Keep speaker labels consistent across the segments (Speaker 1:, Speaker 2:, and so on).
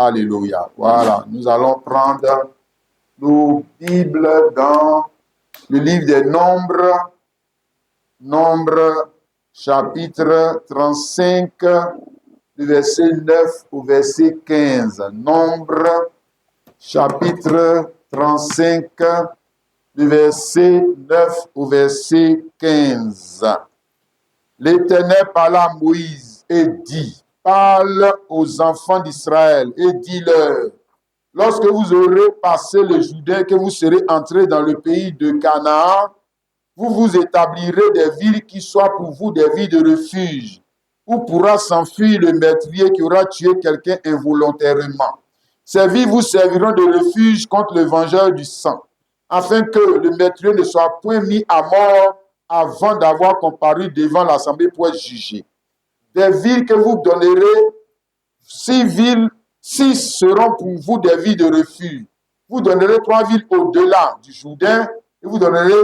Speaker 1: Alléluia. Voilà, nous allons prendre nos Bibles dans le livre des Nombres, Nombres chapitre 35, du verset 9 au verset 15. Nombres chapitre 35, du verset 9 au verset 15. L'Éternel parla à Moïse et dit, parle aux enfants d'Israël et dis-leur, lorsque vous aurez passé le Jourdain, que vous serez entrés dans le pays de Canaan, vous vous établirez des villes qui soient pour vous des villes de refuge, où pourra s'enfuir le meurtrier qui aura tué quelqu'un involontairement. Ces villes vous serviront de refuge contre le vengeur du sang, afin que le meurtrier ne soit point mis à mort avant d'avoir comparu devant l'assemblée pour être jugé. Des villes que vous donnerez, 6 seront pour vous des villes de refuge. Vous donnerez 3 villes au-delà du Jourdain et vous donnerez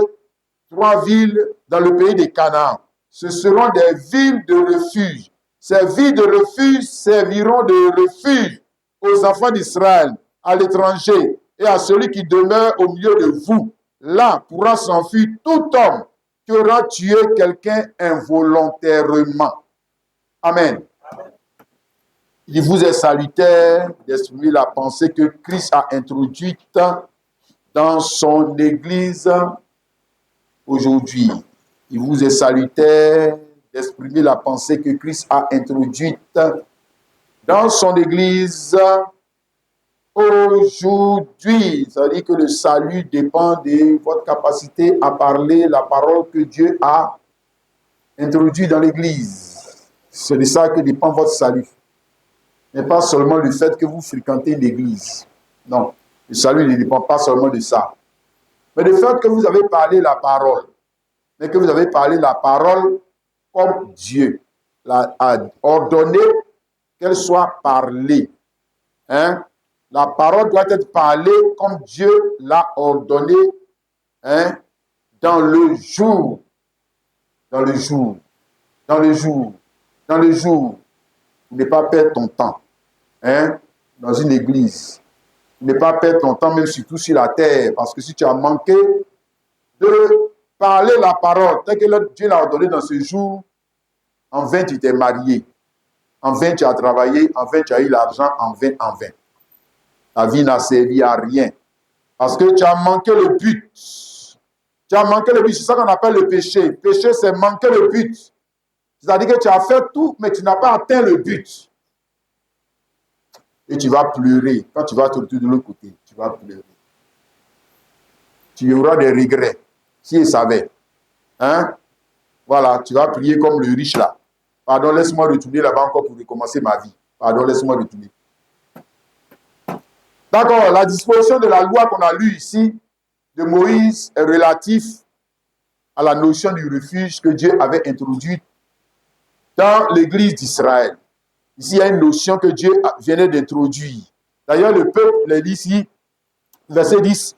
Speaker 1: 3 villes dans le pays de Canaan. Ce seront des villes de refuge. Ces villes de refuge serviront de refuge aux enfants d'Israël, à l'étranger et à celui qui demeure au milieu de vous. Là pourra s'enfuir tout homme qui aura tué quelqu'un involontairement. Amen. Il vous est salutaire d'exprimer la pensée que Christ a introduite dans son Église aujourd'hui. Il vous est salutaire d'exprimer la pensée que Christ a introduite dans son Église aujourd'hui. Ça veut dire que le salut dépend de votre capacité à parler la parole que Dieu a introduite dans l'Église. C'est de ça que dépend votre salut. Mais pas seulement le fait que vous fréquentez une église. Non, le salut ne dépend pas seulement de ça. Mais le fait que vous avez parlé la parole, mais que vous avez parlé la parole comme Dieu a ordonné qu'elle soit parlée. Hein? La parole doit être parlée comme Dieu l'a ordonné, hein? Dans le jour. Dans le jour. Dans le jour. Dans le jour. Ne pas perdre ton temps. Hein, dans une église. Ne pas perdre ton temps, même surtout sur la terre, parce que si tu as manqué de parler la parole, tel que Dieu l'a ordonné dans ce jour, en vain tu t'es marié, en vain tu as travaillé, en vain tu as eu l'argent, en vain, en vain. Ta vie n'a servi à rien, parce que tu as manqué le but. Tu as manqué le but, c'est ça qu'on appelle le péché. Le péché, c'est manquer le but. C'est-à-dire que tu as fait tout, mais tu n'as pas atteint le but. Et tu vas pleurer. Quand tu vas te retourner de l'autre côté, tu vas pleurer. Tu auras des regrets. Si il savait. Hein? Voilà, tu vas prier comme le riche là. Pardon, laisse-moi retourner là-bas encore pour recommencer ma vie. Pardon, laisse-moi retourner. D'accord, la disposition de la loi qu'on a lue ici, de Moïse, est relative à la notion du refuge que Dieu avait introduite dans l'église d'Israël. Ici, il y a une notion que Dieu venait d'introduire. D'ailleurs, le peuple, les dit ici, verset 10,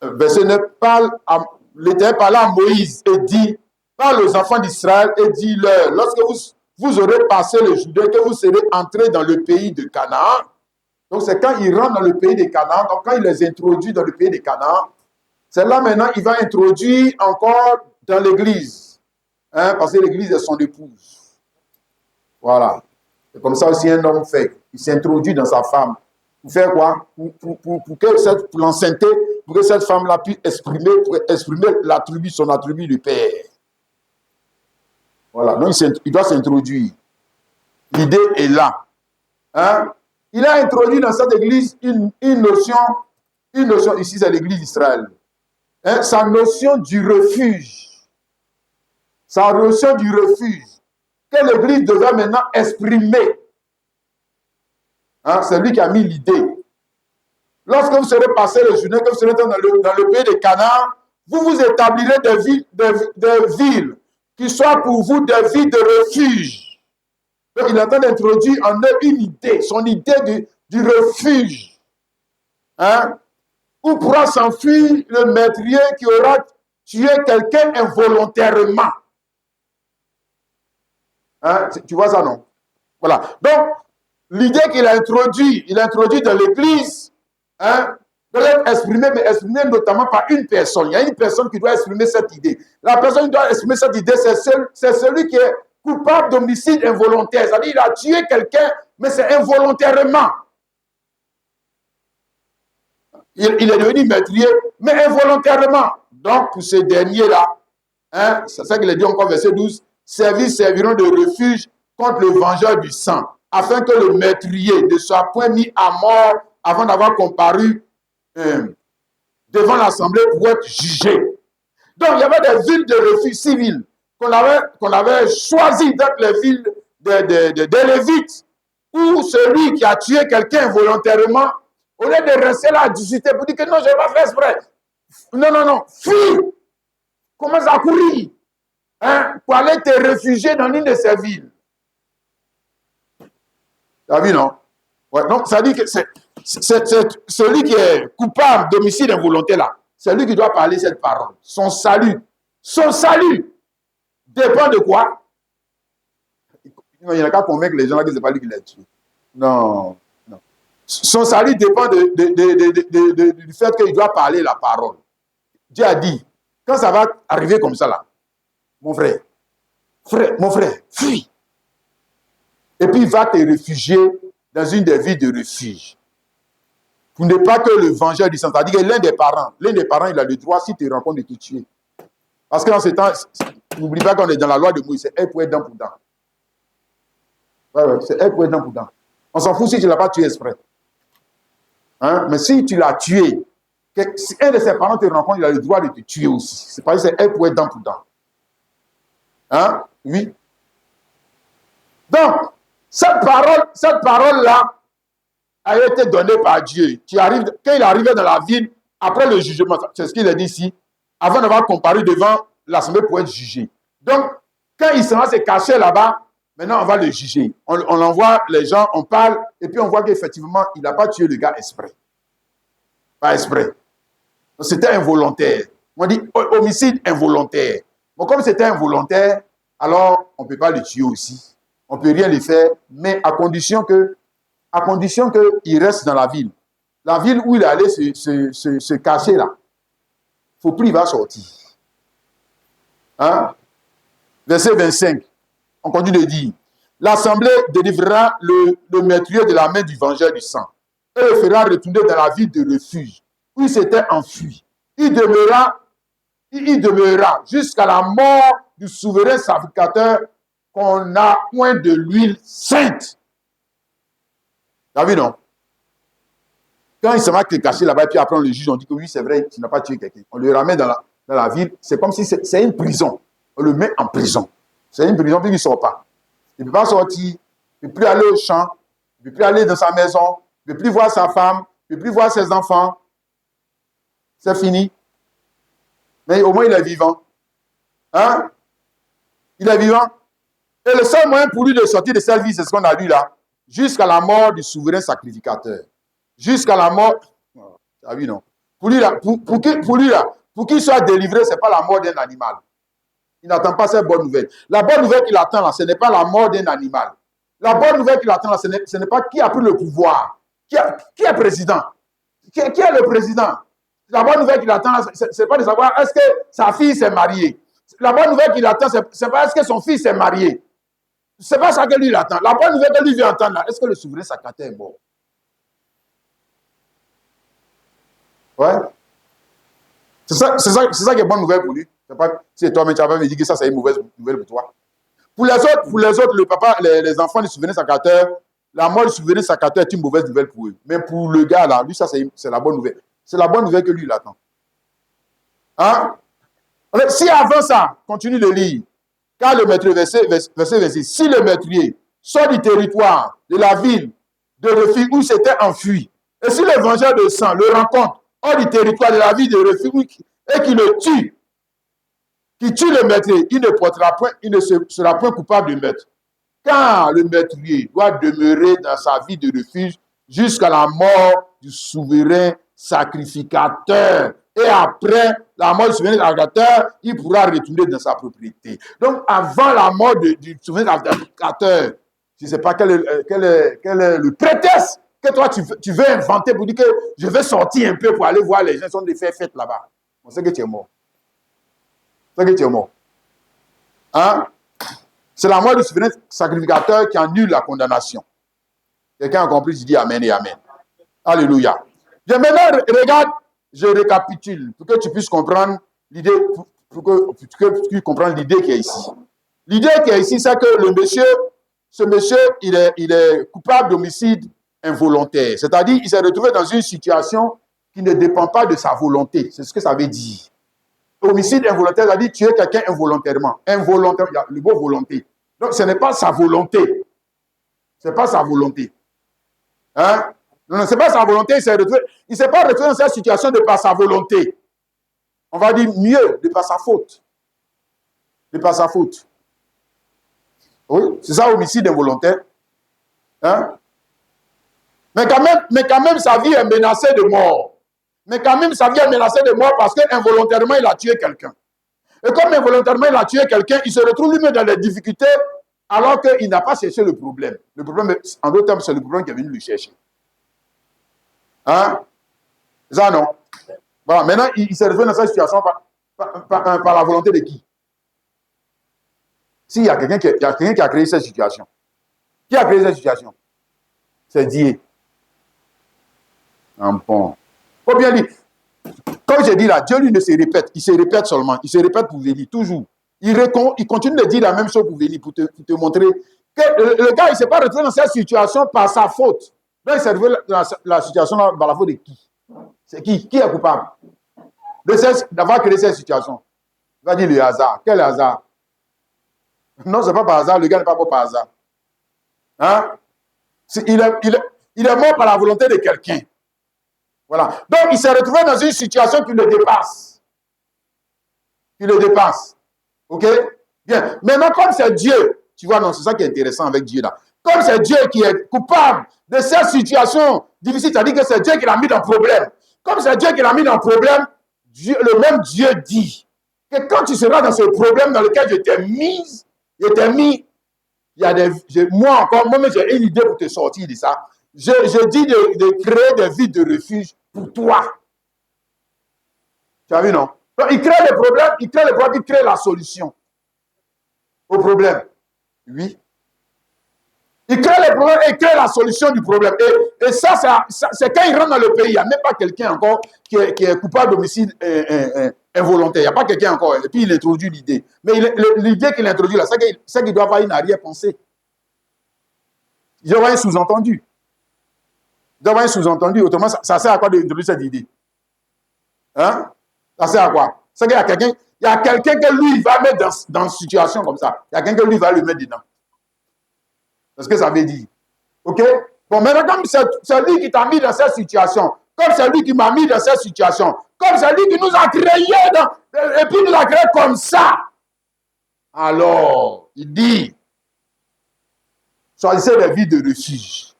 Speaker 1: verset 9, l'Éternel parla à Moïse et dit, parle aux enfants d'Israël et dis-leur, lorsque vous aurez passé le Jourdain, que vous serez entrés dans le pays de Canaan. Donc, c'est quand ils rentrent dans le pays de Canaan, donc quand il les introduit dans le pays de Canaan, c'est là maintenant il va introduire encore dans l'église. Hein, parce que l'église est son épouse. Voilà. C'est comme ça aussi un homme fait. Il s'introduit dans sa femme. Pour faire quoi? Pour que l'enceinte, pour que cette femme-là puisse exprimer l'attribut, son attribut de père. Voilà. Donc, il doit s'introduire. L'idée est là. Hein? Il a introduit dans cette église une notion, ici c'est l'église d'Israël. Hein? Sa notion du refuge. Sa notion du refuge. Que l'église devait maintenant exprimer. Hein, c'est lui qui a mis l'idée. Lorsque vous serez passé le Jourdain, que vous serez dans le pays de Canaan, vous vous établirez des villes qui soient pour vous des villes de refuge. Donc il est en train d'introduire en eux une idée, son idée du refuge. Hein, où pourra s'enfuir le meurtrier qui aura tué quelqu'un involontairement. Hein, tu vois ça, non? Voilà. Donc, l'idée qu'il a introduit dans l'Église, hein, doit être exprimée, mais exprimée notamment par une personne. Il y a une personne qui doit exprimer cette idée. La personne qui doit exprimer cette idée, c'est celui qui est coupable d'homicide involontaire. C'est-à-dire qu'il a tué quelqu'un, mais c'est involontairement. Il est devenu meurtrier, mais involontairement. Donc, pour ce dernier-là, hein, c'est ça qu'il a dit encore, verset 12, serviront de refuge contre le vengeur du sang, afin que le meurtrier ne soit point mis à mort avant d'avoir comparu devant l'Assemblée pour être jugé. Donc, il y avait des villes de refuge civils qu'on avait choisies d'être les villes des Lévites, où celui qui a tué quelqu'un volontairement, au lieu de rester là à discuter pour dire que non, je vais pas faire exprès. Non, fuis, commence à courir, hein, pour aller te réfugier dans l'une de ces villes. Tu as vu, non? Ouais, donc, ça dit que c'est celui qui est coupable d'homicide involontaire là, c'est lui qui doit parler cette parole. Son salut dépend de quoi? Il n'y en a qu'à convaincre les gens là que ce n'est pas lui qui l'a tué. Non. Son salut dépend du fait qu'il doit parler la parole. Dieu a dit, quand ça va arriver comme ça là, mon frère, fuis. Et puis il va te réfugier dans une des villes de refuge. Pour ne pas que le vengeur du sang, c'est-à-dire que l'un des parents, il a le droit, s'il te rencontre, de te tuer. Parce que dans ce temps, n'oublie pas qu'on est dans la loi de Moïse, c'est un pour être dent pour dent. Ouais, c'est un pour être dent pour dent. On s'en fout si tu ne l'as pas tué exprès. Hein? Mais si tu l'as tué, si un de ses parents te rencontre, il a le droit de te tuer aussi. C'est pas c'est un pour être dent pour dent. Hein? Oui. Donc, cette parole-là a été donnée par Dieu. Quand il arrivait dans la ville, après le jugement, c'est ce qu'il a dit ici, avant d'avoir comparu devant l'assemblée pour être jugé. Donc, quand il s'en va se cacher là-bas, maintenant on va le juger. On envoie les gens, on parle, et puis on voit qu'effectivement, il n'a pas tué le gars exprès. Pas exprès. C'était involontaire. On dit homicide involontaire. Bon, comme c'était involontaire, alors on ne peut pas le tuer aussi. On ne peut rien lui faire, mais à condition qu'il reste dans la ville. La ville où il est allé se cacher là. Il ne faut plus, il va sortir. Hein? Verset 25. On continue de dire. L'assemblée délivrera le meurtrier de la main du vengeur du sang et le fera retourner dans la ville de refuge où il s'était enfui. Il demeurera jusqu'à la mort du souverain sacrificateur qu'on a point de l'huile sainte. Tu as vu, non? Quand il se va cacher là-bas, et puis après on le juge, on dit que oui, c'est vrai, tu n'as pas tué quelqu'un. On le ramène dans la ville, c'est comme si c'est une prison. On le met en prison. C'est une prison, puis il ne sort pas. Il ne peut pas sortir, il ne peut plus aller au champ, il ne peut plus aller dans sa maison, il ne peut plus voir sa femme, il ne peut plus voir ses enfants. C'est fini. Mais au moins, il est vivant. Hein? Il est vivant. Et le seul moyen pour lui de sortir de cette vie, c'est ce qu'on a lu là. Jusqu'à la mort du souverain sacrificateur. Jusqu'à la mort. Tu as vu, non? Pour lui là, pour qu'il soit délivré, ce n'est pas la mort d'un animal. Il n'attend pas cette bonne nouvelle. La bonne nouvelle qu'il attend là, ce n'est pas la mort d'un animal. La bonne nouvelle qu'il attend là, ce n'est pas qui a pris le pouvoir. Qui est président? Qui est le président? La bonne nouvelle qu'il attend là, ce n'est pas de savoir est-ce que sa fille s'est mariée. La bonne nouvelle qu'il attend, c'est pas est-ce que son fils s'est marié. C'est pas ça que lui il attend. La bonne nouvelle que lui veut entendre là, est-ce que le souverain sacrificateur est mort? Ouais. C'est ça qui est bonne nouvelle pour lui. C'est toi-même, tu vas me dire que ça, c'est une mauvaise nouvelle pour toi. Pour les autres, le papa, les enfants du souverain sacrificateur, la mort du souverain sacrificateur est une mauvaise nouvelle pour eux. Mais pour le gars là, lui, ça, c'est la bonne nouvelle. C'est la bonne nouvelle que lui, il attend. Hein? Si avant ça, continue de lire, car le meurtrier, verset, si le meurtrier sort du territoire de la ville de refuge où il s'était enfui, et si le vengeur de sang le rencontre hors du territoire de la ville de refuge et qu'il le tue, qui tue le meurtrier, il ne sera point coupable de meurtre. Car le meurtrier doit demeurer dans sa vie de refuge jusqu'à la mort du souverain sacrificateur. Et après la mort du souverain sacrificateur, il pourra retourner dans sa propriété. Donc, avant la mort du souverain sacrificateur, je ne sais pas quel est le prétexte que toi tu veux inventer pour dire que je vais sortir un peu pour aller voir les gens qui sont des fêtes là-bas. On sait que tu es mort. On sait que tu es mort. Hein? C'est la mort du souverain sacrificateur qui annule la condamnation. Quelqu'un a compris, je dis Amen et Amen. Alléluia. Maintenant, regarde, je récapitule pour que tu puisses comprendre l'idée, pour que tu puisses comprendre l'idée qui est ici. L'idée qui est ici, c'est que ce monsieur, il est coupable d'homicide involontaire. C'est-à-dire, il s'est retrouvé dans une situation qui ne dépend pas de sa volonté. C'est ce que ça veut dire. Homicide involontaire, c'est-à-dire tuer quelqu'un involontairement. Involontaire, il y a le mot volonté. Donc, ce n'est pas sa volonté. Ce n'est pas sa volonté. Hein? Non, ce n'est pas sa volonté. Il ne s'est pas retrouvé dans cette situation de par sa volonté. On va dire mieux, de par sa faute. De par sa faute. Oui, c'est ça, homicide involontaire. Hein? Mais quand même, sa vie est menacée de mort. Mais quand même, sa vie est menacée de mort parce qu'involontairement, il a tué quelqu'un. Et comme involontairement, il a tué quelqu'un, il se retrouve lui-même dans des difficultés alors qu'il n'a pas cherché le problème. Le problème, en d'autres termes, c'est le problème qui est venu lui chercher. Hein? Ça, non. Voilà. Maintenant, il s'est retrouvé dans cette situation par la volonté de qui? S'il y a quelqu'un qui a créé cette situation. Qui a créé cette situation? C'est Dieu. Bon. Faut bien dire. Comme j'ai dit là, Dieu lui ne se répète. Il se répète seulement. Il se répète pour venir, toujours. Il continue de dire la même chose pour venir, pour te montrer que le gars, il ne s'est pas retrouvé dans cette situation par sa faute. Donc, il s'est retrouvé dans la situation là, par la faute de qui? C'est qui? Qui est coupable d'avoir créé cette situation? Il va dire le hasard. Quel hasard? Non, ce n'est pas par hasard. Le gars n'est pas mort par hasard. Hein? Il est mort par la volonté de quelqu'un. Voilà. Donc, il s'est retrouvé dans une situation qui le dépasse. Qui le dépasse. OK? Bien. Maintenant, comme c'est Dieu, tu vois, non, c'est ça qui est intéressant avec Dieu là. Comme c'est Dieu qui est coupable de cette situation difficile, c'est-à-dire que c'est Dieu qui l'a mis dans le problème. Comme c'est Dieu qui l'a mis dans le problème, le même Dieu dit que quand tu seras dans ce problème dans lequel je t'ai mis, il y a moi-même, j'ai une idée pour te sortir de ça. Je dis de créer des vies de refuge pour toi. Tu as vu, non? Donc, il crée le problème, il crée la solution au problème. Oui. Il crée le problème et il crée la solution du problème. Et ça, c'est quand il rentre dans le pays, il n'y a même pas quelqu'un encore qui est coupable d'homicide involontaire. Il n'y a pas quelqu'un encore. Et puis, il introduit l'idée. Mais l'idée qu'il introduit là, c'est qu'il doit avoir une arrière-pensée. Il doit avoir un sous-entendu. Il doit avoir un sous-entendu. Autrement, ça sert à quoi d'introduire cette idée? Hein? Ça sert à quoi? C'est qu'il y a quelqu'un que lui, il va mettre dans une situation comme ça. Il y a quelqu'un que lui, il va le mettre dedans. C'est ce que ça veut dire. OK? Bon, maintenant, comme c'est lui qui t'a mis dans cette situation, comme c'est lui qui m'a mis dans cette situation, comme c'est lui qui nous a créés et puis nous a créés comme ça, alors, il dit, choisissez les vies de refuge.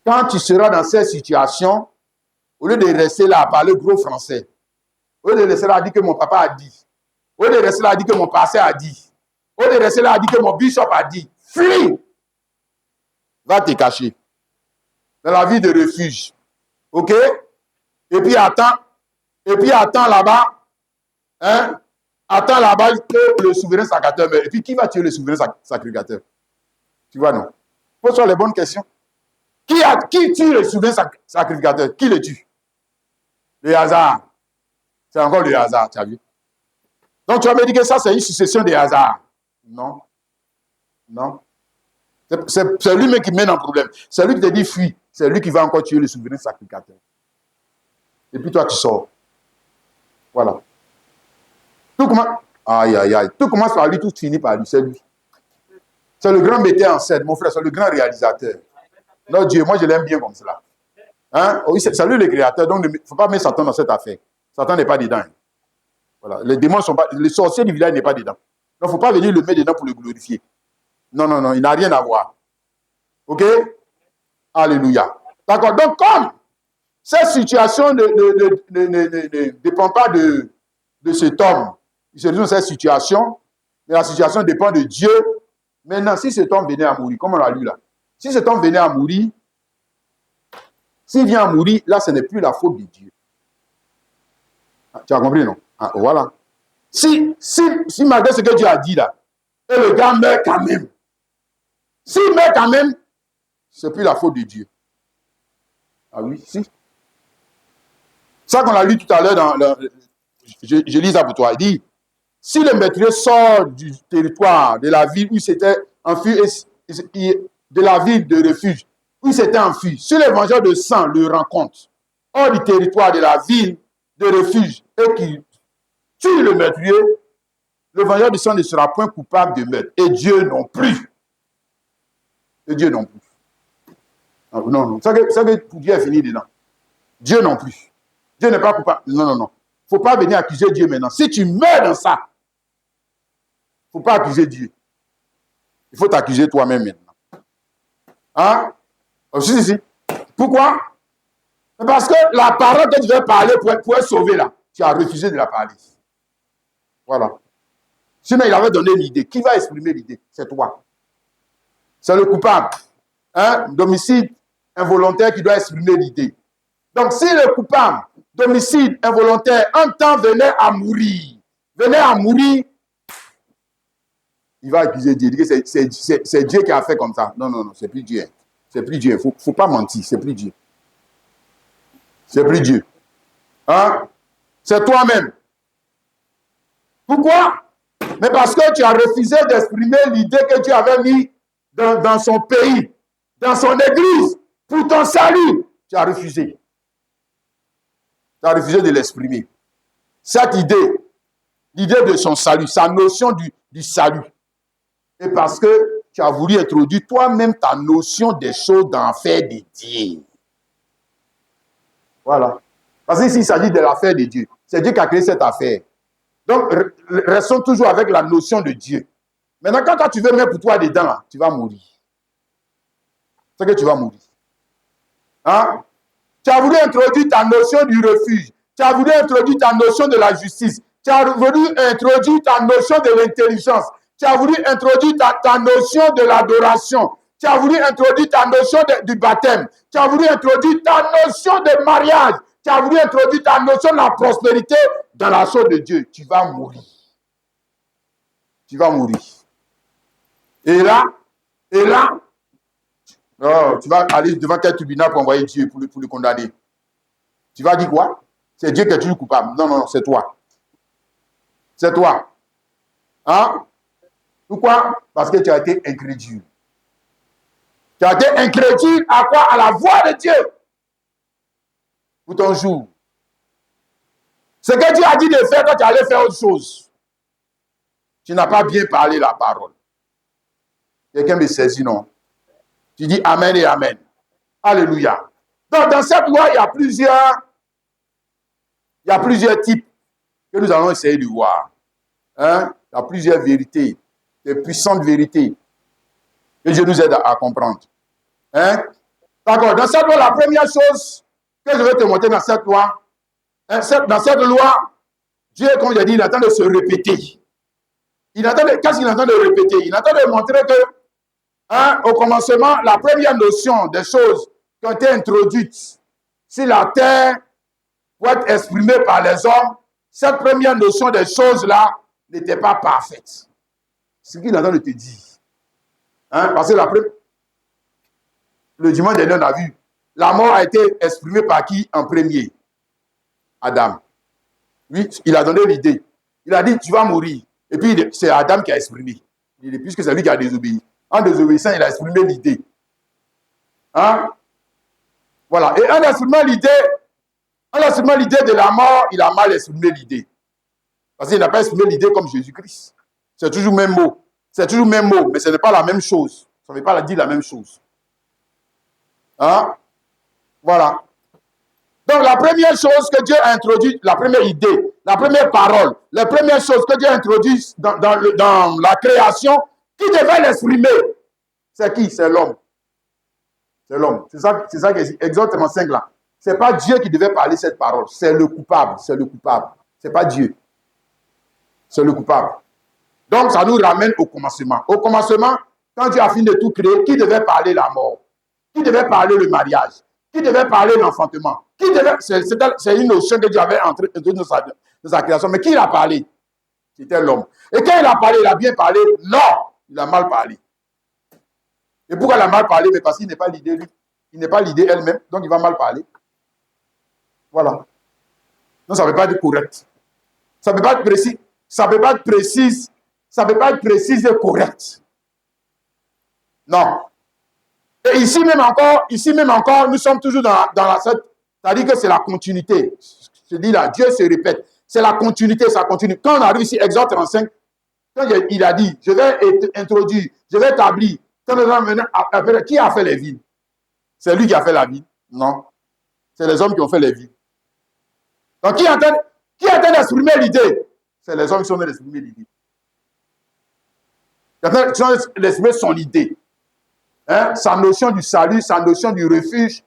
Speaker 1: Quand tu seras dans cette situation, au lieu de rester là à parler gros français, au lieu de rester là à dire que mon papa a dit, au lieu de rester là à dire que mon pasteur a dit, au lieu de rester là à dire que mon bishop a dit, fuis! Va te cacher dans la vie de refuge. OK? Et puis attends là-bas. Hein? Attends là-bas que le souverain sacrificateur meure. Et puis qui va tuer le souverain sacrificateur? Tu vois, non? Pose-toi les bonnes questions. Qui tue le souverain sacrificateur? Qui le tue? Le hasard. C'est encore le hasard, tu as vu? Donc tu vas me dire que ça, c'est une succession de hasards. Non. Non. C'est lui-même qui mène un problème. C'est lui qui te dit fuis. C'est lui qui va encore tuer le souverain sacrificateur. Et puis toi, tu sors. Voilà. Tout commence. Aïe, aïe, aïe. Tout commence par lui, tout finit par lui. C'est lui. C'est le grand metteur en scène, mon frère. C'est le grand réalisateur. Non, Dieu, moi, je l'aime bien comme cela. Hein? Oui, c'est lui le créateur. Donc, il ne faut pas mettre Satan dans cette affaire. Satan n'est pas dedans. Voilà. Les démons sont pas. Le sorcier du village n'est pas dedans. Donc, il ne faut pas venir le mettre dedans pour le glorifier. Non, non, non, il n'a rien à voir. OK? Alléluia. D'accord. Donc, comme cette situation ne dépend pas de cet homme, il se trouve dans cette situation, mais la situation dépend de Dieu. Maintenant, si cet homme venait à mourir, comme on l'a lu là, si cet homme venait à mourir, s'il vient à mourir, là, ce n'est plus la faute de Dieu. Tu as compris, non? Voilà. Si malgré ce que Dieu a dit là, et le gars meurt quand même, s'il meurt quand même, ce n'est plus la faute de Dieu. Ah oui, si. Ça qu'on a lu tout à l'heure, je lis ça pour toi, il dit, si le meurtrier sort du territoire, de la ville où c'était enfui, de la ville de refuge, où il s'était enfui, si le vengeur de sang le rencontre, hors du territoire de la ville de refuge, et qu'il tue le meurtrier, le vengeur de sang ne sera point coupable de meurtre. Et Dieu non plus. Et Dieu non plus. Non, non. Ça que pour Dieu est fini dedans. Dieu non plus. Dieu n'est pas coupable. Non, non, non. Il ne faut pas venir accuser Dieu maintenant. Si tu meurs dans ça, il ne faut pas accuser Dieu. Il faut t'accuser toi-même maintenant. Hein? Si. Pourquoi? Parce que la parole que tu veux parler pour être sauvé là, tu as refusé de la parler. Voilà. Sinon, il avait donné l'idée. Qui va exprimer l'idée? C'est toi. C'est le coupable. Hein? D'homicide involontaire qui doit exprimer l'idée. Donc, si le coupable d'homicide involontaire, un temps venait à mourir, il va accuser Dieu. Il dit que c'est Dieu qui a fait comme ça. Non, non, non, c'est plus Dieu. C'est plus Dieu. Il ne faut pas mentir. C'est plus Dieu. C'est plus Dieu. Hein? C'est toi-même. Pourquoi? Mais parce que tu as refusé d'exprimer l'idée que Dieu avait mis dans son pays, dans son église, pour ton salut. Tu as refusé. Tu as refusé de l'exprimer. Cette idée, l'idée de son salut, sa notion du salut. Et parce que tu as voulu introduire toi-même ta notion des choses dans l'affaire de Dieu. Voilà. Parce qu'ici, il s'agit de l'affaire de Dieu. C'est Dieu qui a créé cette affaire. Donc, restons toujours avec la notion de Dieu. Maintenant, quand tu veux mettre pour toi dedans, là, tu vas mourir. C'est que tu vas mourir. Hein? Tu as voulu introduire ta notion du refuge. Tu as voulu introduire ta notion de la justice. Tu as voulu introduire ta notion de l'intelligence. Tu as voulu introduire ta notion de l'adoration. Tu as voulu introduire ta notion du baptême. Tu as voulu introduire ta notion de mariage. Tu as voulu introduire ta notion de la prospérité dans la chose de Dieu. Tu vas mourir. Tu vas mourir. Et là, oh, tu vas aller devant quel tribunal pour envoyer Dieu pour le condamner. Tu vas dire quoi? C'est Dieu qui est toujours coupable. Non, non, non, c'est toi. C'est toi. Hein? Pourquoi? Parce que tu as été incrédule. Tu as été incrédule à quoi? À la voix de Dieu. Pour ton jour. Ce que Dieu a dit de faire quand tu allais faire autre chose. Tu n'as pas bien parlé la parole. Quelqu'un me saisit, non? Tu dis Amen et Amen. Alléluia. Donc, dans cette loi, il y a plusieurs types que nous allons essayer de voir. Hein? Il y a plusieurs vérités, des puissantes vérités que Dieu nous aide à comprendre. Hein? D'accord. Dans cette loi, la première chose que je vais te montrer dans cette loi, dans cette loi, Dieu, comme j'ai dit, il est en train de se répéter. Qu'est-ce qu'il est en train de répéter? Il est en train de montrer que, hein, au commencement, la première notion des choses qui ont été introduites sur la terre pour être exprimée par les hommes, cette première notion des choses-là n'était pas parfaite. C'est ce qu'il est en train de te dire. Hein, parce que le dimanche dernier, on a vu, la mort a été exprimée par qui en premier? Adam. Lui, il a donné l'idée. Il a dit, tu vas mourir. Et puis, c'est Adam qui a exprimé. Puisque c'est lui qui a désobéi. En désobéissant, il a exprimé l'idée. Hein? Voilà. Et en exprimant l'idée de la mort, il a mal exprimé l'idée. Parce qu'il n'a pas exprimé l'idée comme Jésus-Christ. C'est toujours le même mot. C'est toujours le même mot, mais ce n'est pas la même chose. Ça ne veut pas dire la même chose. Hein? Voilà. Donc, la première chose que Dieu a introduite, la première idée, la première parole, la première chose que Dieu a introduite dans la création, qui devait l'exprimer, c'est qui? C'est l'homme. C'est l'homme. C'est ça qui est exactement 5 là. Ce n'est pas Dieu qui devait parler cette parole. C'est le coupable. C'est le coupable. Ce n'est pas Dieu. C'est le coupable. Donc, ça nous ramène au commencement. Au commencement, quand Dieu a fini de tout créer, qui devait parler la mort? Qui devait parler le mariage? Qui devait parler l'enfantement? C'est une notion que Dieu avait introduite dans sa création. Mais qui l'a parlé? C'était l'homme. Et quand il a parlé, il a bien parlé? Non, il a mal parlé. Et pourquoi il a mal parlé? Mais parce qu'il n'est pas l'idée, lui. Il n'est pas l'idée elle-même, donc il va mal parler. Voilà. Donc ça ne peut pas être correct. Ça ne peut pas être précis. Ça ne peut pas être précis. Ça ne peut pas être précis et correct. Non. Et ici même encore, nous sommes toujours dans la... C'est-à-dire que c'est la continuité. Je dis là, Dieu se répète. C'est la continuité, ça continue. Quand on arrive ici, Exode 35, quand il a dit, je vais introduire, je vais établir, qui a fait les villes? C'est lui qui a fait la ville? Non. C'est les hommes qui ont fait les villes. Donc, qui est en train d'exprimer l'idée? C'est les hommes qui sont en train d'exprimer l'idée. Qui sont en train d'exprimer son idée. Hein? Sa notion du salut, sa notion du refuge,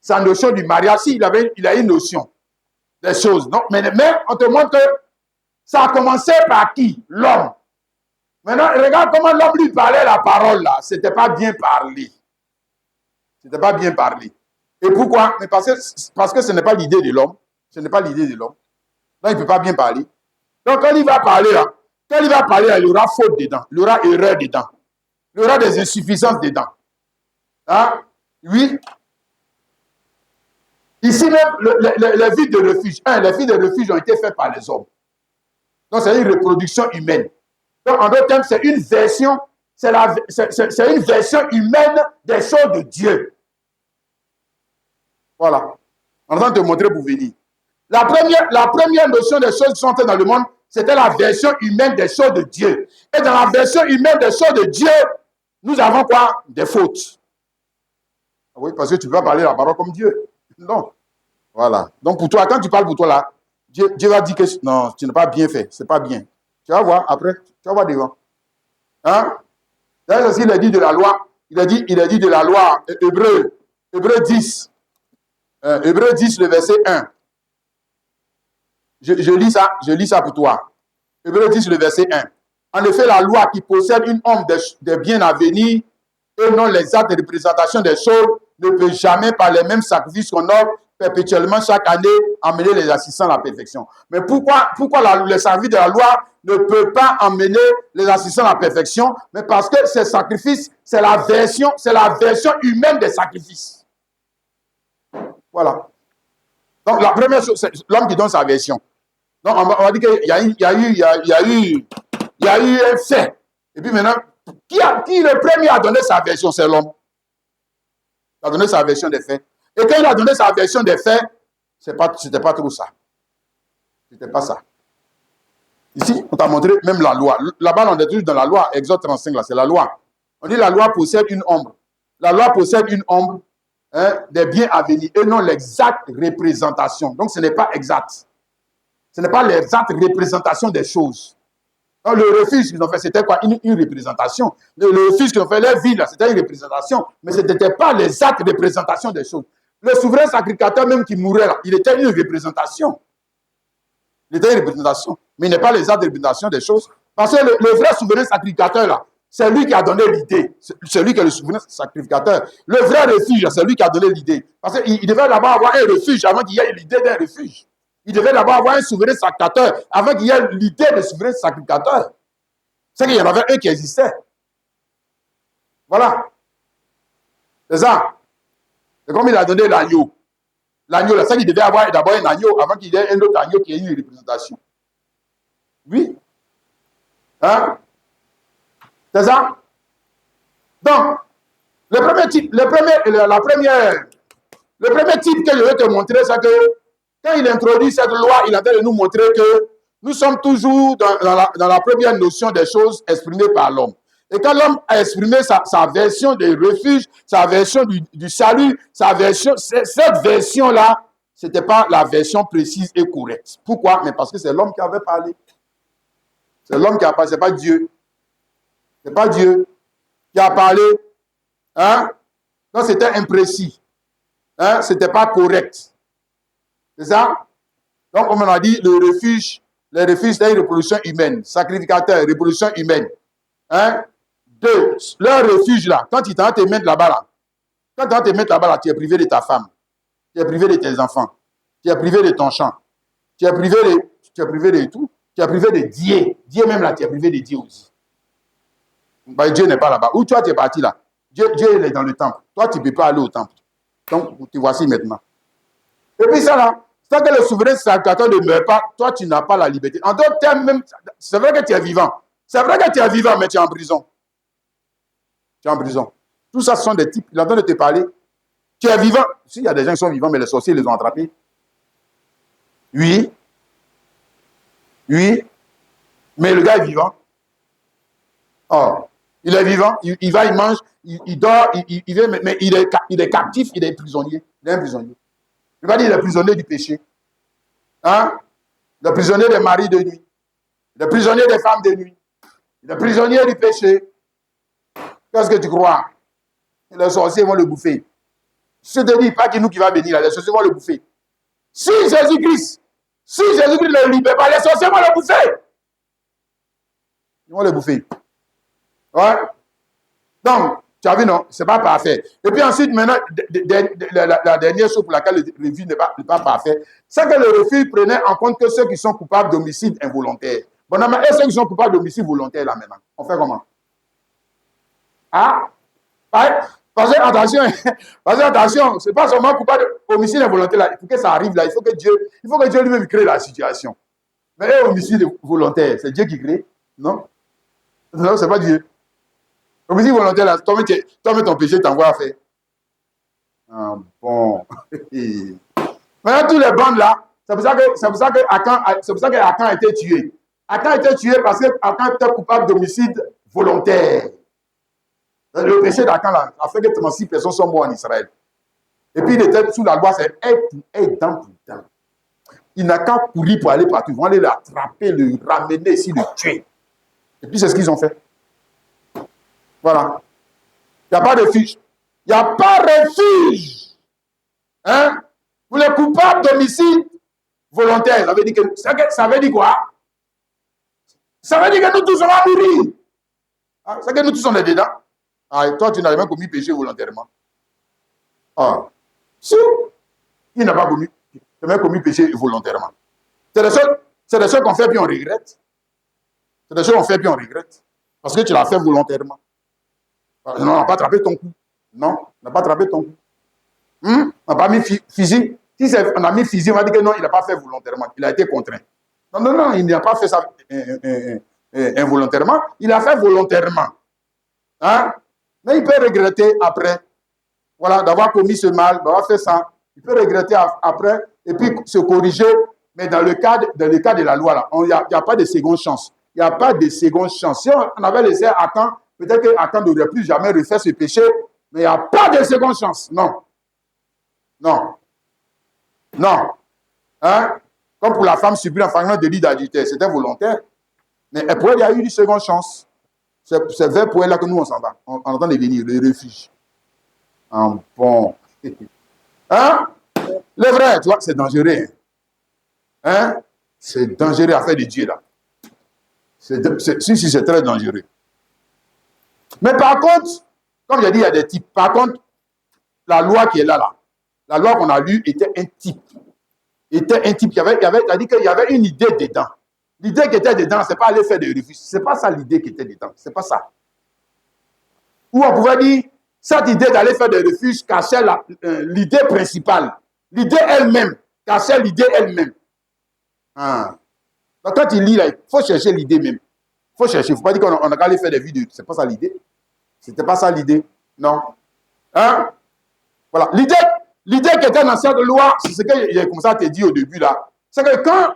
Speaker 1: sa notion du mariage. Si, il a une notion des choses. Donc, mais on te montre que ça a commencé par qui? L'homme. Maintenant, regarde comment l'homme lui parlait la parole là. C'était pas bien parlé. C'était pas bien parlé. Et pourquoi? Mais parce que ce n'est pas l'idée de l'homme. Ce n'est pas l'idée de l'homme. Donc, il ne peut pas bien parler. Donc, quand il va parler là, il y aura faute dedans. Il y aura erreur dedans. Il y aura des insuffisances dedans. Hein? Oui. Ici même, les villes de refuge. Les villes de refuge ont été faites par les hommes. Donc, c'est une reproduction humaine. Donc, en d'autres termes, c'est une version, c'est une version humaine des choses de Dieu. Voilà. En train de te montrer pour venir. La première notion des choses qui sont faites dans le monde, c'était la version humaine des choses de Dieu. Et dans la version humaine des choses de Dieu, nous avons quoi? Des fautes. Oui, parce que tu ne peux pas parler la parole comme Dieu. Non. Voilà. Donc pour toi, quand tu parles pour toi là, Dieu va dire que non, tu n'as pas bien fait. C'est pas bien. Tu vas voir après. Tu vas voir devant. Hein? D'ailleurs aussi, il a dit de la loi. Il a dit de la loi, Hébreu 10. Hébreu 10, le verset 1. Je lis ça pour toi. Hébreu 10, le verset 1. En effet, la loi qui possède une ombre des biens à venir et non l'exacte représentation des choses ne peut jamais, par les mêmes sacrifices qu'on offre perpétuellement chaque année, amener les assistants à la perfection. Mais pourquoi le sacrifice de la loi ne peut pas emmener les assistants à la perfection? Mais parce que ces sacrifices, c'est la version humaine des sacrifices. Voilà. Donc, la première chose, c'est l'homme qui donne sa version. Donc, on va dire qu'il y a eu un fait. Et puis maintenant, qui le premier a donné sa version? C'est l'homme. Il a donné sa version des faits. Et quand il a donné sa version des faits, c'était pas trop ça. C'était pas ça. Ici, on t'a montré même la loi. Là-bas, on est toujours dans la loi. Exode 35, là, c'est la loi. On dit la loi possède une ombre. La loi possède une ombre des biens à venir et non l'exacte représentation. Donc, ce n'est pas exact. Ce n'est pas l'exacte représentation des choses. Donc, le refuge qu'ils ont fait, c'était quoi? Une représentation. Le refuge qu'ils ont fait, les villes, c'était une représentation. Mais ce n'était pas l'exacte représentation des choses. Le souverain sacrificateur même qui mourait là, il était une représentation. Il était une représentation. Mais il n'est pas l'exacte représentation des choses. Parce que le vrai souverain sacrificateur là, c'est lui qui a donné l'idée. C'est lui qui est le souverain sacrificateur. Le vrai refuge, c'est lui qui a donné l'idée. Parce qu'il devait d'abord avoir un refuge avant qu'il y ait l'idée d'un refuge. Il devait d'abord avoir un souverain sacrificateur avant qu'il y ait l'idée de souverain sacrificateur. C'est qu'il y en avait un qui existait. Voilà. C'est ça. C'est comme il a donné l'agneau. L'agneau, là, c'est qu'il devait avoir d'abord un agneau avant qu'il y ait un autre agneau qui ait une représentation. Oui. Hein? C'est ça? Donc, le premier type que je vais te montrer, c'est que quand il introduit cette loi, il est en train de nous montrer que nous sommes toujours dans la première notion des choses exprimées par l'homme. Et quand l'homme a exprimé sa version des refuges, sa version du salut, cette version-là, ce n'était pas la version précise et correcte. Pourquoi? Mais parce que c'est l'homme qui avait parlé. C'est l'homme qui a parlé, ce n'est pas Dieu. Ce n'est pas Dieu qui a parlé. Hein? Donc, c'était imprécis. Hein? Ce n'était pas correct. C'est ça? Donc, comme on a dit, les refuges, c'est une reproduction humaine. Sacrificateur, reproduction humaine. Hein? de leur refuge là, quand ils t'ont te mettre là-bas là, quand tu te mettre là-bas là, tu es privé de ta femme, tu es privé de tes enfants, tu es privé de ton champ, tu es privé de tout, tu es privé de Dieu. Dieu même là, tu es privé de Dieu aussi. Bah, Dieu n'est pas là-bas. Où toi tu es parti là? Dieu il est dans le temple. Toi tu ne peux pas aller au temple. Donc te voici maintenant. Et puis ça là, tant que le souverain sacrificateur ne meurt pas, toi tu n'as pas la liberté. En d'autres termes, même, c'est vrai que tu es vivant. C'est vrai que tu es vivant, mais tu es en prison. Tu es en prison. Tout ça, ce sont des types. Il est en train de te parler. Tu es vivant. S'il y a des gens qui sont vivants, mais les sorciers les ont attrapés. Oui. Oui. Mais le gars est vivant. Oh. Il est vivant. Il va, il mange, il dort, mais il est captif, il est prisonnier. Il est un prisonnier. Il va dire il est prisonnier du péché. Hein? Il est prisonnier des maris de nuit. Il est prisonnier des femmes de nuit. Il est prisonnier du péché. Qu'est-ce que tu crois? Les sorciers vont le bouffer. Je te dis, pas que nous qui va venir là, les sorciers vont le bouffer. Si Jésus-Christ ne le libère pas, les sorciers vont le bouffer. Ils vont le bouffer. Ouais. Donc, tu as vu, non? C'est pas parfait. Et puis ensuite, maintenant, la dernière chose pour laquelle le refus n'est pas parfait, c'est que le refus prenait en compte que ceux qui sont coupables d'homicide involontaire. Bon, non, mais et ceux qui sont coupables d'homicide volontaire, là, maintenant? On fait comment? Ah? Parce que, attention, c'est pas seulement coupable d'homicide involontaire, là. Il faut que ça arrive, là. Il faut que Dieu lui-même crée la situation. Mais homicide volontaire, c'est Dieu qui crée? Non? Non, c'est pas Dieu. Homicide volontaire, là, toi-même ton péché t'envoie à faire. Ah, bon. Maintenant, tous les bandes là, c'est pour ça que Akan a été tué. Akan a été tué parce que Akan était coupable d'homicide volontaire. Le péché d'Akan là a fait que 36 personnes sont mortes en Israël. Et puis il était sous la loi, c'est dent pour dent. Il n'a qu'à courir pour aller partout. Ils vont aller l'attraper, le ramener ici, le tuer. Et puis c'est ce qu'ils ont fait. Voilà. Il n'y a pas de refuge. Il n'y a pas de refuge. Hein? Pour les coupables d'homicide volontaire. Ça veut dire quoi? Ça veut dire que nous tous on va mourir. Ah, c'est que nous tous on est dedans. Ah, et toi, tu n'as jamais commis péché volontairement. Ah. Si, il n'a pas commis péché volontairement. C'est des choses qu'on fait puis on regrette. C'est des choses qu'on fait puis on regrette. Parce que tu l'as fait volontairement. Non, on n'a pas attrapé ton coup. Non, on n'a pas attrapé ton coup. On n'a pas mis physique. Si on a mis physique, on va dire que non, il n'a pas fait volontairement. Il a été contraint. Non, il n'a pas fait ça involontairement. Il a fait volontairement. Hein? Mais il peut regretter après. Voilà, d'avoir commis ce mal, d'avoir fait ça. Il peut regretter après et puis se corriger. Mais dans le cadre de la loi, il n'y a pas de seconde chance. Il n'y a pas de seconde chance. Si on avait laissé Akan, peut-être qu'Akan n'aurait plus jamais refait ce péché, mais il n'y a pas de seconde chance. Non. Non. Non. Hein? Comme pour la femme subie un flagrant délit d'adultère, c'était volontaire. Mais pour elle, il y a eu une seconde chance. C'est vers pour elle là que nous, on s'en va. On entend les venir, le refuge. En bon. Hein? Le vrai, tu vois, c'est dangereux. Hein? C'est dangereux à faire de Dieu, là. Si, c'est très dangereux. Mais par contre, comme j'ai dit, il y a des types. Par contre, la loi qui est là, la loi qu'on a lue était un type. C'est-à-dire qu'il y avait une idée dedans. L'idée qui était dedans, ce n'est pas aller faire des refuges. Ce n'est pas ça l'idée qui était dedans. Ce n'est pas ça. Ou on pouvait dire, cette idée d'aller faire des refuges cachait l'idée principale. L'idée elle-même. Cachait l'idée elle-même. Ah. Donc, quand tu lis, il faut chercher l'idée même. Il faut chercher. Il ne faut pas dire qu'on a qu'à aller faire des vidéos. Ce n'est pas ça l'idée. Ce n'était pas ça l'idée. Non. Hein? Voilà. L'idée qui était dans cette loi, c'est ce que j'ai commencé à te dire au début là. C'est que quand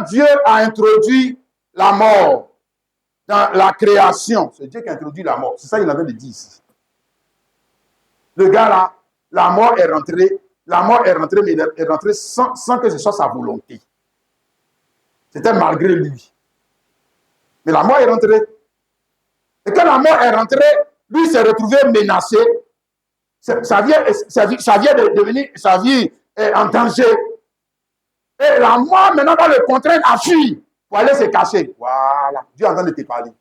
Speaker 1: Dieu a introduit la mort dans la création, c'est Dieu qui a introduit la mort. C'est ça qu'il avait dit ici. Le gars là, la mort est rentrée, mais il est rentré sans que ce soit sa volonté. C'était malgré lui. Mais la mort est rentrée. Et quand la mort est rentrée, lui s'est retrouvé menacé. Sa vie de devenir, sa vie est en danger. Et la mort maintenant va le contraindre à fuir pour aller se cacher. Voilà. Dieu est en train de te parler.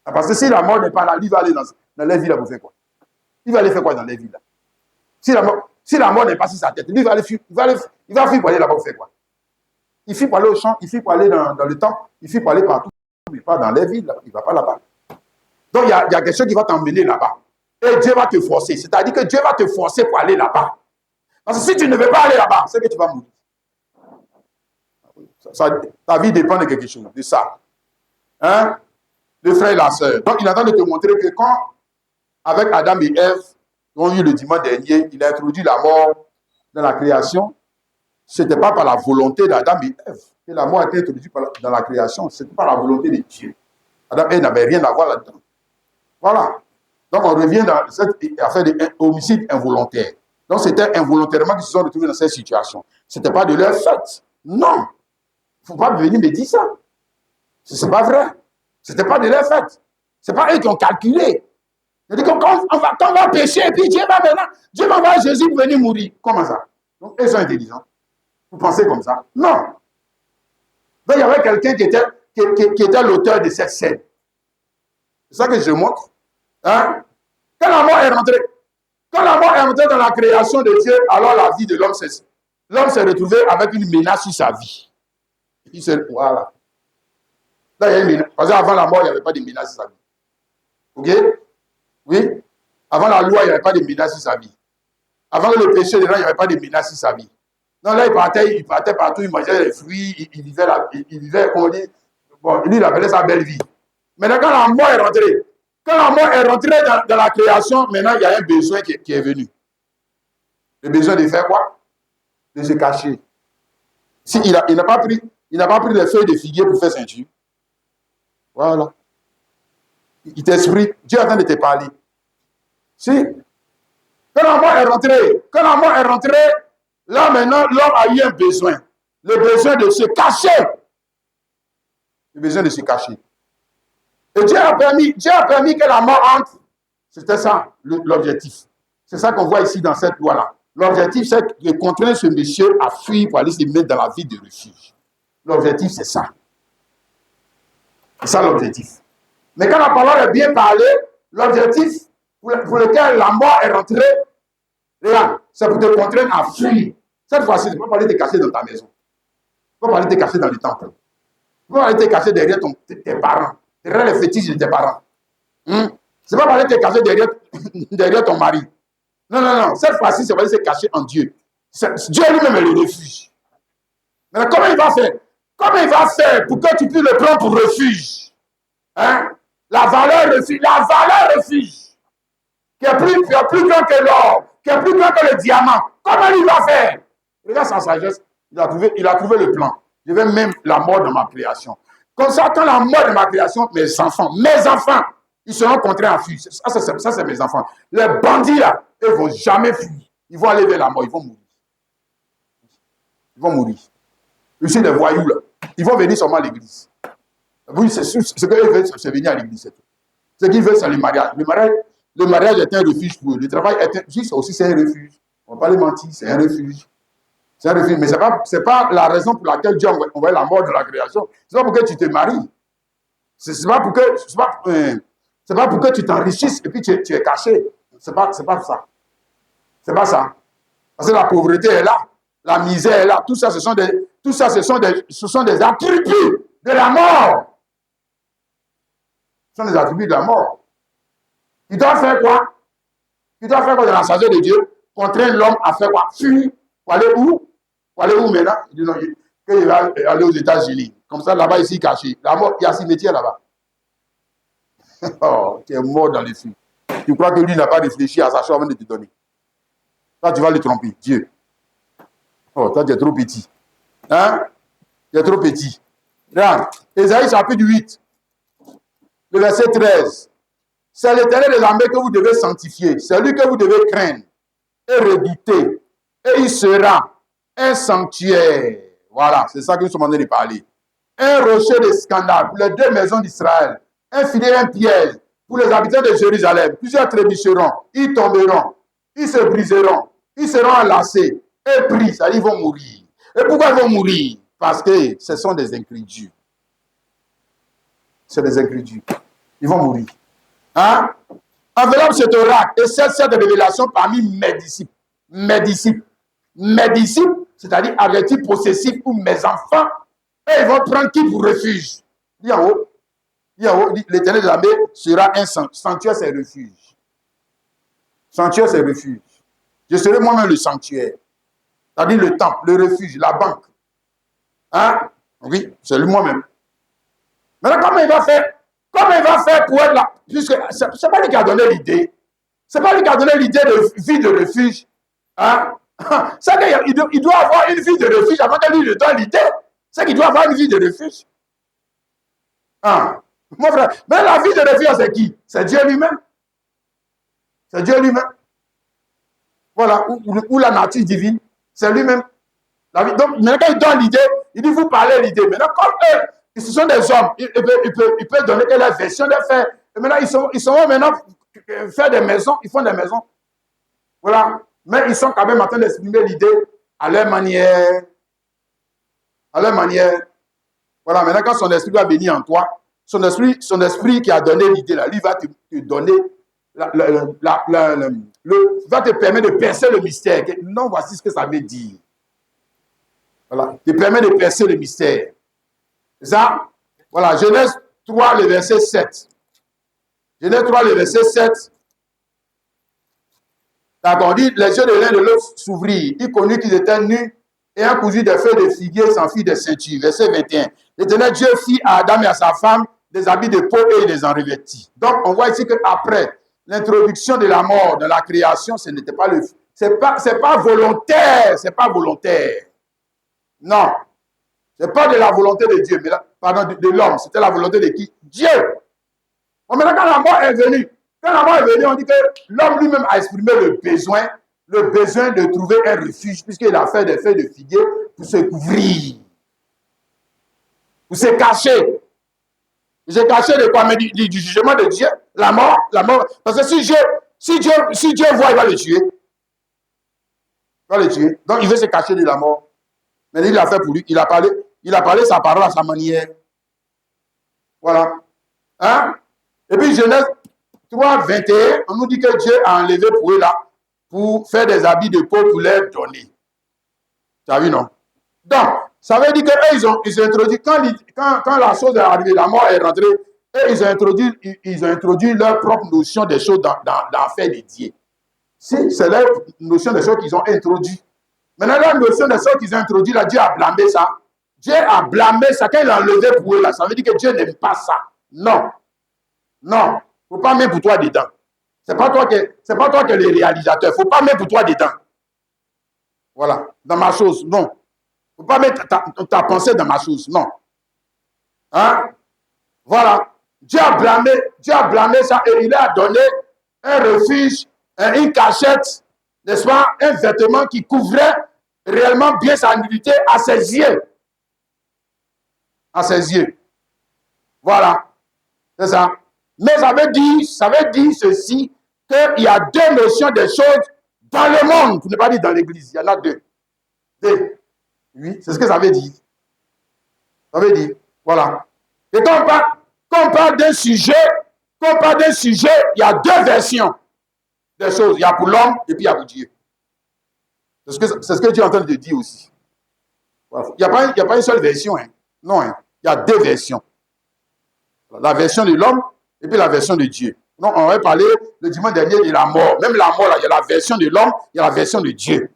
Speaker 1: Parce que si la mort n'est pas là, lui va aller dans les villes pour faire quoi? Il va aller faire quoi dans les villes là? Si la mort n'est pas sur sa tête, lui va aller fuir, il va fuir pour aller là-bas pour faire quoi? Il fuit pour aller au champ, il fuit pour aller dans le temple, il fuit pour aller partout, mais pas dans les villes, là. Il ne va pas là-bas. Donc il y a quelque chose qui va t'emmener là-bas. Et Dieu va te forcer. C'est-à-dire que Dieu va te forcer pour aller là-bas. Parce que si tu ne veux pas aller là-bas, c'est que tu vas mourir. Ta vie dépend de quelque chose, de ça. Hein? Le frère et la sœur. Donc il est en train de te montrer que quand, avec Adam et Ève, ils ont eu le dimanche dernier, il a introduit la mort dans la création. Ce n'était pas par la volonté d'Adam et Ève que la mort a été introduite dans la création. Ce n'était pas la volonté de Dieu. Adam et Ève n'avaient rien à voir là-dedans. Voilà. Donc, on revient dans cette affaire d'homicide involontaire. Donc, c'était involontairement qu'ils se sont retrouvés dans cette situation. Ce n'était pas de leur fait. Non. Il ne faut pas venir me dire ça. Ce n'est pas vrai. Ce n'était pas de leur fait. Ce n'est pas eux qui ont calculé. C'est-à-dire quand on va pécher, et puis Dieu va envoyer Jésus pour venir mourir. Comment ça? Donc, ils sont intelligents. Vous pensez comme ça? Non. Donc, il y avait quelqu'un qui était l'auteur de cette scène. C'est ça que je montre. Hein? Quand la mort est rentrée dans la création de Dieu, alors la vie de l'homme s'est retrouvé avec une menace sur sa vie. Voilà. Là, il y a une menace. Parce qu'avant la mort, il n'y avait pas de menace sur sa vie. Ok? Oui? Avant la loi, il n'y avait pas de menace sur sa vie. Avant le péché, il n'y avait pas de menace sur sa vie. Non, là, il partait partout, il mangeait les fruits, il vivait, comme on dit, bon, lui, il appelait sa belle vie. Maintenant, quand la mort est rentrée dans la création, maintenant, il y a un besoin qui est venu. Le besoin de faire quoi? De se cacher. Si il n'a pas pris les feuilles de figuier pour faire ceinture. Voilà. Il t'exprime. Dieu est en train de te parler. Si. Quand la mort est rentrée, là maintenant, l'homme a eu un besoin. Le besoin de se cacher. Le besoin de se cacher. Et Dieu a permis que la mort entre. C'était ça, l'objectif. C'est ça qu'on voit ici dans cette loi-là. L'objectif, c'est de contraindre ce monsieur à fuir pour aller se mettre dans la vie de refuge. L'objectif, c'est ça. C'est ça l'objectif. Mais quand la parole est bien parlée, l'objectif pour lequel la mort est rentrée, c'est pour te contraindre à fuir. Cette fois-ci, tu ne peux pas aller te cacher dans ta maison. Tu ne peux pas aller te cacher dans le temple. Tu ne peux pas aller te cacher derrière tes parents, derrière les fétiches de tes parents. Tu ne peux pas aller te cacher derrière ton mari. Non. Cette fois-ci, c'est pour aller se cacher en Dieu. Dieu lui-même est le refuge. Mais comment il va faire? Comment il va faire pour que tu puisses le prendre pour refuge? Hein? La valeur refuge, qui est plus grand que l'or, qui est plus grand que le diamant. Comment il va faire? Regarde sa sagesse, il a trouvé le plan. Je vais même la mort de ma création. Comme ça, quand la mort de ma création, mes enfants, ils seront contraints à fuir. Ça, c'est mes enfants. Les bandits, là, ils ne vont jamais fuir. Ils vont aller vers la mort, ils vont mourir. Ils vont mourir. Ici, les voyous, là, ils vont venir seulement à l'église. Oui, ce qu'ils veulent, c'est venir à l'église. Ce qu'ils veulent, c'est le mariage. Le mariage est un refuge pour eux. Le travail est aussi c'est un refuge. On ne va pas les mentir, c'est un refuge. C'est un refuge. Mais ce n'est pas la raison pour laquelle Dieu envoie la mort de la création. Ce n'est pas pour que tu te maries. Ce n'est pas pour que tu t'enrichisses et puis tu es caché. Ce n'est pas ça. C'est pas ça. Parce que la pauvreté est là. La misère est là. Tout ça, ce sont des attributs de la mort. Ce sont des attributs de la mort. Il doit faire quoi? Il doit faire quoi dans la sagesse de Dieu? Contraindre l'homme à faire quoi? Fuir. Pour aller où? Pour aller où maintenant? Il dit non, qu'il va aller aux États-Unis. Comme ça, là-bas, ici, caché. La mort, il y a un cimetière là-bas. Oh, tu es mort dans les films. Tu crois que lui n'a pas réfléchi à sa chose avant de te donner. Là, tu vas le tromper, Dieu. Oh, toi, tu es trop petit. Hein? Tu es trop petit. Regarde, Ésaïe chapitre 8, le verset 13. C'est l'Éternel des armées que vous devez sanctifier. C'est lui que vous devez craindre et redouter. Et il sera un sanctuaire. Voilà, c'est ça que nous sommes en train de parler. Un rocher de scandale pour les deux maisons d'Israël. Un filet, un piège pour les habitants de Jérusalem. Plusieurs trébucheront, ils tomberont, ils se briseront, ils seront enlacés et pris, c'est-à-dire ils vont mourir. Et pourquoi ils vont mourir? Parce que ce sont des incrédules. C'est des incrédules. Ils vont mourir. Hein? Enveloppe cet oracle et cette révélation parmi mes disciples. Mes disciples. Mes disciples, c'est-à-dire adjectif possessif ou mes enfants, et ils vont prendre qui pour refuge. Dis en haut. L'Éternel de l'armée sera un sanctuaire, c'est refuge. Sanctuaire, c'est refuge. Je serai moi-même le sanctuaire. C'est-à-dire le temple, le refuge, la banque. Hein? Oui, c'est lui-même. Maintenant, comment il va faire? Comment il va faire pour être là? Puisque ce n'est pas lui qui a donné l'idée. Ce n'est pas lui qui a donné l'idée de vie de refuge. Hein? C'est qu'il doit avoir une vie de refuge avant que lui lui donne l'idée. C'est qu'il doit avoir une vie de refuge. Hein? Mon frère, mais la vie de refuge, c'est qui? C'est Dieu lui-même. C'est Dieu lui-même. Voilà, ou la nature divine, c'est lui-même. Donc, maintenant, quand il donne l'idée, il dit, vous parlez l'idée. Maintenant, comme eux, ce sont des hommes, ils peuvent donner leur version de faire. Et maintenant, ils sont maintenant faire des maisons, ils font des maisons. Voilà. Mais ils sont quand même en train d'exprimer l'idée à leur manière. À leur manière. Voilà, maintenant, quand son esprit va venir en toi, son esprit qui a donné l'idée, là, lui va te donner, va te permettre de percer le mystère. Non, voici ce que ça veut dire. Voilà, te permet de percer le mystère. C'est ça? Voilà, Genèse 3, le verset 7. Genèse 3, le verset 7. D'accord, on dit, les yeux de l'un de l'autre s'ouvrirent. Il connut qu'ils étaient nus et un cousu de feuilles de figuier s'enfuit des ceintures. Verset 21. L'Éternel Dieu fit à Adam et à sa femme des habits de peau et il les en revêtit. Donc, on voit ici qu'après l'introduction de la mort dans la création, ce n'était pas le... C'est pas volontaire, c'est pas volontaire. Non, ce n'est pas de la volonté de Dieu, mais pardon, de l'homme. C'était la volonté de qui? Dieu. Bon, maintenant, quand la mort est venue, on dit que l'homme lui-même a exprimé le besoin de trouver un refuge, puisqu'il a fait des feuilles de figuier pour se couvrir, pour se cacher. Se cacher de quoi? Mais du jugement de Dieu, la mort. Parce que si Dieu voit, il va le tuer. Donc, il veut se cacher de la mort. Mais il l'a fait pour lui. Il a parlé sa parole à sa manière. Voilà. Hein? Et puis Genèse 3, 21, on nous dit que Dieu a enlevé pour eux là, pour faire des habits de peau pour leur donner. Tu as vu, non? Donc, ça veut dire qu'eux, ils ont introduit, quand la chose est arrivée, la mort est rentrée, eux, ils ont introduit leur propre notion des choses dans l'affaire dédiée. Si c'est leur notion des choses qu'ils ont introduit. Maintenant, la notion de ce qu'ils ont introduit, là, Dieu a blâmé ça. Dieu a blâmé ça. Quand il a enlevé pour eux, là, ça veut dire que Dieu n'aime pas ça. Non. Non. Il ne faut pas mettre pour toi dedans. Ce n'est pas toi qui es le réalisateur. Il ne faut pas mettre pour toi dedans. Voilà. Dans ma chose, non. Il ne faut pas mettre ta pensée dans ma chose, non. Hein? Voilà. Dieu a blâmé ça et il a donné un refuge, une cachette, n'est-ce pas, un vêtement qui couvrait réellement bien sa nudité à ses yeux. À ses yeux. Voilà. C'est ça. Mais ça veut dire ceci, qu'il y a deux notions de choses dans le monde, pour ne pas dire dans l'église. Il y en a deux. Oui, c'est ce que ça veut dire. Ça veut dire, voilà. Et quand on parle d'un sujet, il y a deux versions des choses. Il y a pour l'homme et puis il y a pour Dieu. C'est ce que Dieu est en train de dire aussi. Voilà. Il n'y a pas une seule version. Hein. Non, hein. Il y a deux versions. La version de l'homme et puis la version de Dieu. Donc, on va parler le dimanche dernier de la mort. Même la mort, là, il y a la version de l'homme, il y a la version de Dieu.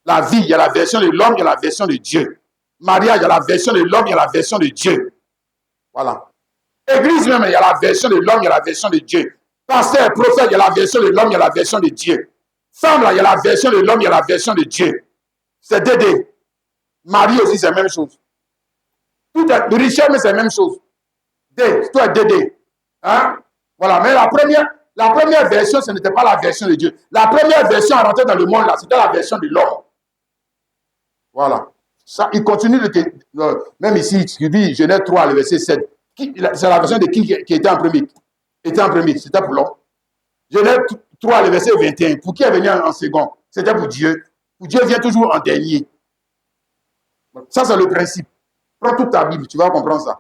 Speaker 1: La vie, il y a la version de l'homme, il y a la version de Dieu. Mariage, il y a la version de l'homme, il y a la version de Dieu. Voilà. Église même, il y a la version de l'homme, il y a la version de Dieu. Pasteur, prophète, il y a la version de l'homme, il y a la version de Dieu. Femme, là, il y a la version de l'homme, il y a la version de Dieu. C'est Dédé. Marie aussi, c'est la même chose. Tout est richesse, mais c'est la même chose. Tout est Dédé. Hein? Voilà. Mais la première version, ce n'était pas la version de Dieu. La première version à rentrer dans le monde, là, c'était la version de l'homme. Voilà. Ça, il continue même ici, il dit Genèse 3, le verset 7. C'est la version de qui était en premier? C'était pour l'homme. Genèse 3, le verset 21. Pour qui est venu en second? C'était pour Dieu. Pour Dieu vient toujours en dernier. Ça, c'est le principe. Prends toute ta Bible, tu vas comprendre ça.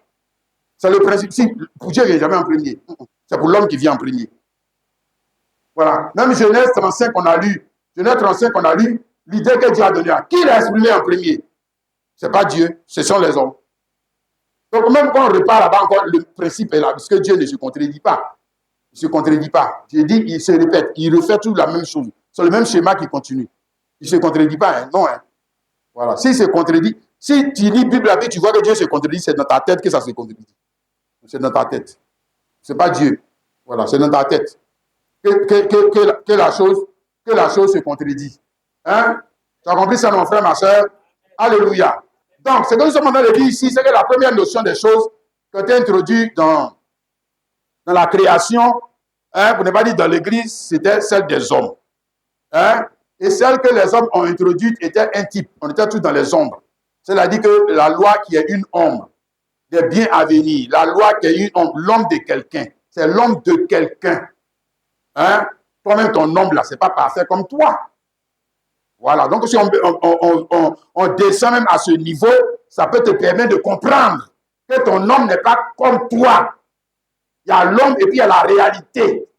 Speaker 1: C'est le principe. Si, pour Dieu, il n'est jamais en premier. C'est pour l'homme qui vient en premier. Voilà. Même Genèse 35 qu'on a lu, l'idée que Dieu a donnée à qui l'a exprimé en premier? Ce n'est pas Dieu, ce sont les hommes. Donc même quand on repart là-bas encore, le principe est là, parce que Dieu ne se contredit pas. Il ne se contredit pas. Je dis, il se répète, il refait tout la même chose. C'est le même schéma qui continue. Il ne se contredit pas, hein? Non. Hein? Voilà. S'il se contredit, si tu lis Bible à Bible, tu vois que Dieu se contredit, c'est dans ta tête que ça se contredit. C'est dans ta tête. Ce n'est pas Dieu. Voilà, c'est dans ta tête. Que la chose se contredit. Hein? Tu as compris ça, mon frère, ma soeur? Alléluia. Donc, ce que nous sommes en train de dire ici, c'est que la première notion des choses qui a été introduite dans la création, hein, pour ne pas dire dans l'Église, c'était celle des hommes. Hein? Et celle que les hommes ont introduite était un type. On était tous dans les ombres. C'est-à-dire que la loi qui est une ombre des biens à venir, la loi qui est une ombre, l'ombre de quelqu'un, c'est l'ombre de quelqu'un. Hein? Toi-même, ton ombre, là, ce n'est pas parfait comme toi. Voilà, donc si on descend même à ce niveau, ça peut te permettre de comprendre que ton homme n'est pas comme toi. Il y a l'homme et puis il y a la réalité.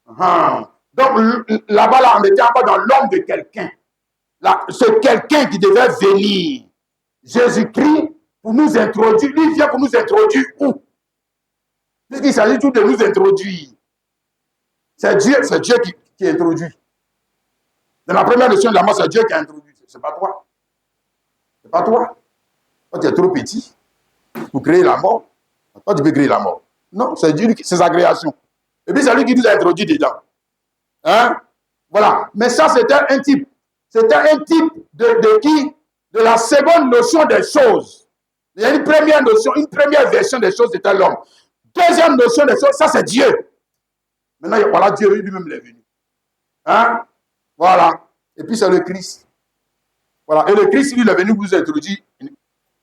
Speaker 1: Donc là-bas, là, on était encore dans l'homme de quelqu'un. C'est quelqu'un qui devait venir. Jésus-Christ, pour nous introduire, lui vient pour nous introduire où? Puisqu'il s'agit tout de nous introduire. C'est Dieu qui introduit. Dans la première notion de la mort, c'est Dieu qui a introduit. Ce n'est pas toi. Ce n'est pas toi. Toi, tu es trop petit pour créer la mort. Toi, tu peux créer la mort. Non, c'est Dieu, c'est sa création. Et puis, c'est lui qui nous a introduit dedans. Hein? Voilà. Mais ça, c'était un type. C'était un type de qui? De la seconde notion des choses. Il y a une première notion, une première version des choses, c'était l'homme. Deuxième notion des choses, ça, c'est Dieu. Maintenant, voilà, Dieu lui-même est venu. Hein? Voilà. Et puis, c'est le Christ. Voilà. Et le Christ, lui, il est venu vous introduire.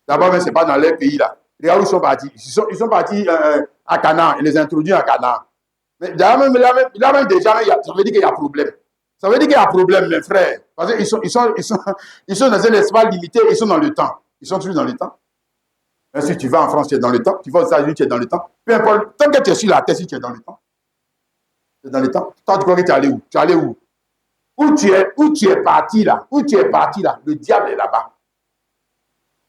Speaker 1: D'abord, mais ce n'est pas dans les pays, là. Regarde où ils sont partis. Ils sont partis à Canaan. Il les a introduits à Canaan. Mais là même déjà, ça veut dire qu'il y a problème. Ça veut dire qu'il y a problème, mes frères. Parce qu'ils sont dans un espace limité, ils sont dans le temps. Ils sont toujours dans le temps. Et si tu vas en France, tu es dans le temps. Tu vas aux États-Unis, tu es dans le temps. Peu importe, tant que tu es sur la terre, si tu es dans le temps. Tu es dans le temps. Toi, tu crois que tu es allé où? Tu es allé où? Où tu es parti là? Où tu es parti là? Le diable est là-bas.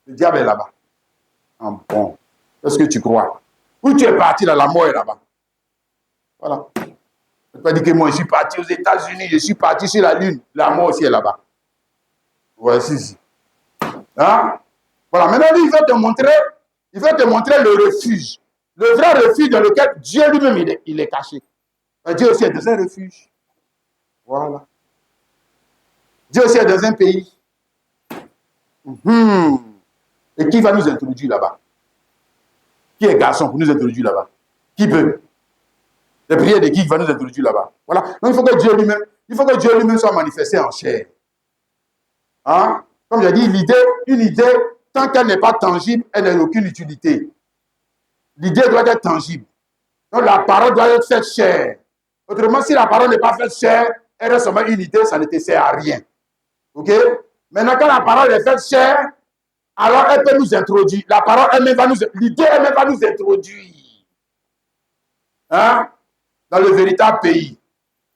Speaker 1: Le diable est là-bas. En bon. Est-ce que tu crois? Où tu es parti là? La mort est là-bas. Voilà. Je ne peux pas dire que moi, je suis parti aux États-Unis, je suis parti sur la Lune. La mort aussi est là-bas. Voici. Hein? Voilà. Maintenant, lui, il veut te montrer le refuge. Le vrai refuge dans lequel Dieu lui-même, il est caché. Mais Dieu aussi est dans un refuge. Voilà. Dieu aussi est dans un pays. Et qui va nous introduire là-bas? Qui est garçon pour nous introduire là-bas? Qui peut? Les prières de qui va nous introduire là-bas? Voilà. Donc il faut que Dieu lui-même soit manifesté en chair. Hein? Comme j'ai dit, une idée, tant qu'elle n'est pas tangible, elle n'a aucune utilité. L'idée doit être tangible. Donc la parole doit être faite chair. Autrement, si la parole n'est pas faite chair, elle est seulement une idée, ça ne te sert à rien. Ok? Maintenant, quand la parole est faite chair, alors elle peut nous introduire. La parole elle-même va nous, l'idée elle-même va nous introduire. Hein? Dans le véritable pays,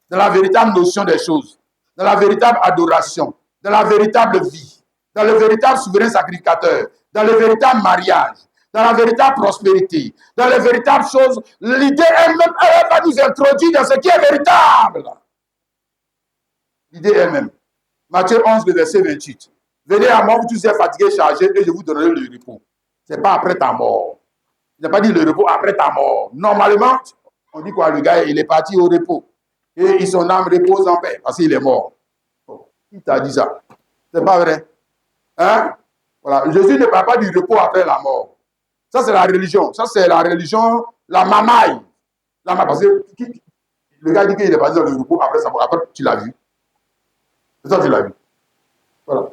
Speaker 1: dans la véritable notion des choses, dans la véritable adoration, dans la véritable vie, dans le véritable souverain sacrificateur, dans le véritable mariage, dans la véritable prospérité, dans les véritables choses. L'idée elle-même, elle va nous introduire dans ce qui est véritable. L'idée elle-même. Matthieu 11, le verset 28. Venez à moi, vous tous êtes fatigués, chargés, et je vous donnerai le repos. Ce n'est pas après ta mort. Il n'a pas dit le repos après ta mort. Normalement, on dit quoi? Le gars, il est parti au repos. Et son âme repose en paix parce qu'il est mort. Oh, qui t'a dit ça? C'est pas vrai. Hein? Voilà. Jésus ne parle pas du repos après la mort. Ça, c'est la religion. Ça, c'est la religion, la mamaille. Parce que le gars dit qu'il est parti dans le repos après sa mort. Après, tu l'as vu. C'est ça, tu l'as vu. Voilà.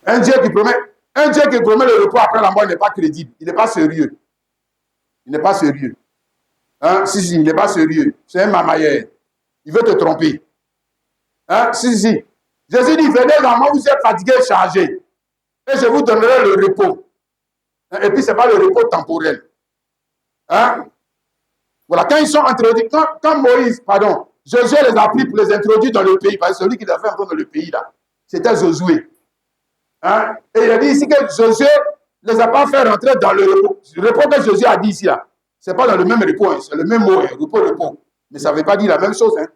Speaker 1: Un Dieu qui promet le repos après la mort n'est pas crédible. Il n'est pas sérieux. Il n'est pas sérieux. Hein? Si, il n'est pas sérieux. C'est un mamailleur. Il veut te tromper. Hein? Si. Jésus dit, venez à moi, vous êtes fatigués, chargés. Et je vous donnerai le repos. Et puis, ce n'est pas le repos temporel. Hein? Voilà, quand ils sont introduits, quand Moïse, pardon, Josué les a pris pour les introduire dans le pays, parce que celui qui les a fait entrer dans le pays, là, c'était Josué. Hein? Et il a dit ici que Josué ne les a pas fait rentrer dans le repos. Le repos que Josué a dit ici, là, ce n'est pas dans le même repos, hein, c'est le même mot, hein, repos. Mais ça ne veut pas dire la même chose. Hein.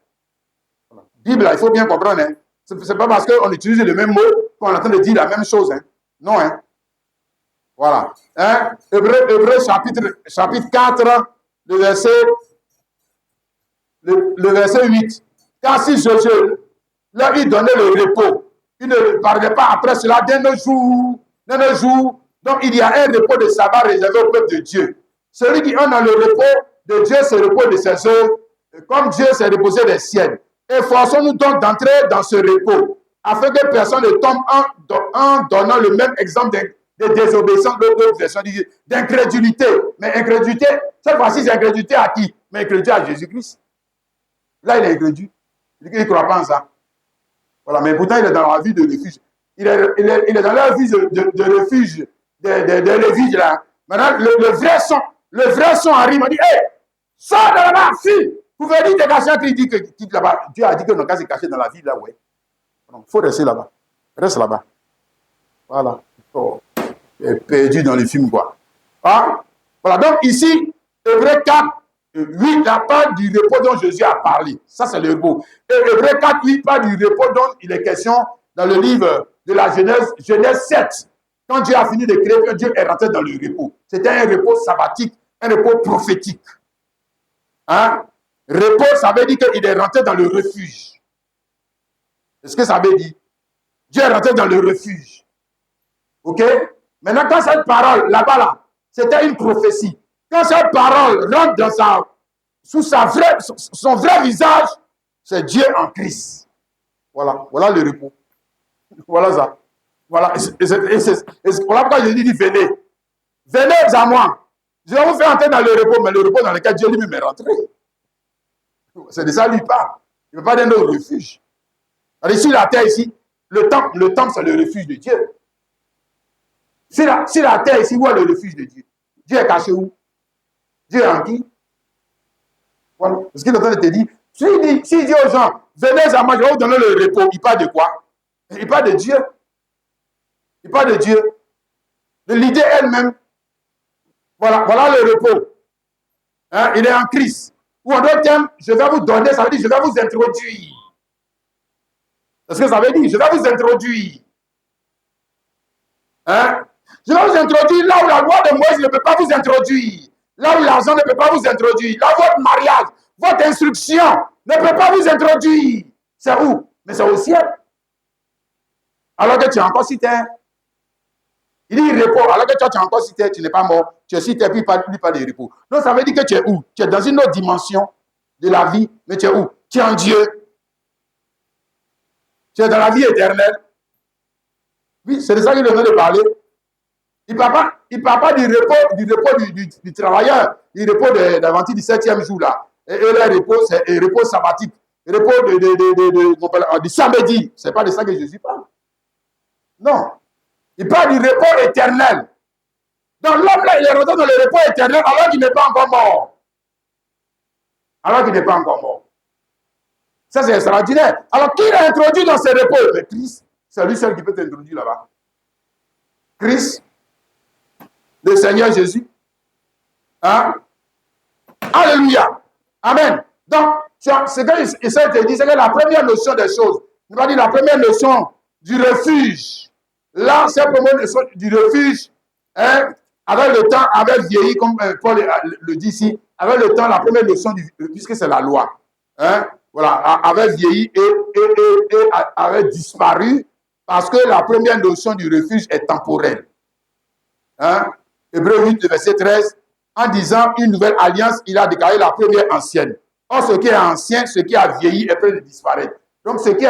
Speaker 1: Bible, là, il faut bien comprendre. Hein. Ce n'est pas parce qu'on utilise le même mot qu'on est en train de dire la même chose. Hein. Non, hein. Voilà. Hein? Hébreu chapitre 4, le verset 8. Car si Josué leur il donnait le repos, il ne parlait pas après cela d'un jour. Donc il y a un repos de sabbat réservé au peuple de Dieu. Celui qui est dans le repos de Dieu, c'est le repos de ses œuvres, comme Dieu s'est reposé des siennes. Efforçons-nous donc d'entrer dans ce repos, afin que personne ne tombe en donnant le même exemple de désobéissance, d'incrédulité. Mais incrédulité, cette fois-ci, c'est incrédulité à qui? Mais incrédulité à Jésus-Christ. Là, il est incrédule. Il ne croit pas en ça. Voilà, mais pourtant, il est dans la vie de refuge. Il est dans la vie de refuge, de refuge là. Maintenant, le vrai son arrive, il dit, hé, sors de là-bas, fille. Vous pouvez dire, t'es caché, il dit que quitte là-bas. Dieu a dit que nos cas, c'est caché dans la ville là, ouais. Il faut rester là-bas. Reste là-bas. Voilà. Oh. Perdu dans les films, quoi. Ah? Voilà, donc ici, Hébreu 4, 8, la part du repos dont Jésus a parlé. Ça, c'est le repos. Et Hébreu 4, 8, parle du repos dont il est question dans le livre de la Genèse, Genèse 7. Quand Dieu a fini de créer, Dieu est rentré dans le repos. C'était un repos sabbatique, un repos prophétique. Hein? Repos, ça veut dire qu'il est rentré dans le refuge. C'est ce que ça veut dire. Dieu est rentré dans le refuge. OK? Maintenant, quand cette parole, là-bas, là, c'était une prophétie. Quand cette parole rentre dans sous son vrai visage, c'est Dieu en Christ. Voilà, voilà le repos. Voilà ça. Voilà, voilà pourquoi je dis venez. Venez à moi. Je vais vous faire entrer dans le repos, mais le repos dans lequel Dieu lui-même est rentré. C'est de ça lui parle. Il ne veut pas donner au refuge. Alors ici, la terre ici, le temple, c'est le refuge de Dieu. Si la terre ici, où est le refuge de Dieu? Dieu est caché où? Dieu est en qui? Voilà. Ce qu'il est en train de te dire. S'il dit aux gens, venez à moi, je vais vous donner le repos, il parle de quoi? Il parle de Dieu. Il parle de Dieu. De l'idée elle-même. Voilà le repos. Hein? Il est en Christ. Ou en d'autres termes, je vais vous donner, ça veut dire je vais vous introduire. C'est ce que ça veut dire, je vais vous introduire. Hein? Je vais vous introduire là où la loi de Moïse ne peut pas vous introduire. Là où l'argent ne peut pas vous introduire. Là où votre mariage, votre instruction ne peut pas vous introduire. C'est où? Mais c'est au ciel. Alors que tu es encore sur terre. Il dit repos. Alors que toi, tu es encore sur terre, tu n'es pas mort. Tu es sur terre, puis il ne parle pas de repos. Donc ça veut dire que tu es où? Tu es dans une autre dimension de la vie, mais tu es où? Tu es en Dieu. Tu es dans la vie éternelle. Oui, c'est de ça qu'il est en train de parler. Il ne parle pas du repos du travailleur, du repos d'avant du 7e jour là. Et le repos, c'est un repos sabbatique. Le repos du samedi. Ce n'est pas de ça que Jésus parle. Non. Il parle du repos éternel. Donc l'homme là, il est rentré dans le repos éternel alors qu'il n'est pas encore mort. Alors qu'il n'est pas encore mort. Ça, c'est extraordinaire. Alors, qui l'a introduit dans ce repos? Mais Christ, c'est lui seul qui peut t'introduire là-bas. Christ, le Seigneur Jésus. Hein? Alléluia. Amen. Donc, ce qu'il essaie de dire, c'est que la première notion des choses, on va dire la première notion du refuge. Là, c'est la première notion du refuge. Hein? Avec le temps, avait vieilli, comme Paul le dit ici, avec le temps, la première notion, puisque c'est la loi. Hein? Voilà, avait vieilli et avait disparu parce que la première notion du refuge est temporelle. Hein? Hébreu 8, verset 13, en disant une nouvelle alliance, il a déclaré la première ancienne. Or, ce qui est ancien, ce qui a vieilli est prêt de disparaître. Donc, ce qui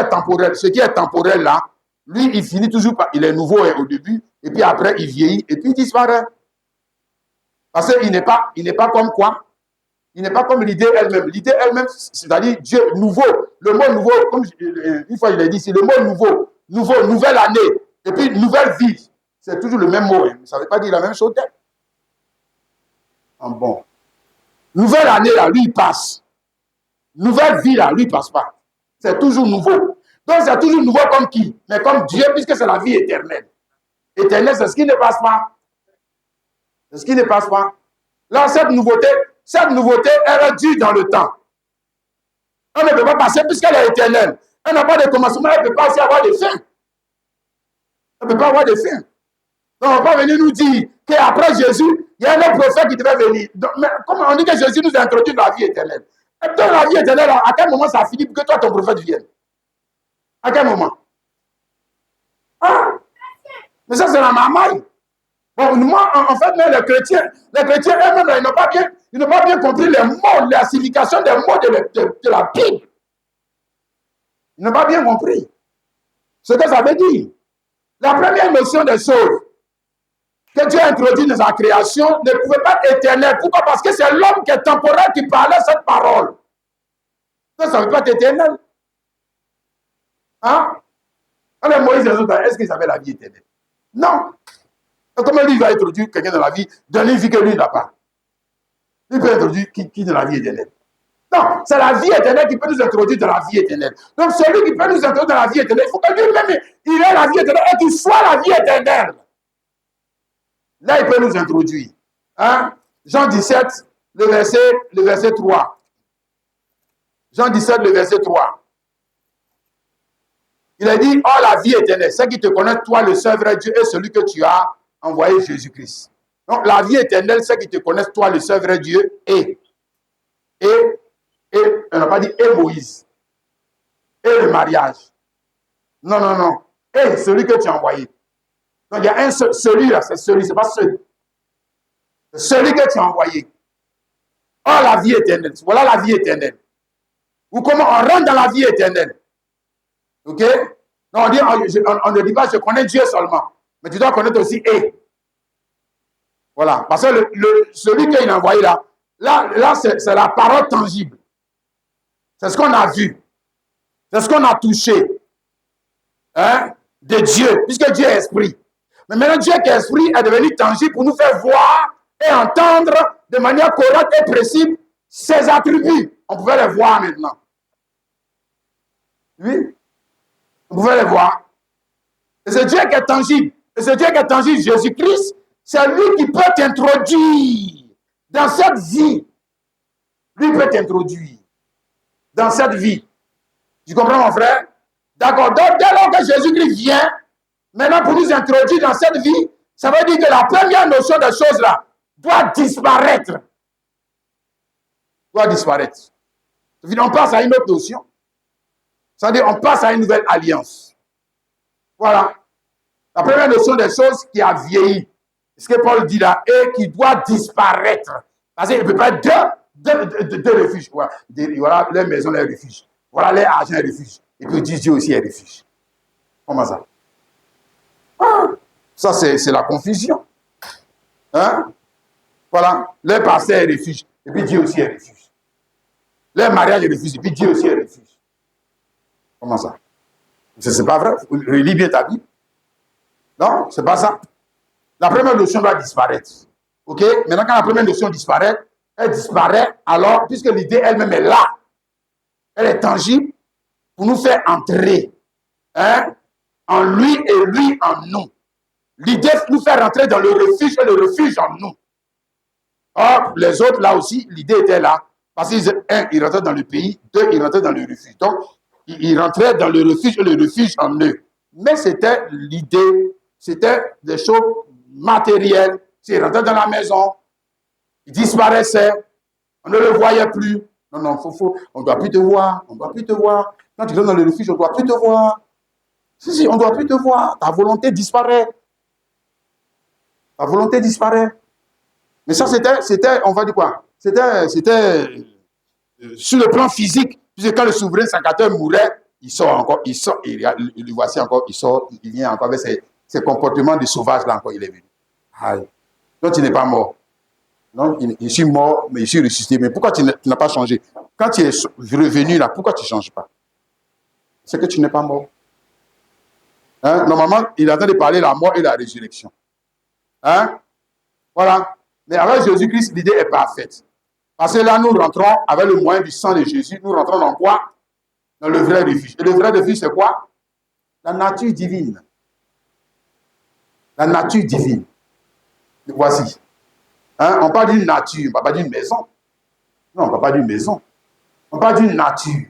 Speaker 1: est temporel là, lui, il finit toujours par, il est nouveau au début, et puis après, il vieillit, et puis il disparaît. Parce qu'il n'est pas comme quoi? Il n'est pas comme l'idée elle-même. L'idée elle-même, c'est-à-dire Dieu nouveau. Le mot nouveau, comme une fois je l'ai dit, c'est le mot nouveau. Nouveau, nouvelle année. Et puis nouvelle vie. c'est toujours le même mot. Hein. Ça ne veut pas dire la même chose. Ah, bon. Nouvelle année, là, lui, il passe. Nouvelle vie, là, lui, il ne passe pas. C'est toujours nouveau. Donc, c'est toujours nouveau comme qui? Mais comme Dieu, puisque c'est la vie éternelle. Éternelle, c'est ce qui ne passe pas. C'est ce qui ne passe pas. Là, cette nouveauté, elle dure dans le temps. On ne peut pas passer puisqu'elle est éternelle. Elle n'a pas de commencement, elle ne peut pas aussi avoir de fin. Elle ne peut pas avoir de fin. Donc, on ne va pas venir nous dire qu'après Jésus, il y a un autre prophète qui devait venir. Donc, mais comment on dit que Jésus nous a introduit dans la vie éternelle? Et dans la vie éternelle, à quel moment ça finit pour que toi, ton prophète vienne? À quel moment? Ah! Mais ça, c'est la marmaille. Bon, moi, en fait, même les chrétiens eux-mêmes, ils n'ont pas bien compris les mots, la signification des mots de la Bible. Ils n'ont pas bien compris ce que ça veut dire. La première notion des choses que Dieu a introduite dans sa création ne pouvait pas être éternelle. Pourquoi? Parce que c'est l'homme qui est temporel qui parlait cette parole. Ça ne veut pas être éternel. Hein? Alors Moïse, est-ce qu'il savait la vie éternelle? Non. Comment lui va introduire quelqu'un dans la vie d'une vie que lui n'a pas? Lui peut introduire qui dans la vie éternelle? Non, c'est la vie éternelle qui peut nous introduire dans la vie éternelle. Donc celui qui peut nous introduire dans la vie éternelle, il faut que lui-même, il ait la vie éternelle et qu'il soit la vie éternelle. Là, il peut nous introduire. Hein? Jean 17, le verset 3. Jean 17, le verset 3. Il a dit, oh la vie éternelle, c'est qui te connaît, toi, le seul vrai Dieu, et celui que tu as envoyé, Jésus-Christ. Donc, la vie éternelle, c'est qui te connaissent, toi, le seul vrai Dieu, et on n'a pas dit et Moïse, et le mariage. Non, non, non. Et celui que tu as envoyé. Donc, il y a un seul, celui-là, c'est celui, c'est pas celui. C'est celui que tu as envoyé. Oh, la vie éternelle. Voilà la vie éternelle. Ou comment on rentre dans la vie éternelle. Ok? Non, on ne dit pas je connais Dieu seulement. Mais tu dois connaître aussi et. Voilà. Parce que celui qu'il a envoyé là c'est la parole tangible. C'est ce qu'on a vu. C'est ce qu'on a touché. Hein? De Dieu. Puisque Dieu est esprit. Mais maintenant, Dieu qui est esprit est devenu tangible pour nous faire voir et entendre de manière correcte et précise ses attributs. On pouvait les voir maintenant. Oui. On pouvait les voir. Et c'est Dieu qui est tangible. Et c'est Dieu qui est tangible, Jésus-Christ, c'est lui qui peut t'introduire dans cette vie. Lui peut t'introduire dans cette vie. Tu comprends, mon frère? D'accord. Donc, dès lors que Jésus-Christ vient, maintenant pour nous introduire dans cette vie, ça veut dire que la première notion de choses là doit disparaître. Doit disparaître. On passe à une autre notion. C'est-à-dire, on passe à une nouvelle alliance. Voilà. La première notion des choses qui a vieilli. Ce que Paul dit là, et qui doit disparaître. Parce qu'il ne peut pas être deux refuges. Voilà les maisons, les refuges. Voilà les argents, les refuges. Et puis Dieu aussi est refuge. Comment ça? Ah, ça, c'est la confusion. Hein? Voilà. Les pasteurs est refuge. Et puis Dieu aussi est refuge. Les mariages est refuge. Et puis Dieu aussi est refuge. Comment ça? C'est pas vrai. Relis bien ta Bible. Non, c'est pas ça. La première notion doit disparaître. OK? Maintenant, quand la première notion disparaît, elle disparaît alors, puisque l'idée elle-même est là. Elle est tangible pour nous faire entrer en lui et lui en nous. L'idée, c'est nous faire entrer dans le refuge et le refuge en nous. Or, les autres, là aussi, l'idée était là. Parce qu'ils rentraient dans le pays, deux, ils rentraient dans le refuge. Donc, ils rentraient dans le refuge et le refuge en eux. Mais c'était l'idée, c'était des choses matérielles. S'ils rentraient dans la maison, ils disparaissaient, on ne le voyait plus. Non, non, on ne doit plus te voir, on ne doit plus te voir. Quand tu rentres dans le refuge, on ne doit plus te voir. Si, on ne doit plus te voir. Ta volonté disparaît. Ta volonté disparaît. Mais ça, c'était, on va dire quoi? C'était sur le plan physique, puisque quand le souverain sacrificateur mourait, il sort encore, il le voici encore, il sort, il vient encore avec ses comportements de sauvage là encore, il est venu. Aïe. Donc, tu n'es pas mort. Non, je suis mort, mais je suis ressuscité. Mais pourquoi tu n'as pas changé? Quand tu es revenu là, pourquoi tu ne changes pas? C'est que tu n'es pas mort. Hein? Normalement, il est en train de parler de la mort et la résurrection. Hein? Voilà. Mais avec Jésus-Christ, l'idée est parfaite. Parce que là, nous rentrons avec le moyen du sang de Jésus. Nous rentrons dans quoi? Dans le vrai refuge. Et le vrai refuge, c'est quoi? La nature divine. La nature divine. Voici. Hein? On parle d'une nature, on ne parle pas d'une maison. Non, on ne parle pas d'une maison. On parle d'une nature.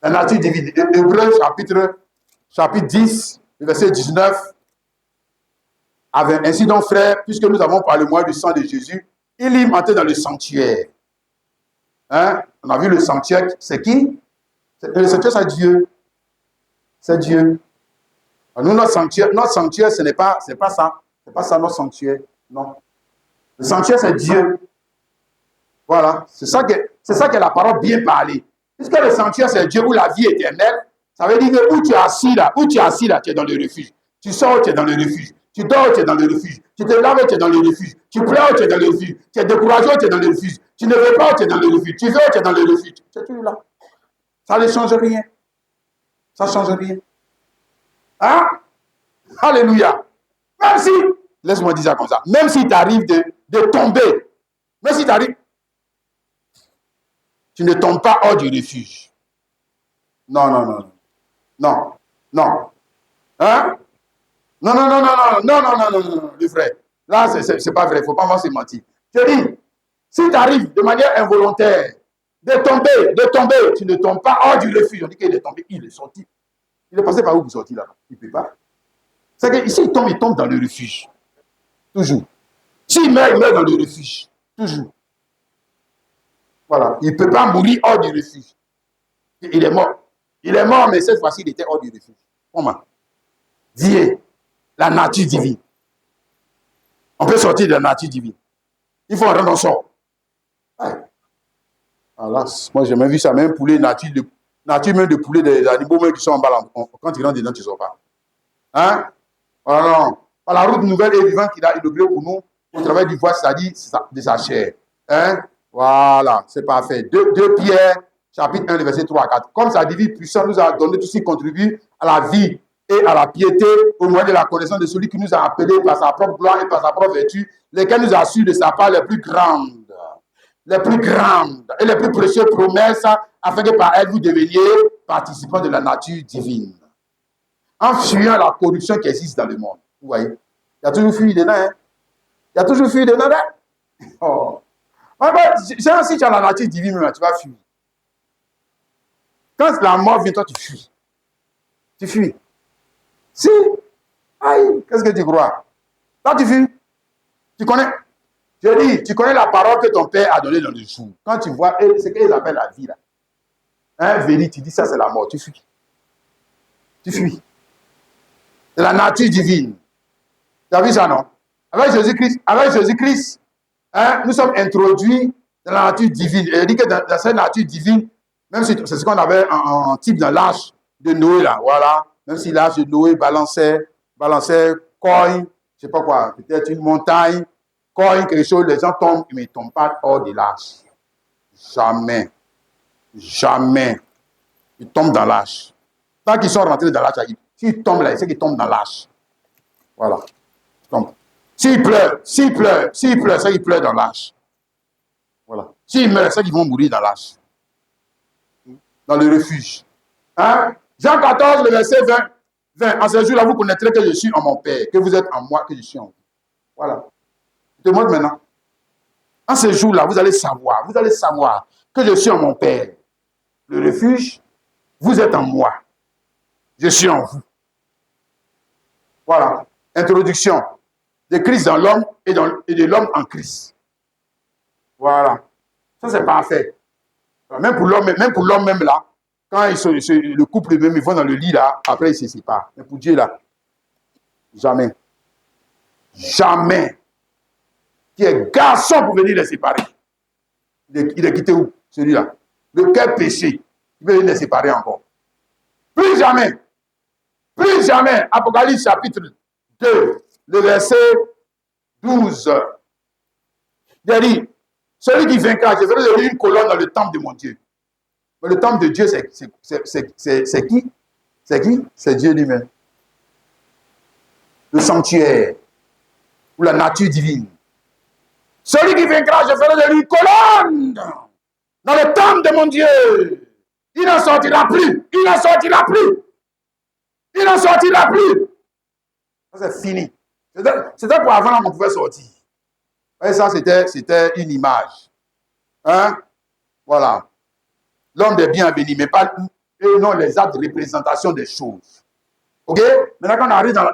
Speaker 1: La nature divine. Hébreux chapitre 10, verset 19. Ainsi donc, frère, puisque nous avons par le moyen du sang de Jésus, il est monté dans le sanctuaire. Hein? On a vu le sanctuaire, c'est qui? Le sanctuaire, c'est Dieu. C'est Dieu. Nous, notre sanctuaire, ce n'est pas ça. Ce n'est pas ça notre sanctuaire. Non. Le sanctuaire, c'est Dieu. Voilà. C'est ça que la parole bien parlée. Puisque le sanctuaire, c'est Dieu ou la vie éternelle, ça veut dire que où tu es assis là, tu es dans le refuge. Tu sors, tu es dans le refuge. Tu dors, tu es dans le refuge. Tu te laves, tu es dans le refuge. Tu pleures, tu es dans le refuge. Tu es découragé, tu es dans le refuge. Tu ne veux pas, tu es dans le refuge. Tu veux, tu es dans le refuge. Tu es toujours là. Ça ne change rien. Ça ne change rien. Hein? Alléluia. Même si, laisse-moi dire ça comme ça, même si tu arrives de tomber, même si tu arrives, tu ne tombes pas hors du refuge. Non, non, non. Non, non. Hein? Non, non, non, non, non, non, non, non, non, non, le frère. Là, c'est pas vrai, il ne faut pas se mentir. Je dis, si tu arrives de manière involontaire de tomber, tu ne tombes pas hors du refuge. On dit qu'il est tombé, il est sorti. Il est passé par où vous sortez là? Il ne peut pas. C'est que ici, il tombe dans le refuge. Toujours. S'il meurt, il meurt dans le refuge. Toujours. Voilà. Il ne peut pas mourir hors du refuge. Il est mort. Il est mort, mais cette fois-ci, il était hors du refuge. Comment? Dieu, la nature divine. On peut sortir de la nature divine. Il faut rendre en sort. Ouais. Alors, moi, j'ai même vu ça, même poulet, nature même de poulet, des animaux même qui sont en bas, quand ils rentrent dedans, tu ne sors pas. Hein? Voilà, non. Par la route nouvelle et vivante qu'il a inaugurée pour nous, au travers du voie, c'est-à-dire de sa chair. Hein? Voilà, c'est parfait. 2 Pierre, chapitre 1, verset 3 à 4. Comme sa divine puissance nous a donné tout ce qui contribue à la vie et à la piété au moyen de la connaissance de celui qui nous a appelés par sa propre gloire et par sa propre vertu, lesquels nous assurent de sa part les plus grandes et les plus précieuses promesses, afin que par elles vous deveniez participants de la nature divine. En fuyant la corruption qui existe dans le monde. Vous voyez? Il y a toujours fui dedans. Hein? Il y a toujours fui dedans. Hein? Oh. Si tu as la nature divine, tu vas fuir. Quand la mort vient, toi, tu fuis. Tu fuis. Si, aïe, qu'est-ce que tu crois? Là, tu fuis. Tu connais, je dis, tu connais la parole que ton père a donnée dans le jour. Quand tu vois, c'est ce qu'ils appellent la vie, là. Hein, vérité, tu dis ça, c'est la mort. Tu fuis. Tu fuis. C'est la nature divine. Tu as vu ça, non? Avec Jésus-Christ, hein, nous sommes introduits dans la nature divine. Et il dit que dans cette nature divine, même si c'est ce qu'on avait en type dans l'arche de Noé, là, voilà. Même si l'arche de Noé balançait coin, je ne sais pas quoi, peut-être une montagne, coin, quelque chose, les gens tombent, mais ils ne tombent pas hors de l'arche. Jamais. Jamais. Ils tombent dans l'arche. Tant qu'ils sont rentrés dans l'arche, s'ils tombent là, c'est qu'ils tombent dans l'arche. Voilà. Donc, s'ils pleurent, c'est qu'ils pleurent dans l'arche. Voilà. S'ils meurent, c'est qu'ils vont mourir dans l'arche. Dans le refuge. Hein? Jean 14, le verset 20. En ce jour-là, vous connaîtrez que je suis en mon Père, que vous êtes en moi, que je suis en vous. Voilà. Je te montre maintenant. En ce jour-là, vous allez savoir que je suis en mon Père. Le refuge, vous êtes en moi. Je suis en vous. Voilà. Introduction de Christ dans l'homme et de l'homme en Christ. Voilà. Ça, c'est parfait. Même pour l'homme même là, quand le couple même, ils vont dans le lit là, après ils se séparent. Mais pour Dieu là, jamais. Jamais. Qui est garçon pour venir les séparer. Il est quitté où? Celui-là. De quel péché il veut les séparer encore? Plus jamais. Plus jamais. Apocalypse chapitre 2, le verset 12. Il a dit, celui qui vaincra, je ferai de lui une colonne dans le temple de mon Dieu. Mais le temple de Dieu, c'est qui? C'est qui? C'est Dieu lui-même. le sanctuaire, ou la nature divine. Celui qui vaincra, je ferai de lui colonne dans le temple de mon Dieu. Il n'en sortira plus. Il n'en sortira plus. Il n'en sortira plus. Ça, c'est fini. C'était pour avant qu'on pouvait sortir. Et ça, c'était une image. Hein? Voilà. L'homme des biens bénis, mais pas et non les actes de représentation des choses. Ok? Maintenant, quand on arrive dans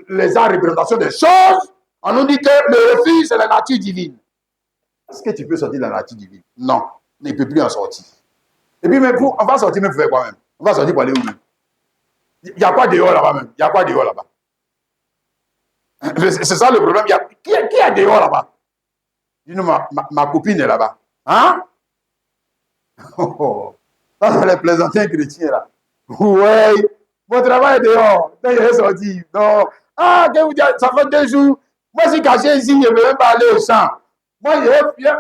Speaker 1: les actes de représentation des choses, on nous dit que le refuge, c'est la nature divine. Est-ce que tu peux sortir de la nature divine? Non, on ne peut plus en sortir. Et puis, mais on va sortir, mais pour faire quoi même? On va sortir pour aller où même? Il y a quoi dehors là-bas même? Il y a quoi dehors là-bas? C'est ça le problème. Qui est dehors là-bas? Dis-nous, ma copine est là-bas. Hein? Oh, ça, c'est les plaisantins chrétiens là. Ouais, mon travail est dehors. Quand il est sorti. Non. Ah, que vous dites, ça fait 2 jours. Moi, je suis caché ici, je ne veux même pas aller au champ. Moi, je vais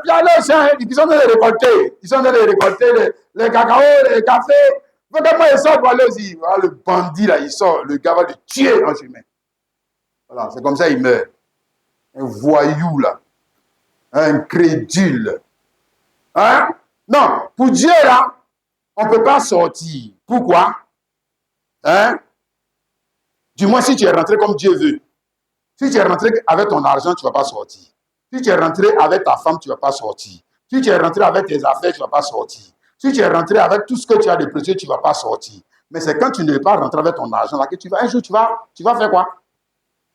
Speaker 1: aller au champ. Ils sont en train de récolter. Ils sont en train de récolter les cacao, les cafés. Quand moi, il sort pour aller aussi. Voilà, le bandit là, il sort. Le gars va le tuer en chemin. Voilà, c'est comme ça il meurt. Un voyou là. Un crédule. Hein? Non, pour Dieu là, on ne peut pas sortir. Pourquoi? Hein? Du moins si tu es rentré comme Dieu veut. Si tu es rentré avec ton argent, tu ne vas pas sortir. Si tu es rentré avec ta femme, tu ne vas pas sortir. Si tu es rentré avec tes affaires, tu ne vas pas sortir. Si tu es rentré avec tout ce que tu as de précieux, tu ne vas pas sortir. Mais c'est quand tu ne veux pas rentrer avec ton argent là que tu vas, un jour, tu vas faire quoi?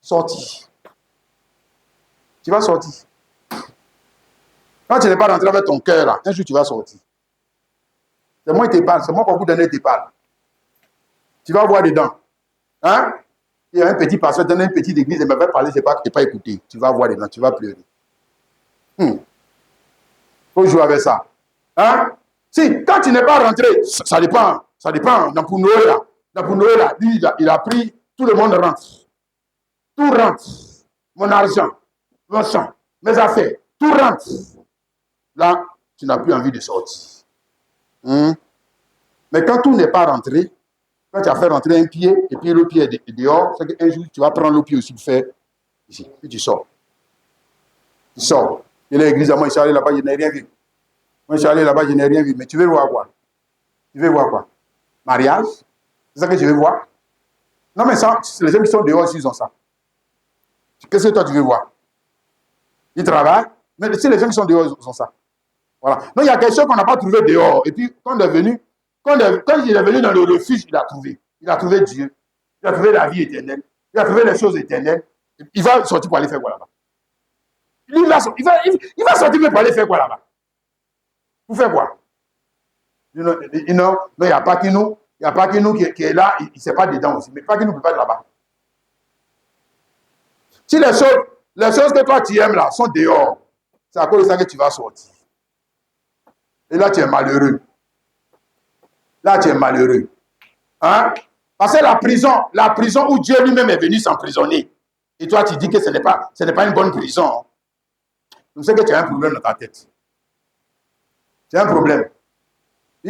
Speaker 1: Sortir. Tu vas sortir. Quand tu n'es pas rentré avec ton cœur là, un jour, tu vas sortir. C'est moi qui te parle, c'est moi qui au bout d'un an te parle. Tu vas voir dedans. Hein? Il y a un petit pasteur dans une petite église, il m'avait parlé, je n'ai pas écouté. Tu vas voir dedans, tu vas pleurer. Faut jouer avec ça. Hein? Si, quand tu n'es pas rentré, ça dépend. Ça dépend. Dans pour Noé, là, lui, il a pris, tout le monde rentre. Tout rentre. Mon argent, mon champ, mes affaires, tout rentre. Là, tu n'as plus envie de sortir. Mais quand tout n'est pas rentré, quand tu as fait rentrer un pied, et puis le pied est dehors, c'est qu'un jour, tu vas prendre le pied aussi pour faire ici. Puis tu sors. Tu sors. Et l'église, moi, je suis allé là-bas, je n'ai rien vu. Moi, je suis allé là-bas, je n'ai rien vu. Mais tu veux voir quoi? Tu veux voir quoi? Mariage? C'est ça que tu veux voir? Non, mais ça, les gens qui sont dehors, ils ont ça. Qu'est-ce que toi, tu veux voir? Ils travaillent, mais si les gens qui sont dehors, ils ont ça. Voilà. Donc, il y a quelque chose qu'on n'a pas trouvé dehors. Et puis, quand il est venu, quand il est venu dans le refuge, il a trouvé. Il a trouvé Dieu. Il a trouvé la vie éternelle. Il a trouvé les choses éternelles. Il va sortir pour aller faire quoi là-bas? Il va sortir pour aller faire quoi là-bas? Pour faire quoi? Non, il n'y a pas que nous. Il n'y a pas que nous qui est là, il ne sait pas dedans aussi. Mais pas que nous ne peut pas être là-bas. Si les choses que toi tu aimes là sont dehors, c'est à cause de ça que tu vas sortir. Et là, tu es malheureux. Là, tu es malheureux. Hein? Parce que la prison où Dieu lui-même est venu s'emprisonner. Et toi, tu dis que ce n'est pas une bonne prison. Je sais que tu as un problème dans ta tête. Tu as un problème.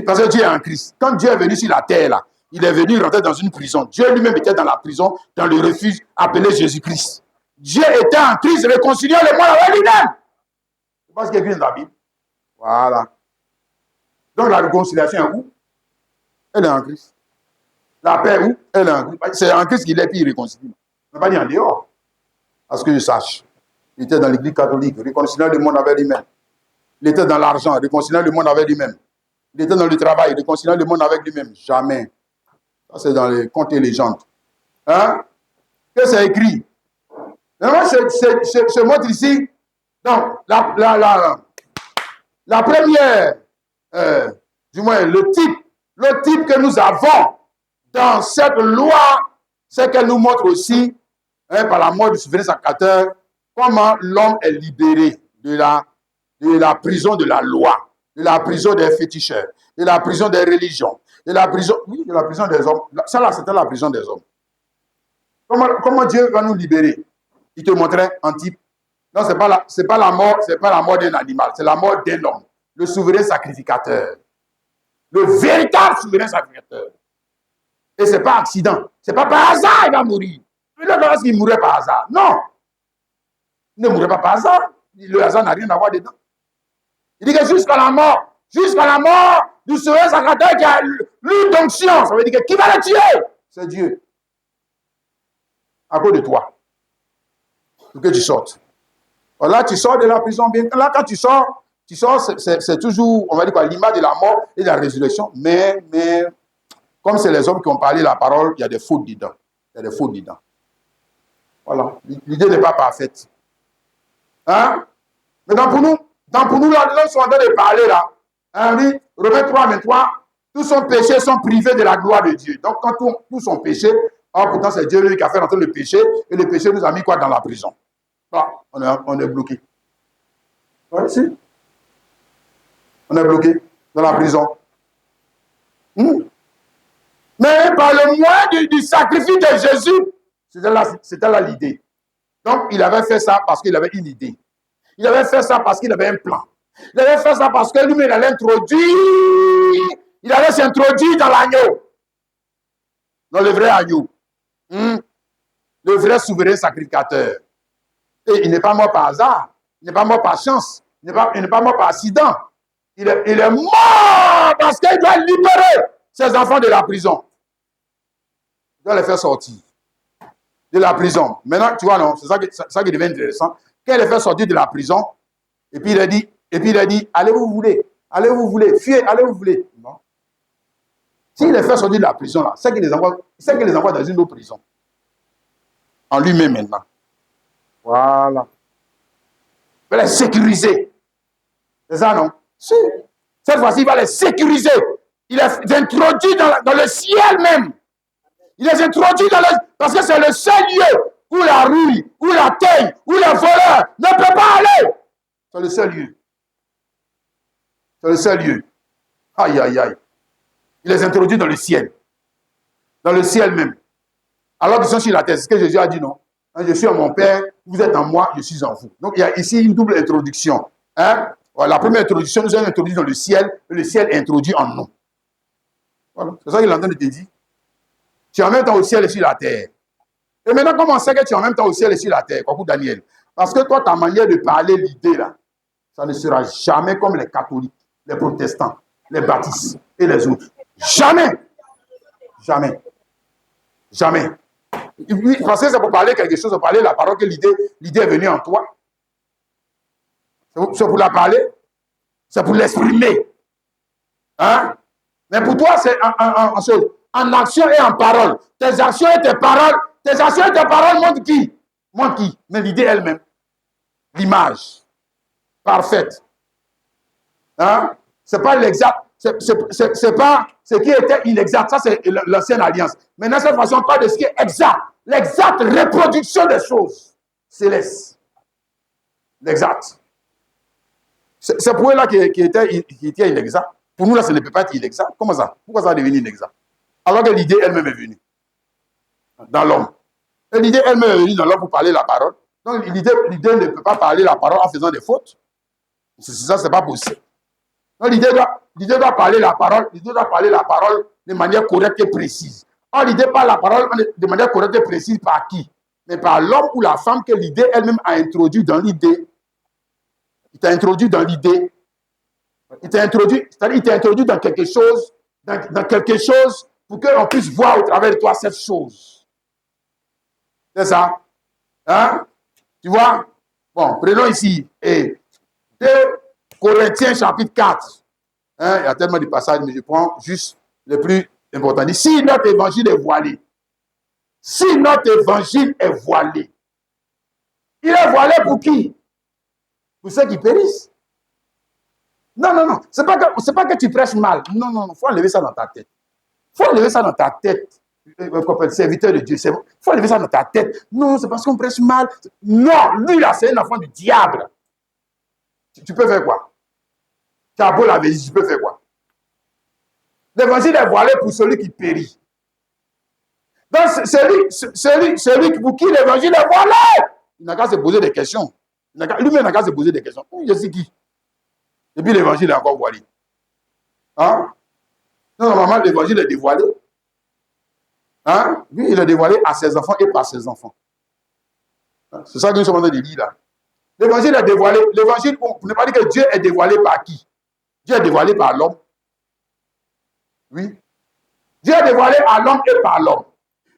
Speaker 1: Parce que Dieu est en Christ. Quand Dieu est venu sur la terre, là, il est venu rentrer dans une prison. Dieu lui-même était dans la prison, dans le refuge appelé Jésus-Christ. Dieu était en Christ, réconciliant le monde avec lui-même. C'est pas ce qui est écrit dans la Bible. Voilà. Donc la réconciliation est où? Elle est en Christ. La paix où? Elle est en Christ. C'est en Christ qu'il est, puis il réconcilie. On ne va pas dire en dehors. Parce que je sache. Il était dans l'église catholique, réconciliant le monde avec lui-même. Il était dans l'argent, réconciliant le monde avec lui-même. Il était dans le travail, réconciliant le monde avec lui-même. Jamais. Ça, c'est dans les contes et légendes. Hein? Que c'est écrit? Et moi, je montre ici. Donc, la première, du moins, le type que nous avons dans cette loi, c'est qu'elle nous montre aussi, par la mort du souverain sacrificateur, comment l'homme est libéré de la prison de la loi, de la prison des féticheurs, de la prison des religions, de la prison des hommes. Ça là, c'était la prison des hommes. Comment Dieu va nous libérer? Il te montrait un type. Non, c'est pas la mort d'un animal, c'est la mort d'un homme, le souverain sacrificateur, le véritable souverain sacrificateur. Et c'est pas accident, c'est pas par hasard il va mourir. Est-ce qu'il mourrait par hasard? Non. Il ne mourrait pas par hasard. Le hasard n'a rien à voir dedans. Il dit que jusqu'à la mort du souverain sacerdoce qui a l'huile d'onction. Ça veut dire que qui va le tuer? C'est Dieu. À cause de toi. Pour que tu sortes. Là, tu sors de la prison. Bien. Là, quand tu sors, c'est toujours, on va dire quoi, l'image de la mort et de la résurrection. Mais comme c'est les hommes qui ont parlé la parole, il y a des fautes dedans. Il y a des fautes dedans. Voilà. L'idée n'est pas parfaite. Hein? Mais pour nous, là, nous sommes en train de parler là. Hein, oui, Romains 3, 23, tous son péchés sont privés de la gloire de Dieu. Donc, quand tous sont péchés, pourtant c'est Dieu lui qui a fait entrer le péché, et le péché nous a mis quoi dans la prison? On est bloqué. Oui, si. On est bloqué dans la prison. Mais par le moyen du sacrifice de Jésus, c'était là l'idée. Donc, il avait fait ça parce qu'il avait une idée. Il avait fait ça parce qu'il avait un plan. Il avait fait ça parce que lui, il allait s'introduire dans l'agneau. Dans le vrai agneau. Le vrai souverain sacrificateur. Et il n'est pas mort par hasard. Il n'est pas mort par chance. Il n'est pas mort par accident. Il est mort parce qu'il doit libérer ses enfants de la prison. Il doit les faire sortir de la prison. Maintenant, tu vois, non, c'est ça qui devient intéressant. Quand il les fait sortir de la prison, et puis il a dit, allez où vous voulez, fuyez, allez où vous voulez. Non. S'il les fait sortir de la prison, là, c'est qu'il les envoie dans une autre prison. En lui-même maintenant. Voilà. Il va les sécuriser. C'est ça, non? Si. Cette fois-ci, il va les sécuriser. Il les introduit dans le ciel même. Il les introduit parce que c'est le seul lieu où la rouille, où la taille, où les voleurs ne peuvent pas aller. C'est le seul lieu. C'est le seul lieu. Aïe, aïe, aïe. Il les introduit dans le ciel. Dans le ciel même. Alors qu'ils sont sur la terre. C'est ce que Jésus a dit, non? Je suis en mon Père, vous êtes en moi, je suis en vous. Donc il y a ici une double introduction. Hein? Voilà, la première introduction, nous sommes introduits dans le ciel, et le ciel est introduit en nous. Voilà. C'est ça qu'il est en train de te dire. Tu es en même temps au ciel et sur la terre. Et maintenant, comment on sait que tu es en même temps au ciel et sur la terre, coucou Daniel? Parce que toi, ta manière de parler, l'idée là, ça ne sera jamais comme les catholiques, les protestants, les baptistes et les autres. Jamais. Jamais. Jamais. Parce que c'est pour parler quelque chose, pour parler la parole, que l'idée est venue en toi. C'est pour la parler, c'est pour l'exprimer. Hein? Mais pour toi, c'est en action et en parole. Tes actions et tes paroles montrent qui? Montrent qui? Mais l'idée elle-même. L'image. Parfaite. Hein? C'est pas l'exact. C'est pas ce qui était inexact. Ça, c'est l'ancienne alliance. Maintenant, cette façon, on parle de ce qui est exact. L'exacte reproduction des choses célestes. L'exact. C'est pour eux là qui était inexact. Pour nous, là, ça ne peut pas être inexact. Comment ça? Pourquoi ça va devenir inexact? Alors que l'idée elle-même est venue dans l'homme. Et l'idée elle-même est venue dans l'homme pour parler la parole. Donc, l'idée ne peut pas parler la parole en faisant des fautes. Ça, c'est pas possible. Donc, l'idée doit parler la parole. L'idée doit parler la parole de manière correcte et précise. Or, l'idée parle la parole de manière correcte et précise par qui? Mais par l'homme ou la femme que l'idée elle-même a introduit dans l'idée. Il t'a introduit dans l'idée. Il t'a introduit, c'est-à-dire il t'a introduit dans quelque chose, pour qu'on puisse voir au travers de toi cette chose. C'est ça. Hein? Tu vois? Bon, prenons ici. 2 Corinthiens chapitre 4. Hein? Il y a tellement de passages, mais je prends juste le plus important. Si notre évangile est voilé, il est voilé pour qui? Pour ceux qui périssent. Non. C'est pas que tu prêches mal. Non. Il faut enlever ça dans ta tête. Serviteur de Dieu. Il faut enlever ça dans ta tête. Non, c'est parce qu'on prêche mal. Non, lui là, c'est un enfant du diable. Tu peux faire quoi? Tu as beau la vie, tu peux faire quoi? L'évangile est voilé pour celui qui périt. Donc, celui pour qui l'évangile est voilé, il n'a qu'à se poser des questions. Lui-même n'a qu'à se poser des questions. Je sais qui? Et puis l'évangile est encore voilé. Hein? Non, normalement, l'évangile est dévoilé. Hein? Lui, il est dévoilé à ses enfants et par ses enfants. C'est ça que nous sommes en train de lire là. L'évangile est dévoilé. L'évangile, on ne peut pas dire que Dieu est dévoilé par qui? Dieu est dévoilé par l'homme. Oui. Dieu est dévoilé à l'homme et par l'homme.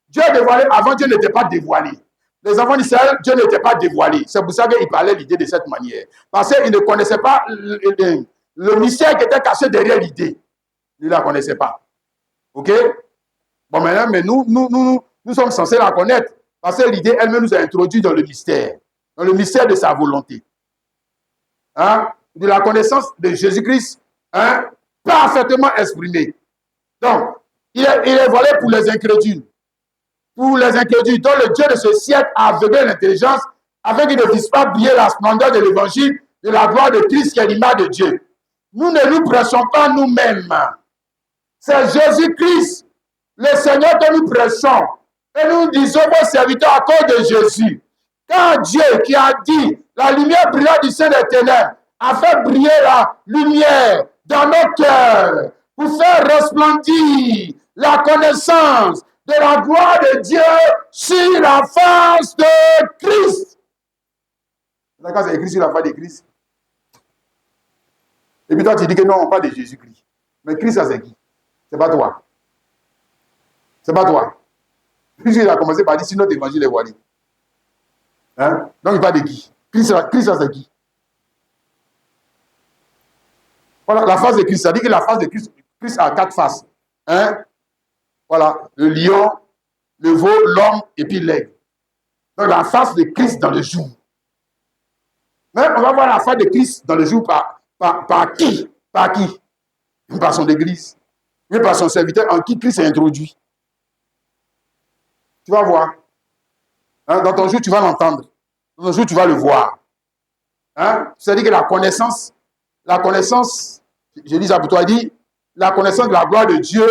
Speaker 1: Dieu est dévoilé avant, Dieu n'était pas dévoilé. Les enfants d'Israël, Dieu n'était pas dévoilé. C'est pour ça qu'il parlait l'idée de cette manière. Parce qu'ils ne connaissaient pas le mystère qui était caché derrière l'idée. Ils ne la connaissaient pas. OK? Bon, maintenant, mais nous sommes censés la connaître. Parce que l'idée elle-même nous a introduit dans le mystère de sa volonté. Hein? De la connaissance de Jésus-Christ, hein? Parfaitement exprimée. Donc, il est volé pour les incrédules. Pour les incrédules, dont le Dieu de ce siècle a aveuglé l'intelligence, afin qu'ils ne puissent pas briller la splendeur de l'évangile, de la gloire de Christ qui est l'image de Dieu. Nous ne nous prêchons pas nous-mêmes. C'est Jésus-Christ, le Seigneur que nous prêchons. Et nous disons vos serviteurs à cause de Jésus. Car Dieu qui a dit, la lumière brilla du sein des ténèbres, a fait briller la lumière dans nos cœurs pour faire resplendir la connaissance de la gloire de Dieu sur la face de Christ. Quand c'est écrit sur la face de Christ. Et puis toi, tu dis que non, pas de Jésus-Christ. Mais Christ, ça c'est qui? C'est pas toi. C'est pas toi. Puisqu'il a commencé par dire, si notre évangile est voilé. Hein? Donc il parle de qui? Christ, ça c'est qui? Voilà, la face de Christ. Ça dit que la face de Christ, Christ a 4 faces. Hein? Voilà, le lion, le veau, l'homme et puis l'aigle. Donc la face de Christ dans le jour. Mais on va voir la face de Christ dans le jour par qui? Par qui? Par son église. Mais par son serviteur en qui Christ est introduit. Tu vas voir. Hein? Dans ton jour, tu vas l'entendre. Dans ton jour, tu vas le voir. Hein? C'est-à-dire que la connaissance, je lis ça pour toi, dit, la connaissance de la gloire de Dieu.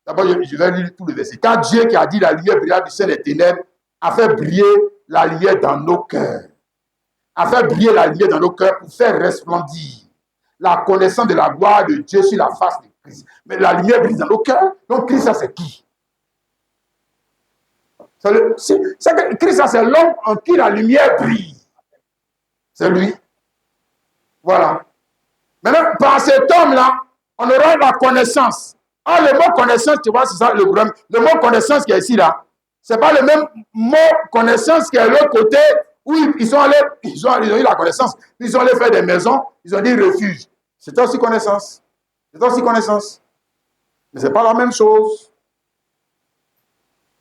Speaker 1: D'abord, je vais lire tout le verset. Car Dieu qui a dit la lumière brilla du sein des ténèbres a fait briller la lumière dans nos cœurs. A fait briller la lumière dans nos cœurs pour faire resplendir la connaissance de la gloire de Dieu sur la face de Christ. Mais la lumière brille dans nos cœurs. Donc Christ, ça c'est qui? Christ, ça c'est l'homme en qui la lumière brille. C'est lui. Voilà. Maintenant, par cet homme-là, on aura la connaissance. Ah, le mot connaissance, tu vois, c'est ça le problème. Le mot connaissance qui est ici, là, c'est pas le même mot connaissance qui est de l'autre côté où ils ont eu la connaissance. Ils sont allés faire des maisons, ils ont dit refuge. C'est aussi connaissance. C'est aussi connaissance. Mais ce n'est pas la même chose.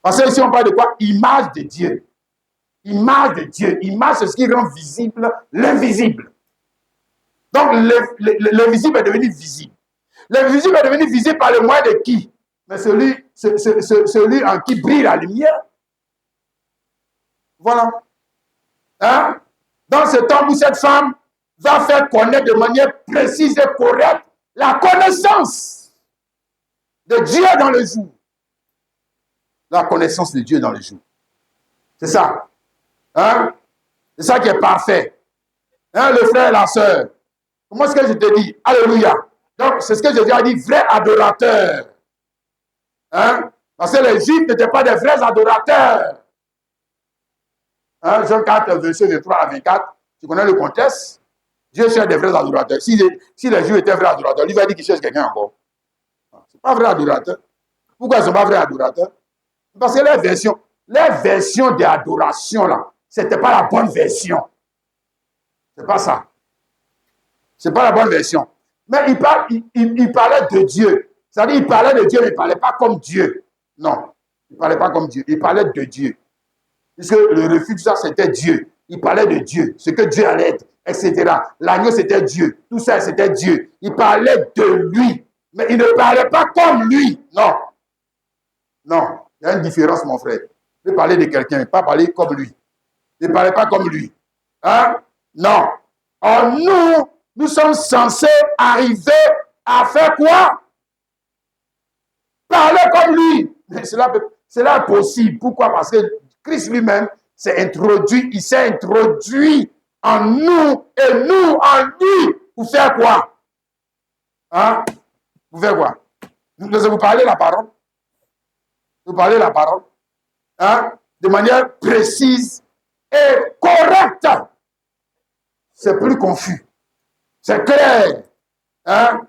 Speaker 1: Parce que ici, on parle de quoi? Image de Dieu. Image de Dieu. Image, c'est ce qui rend visible l'invisible. Donc, l'invisible est devenu visible. L'invisible est devenu visible par le moyen de qui? Mais celui en qui brille la lumière. Voilà. Hein? Dans ce temps où cette femme va faire connaître de manière précise et correcte la connaissance de Dieu dans le jour. La connaissance de Dieu dans le jour. C'est ça. Hein? C'est ça qui est parfait. Hein, le frère et la sœur. Comment est-ce que je te dis? Alléluia. Donc, c'est ce que Jésus a dit, vrai adorateur. Hein? Parce que les Juifs n'étaient pas des vrais adorateurs. Hein? Jean 4, verset 23 à 24, tu connais le contexte? Dieu cherche des vrais adorateurs. Si les Juifs étaient vrais adorateurs, lui va dire qu'il cherche quelqu'un encore. Ce n'est pas vrai adorateur. Pourquoi ils ne sont pas vrais adorateurs? Parce que les versions d'adoration, là, ce n'était pas la bonne version. Ce n'est pas ça. Ce n'est pas la bonne version. Mais il parlait de Dieu. C'est-à-dire, il parlait de Dieu, mais il ne parlait pas comme Dieu. Non, il ne parlait pas comme Dieu. Il parlait de Dieu. Puisque le refuge, ça, c'était Dieu. Il parlait de Dieu, ce que Dieu allait être, etc. L'agneau, c'était Dieu. Tout ça, c'était Dieu. Il parlait de lui. Mais il ne parlait pas comme lui. Non. Non. Il y a une différence, mon frère. Il parlait de quelqu'un, pas parler comme lui. Il ne parlait pas comme lui. Hein? Non. Or, nous sommes censés arriver à faire quoi? Parler comme lui. Mais cela est possible. Pourquoi? Parce que Christ lui-même s'est introduit, il s'est introduit en nous et nous en lui. Pour faire quoi? Hein? Pour faire quoi? Vous parlez la parole? de parler la parole, hein, de manière précise et correcte. C'est plus confus. C'est clair. Hein?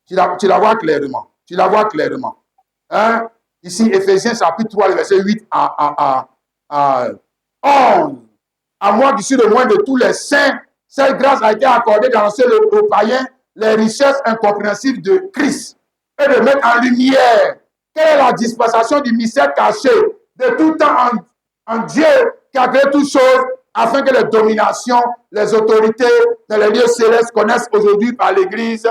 Speaker 1: Tu la vois clairement. Tu la vois clairement. Hein? Ici, Éphésiens chapitre 3, verset 8 à 11. À moi qui suis le moins de tous les saints, cette grâce a été accordée d'annoncer aux païens les richesses incompréhensibles de Christ et de mettre en lumière quelle est la dispensation du mystère caché de tout temps en Dieu qui a créé toutes choses afin que les dominations, les autorités dans les lieux célestes connaissent aujourd'hui par l'Église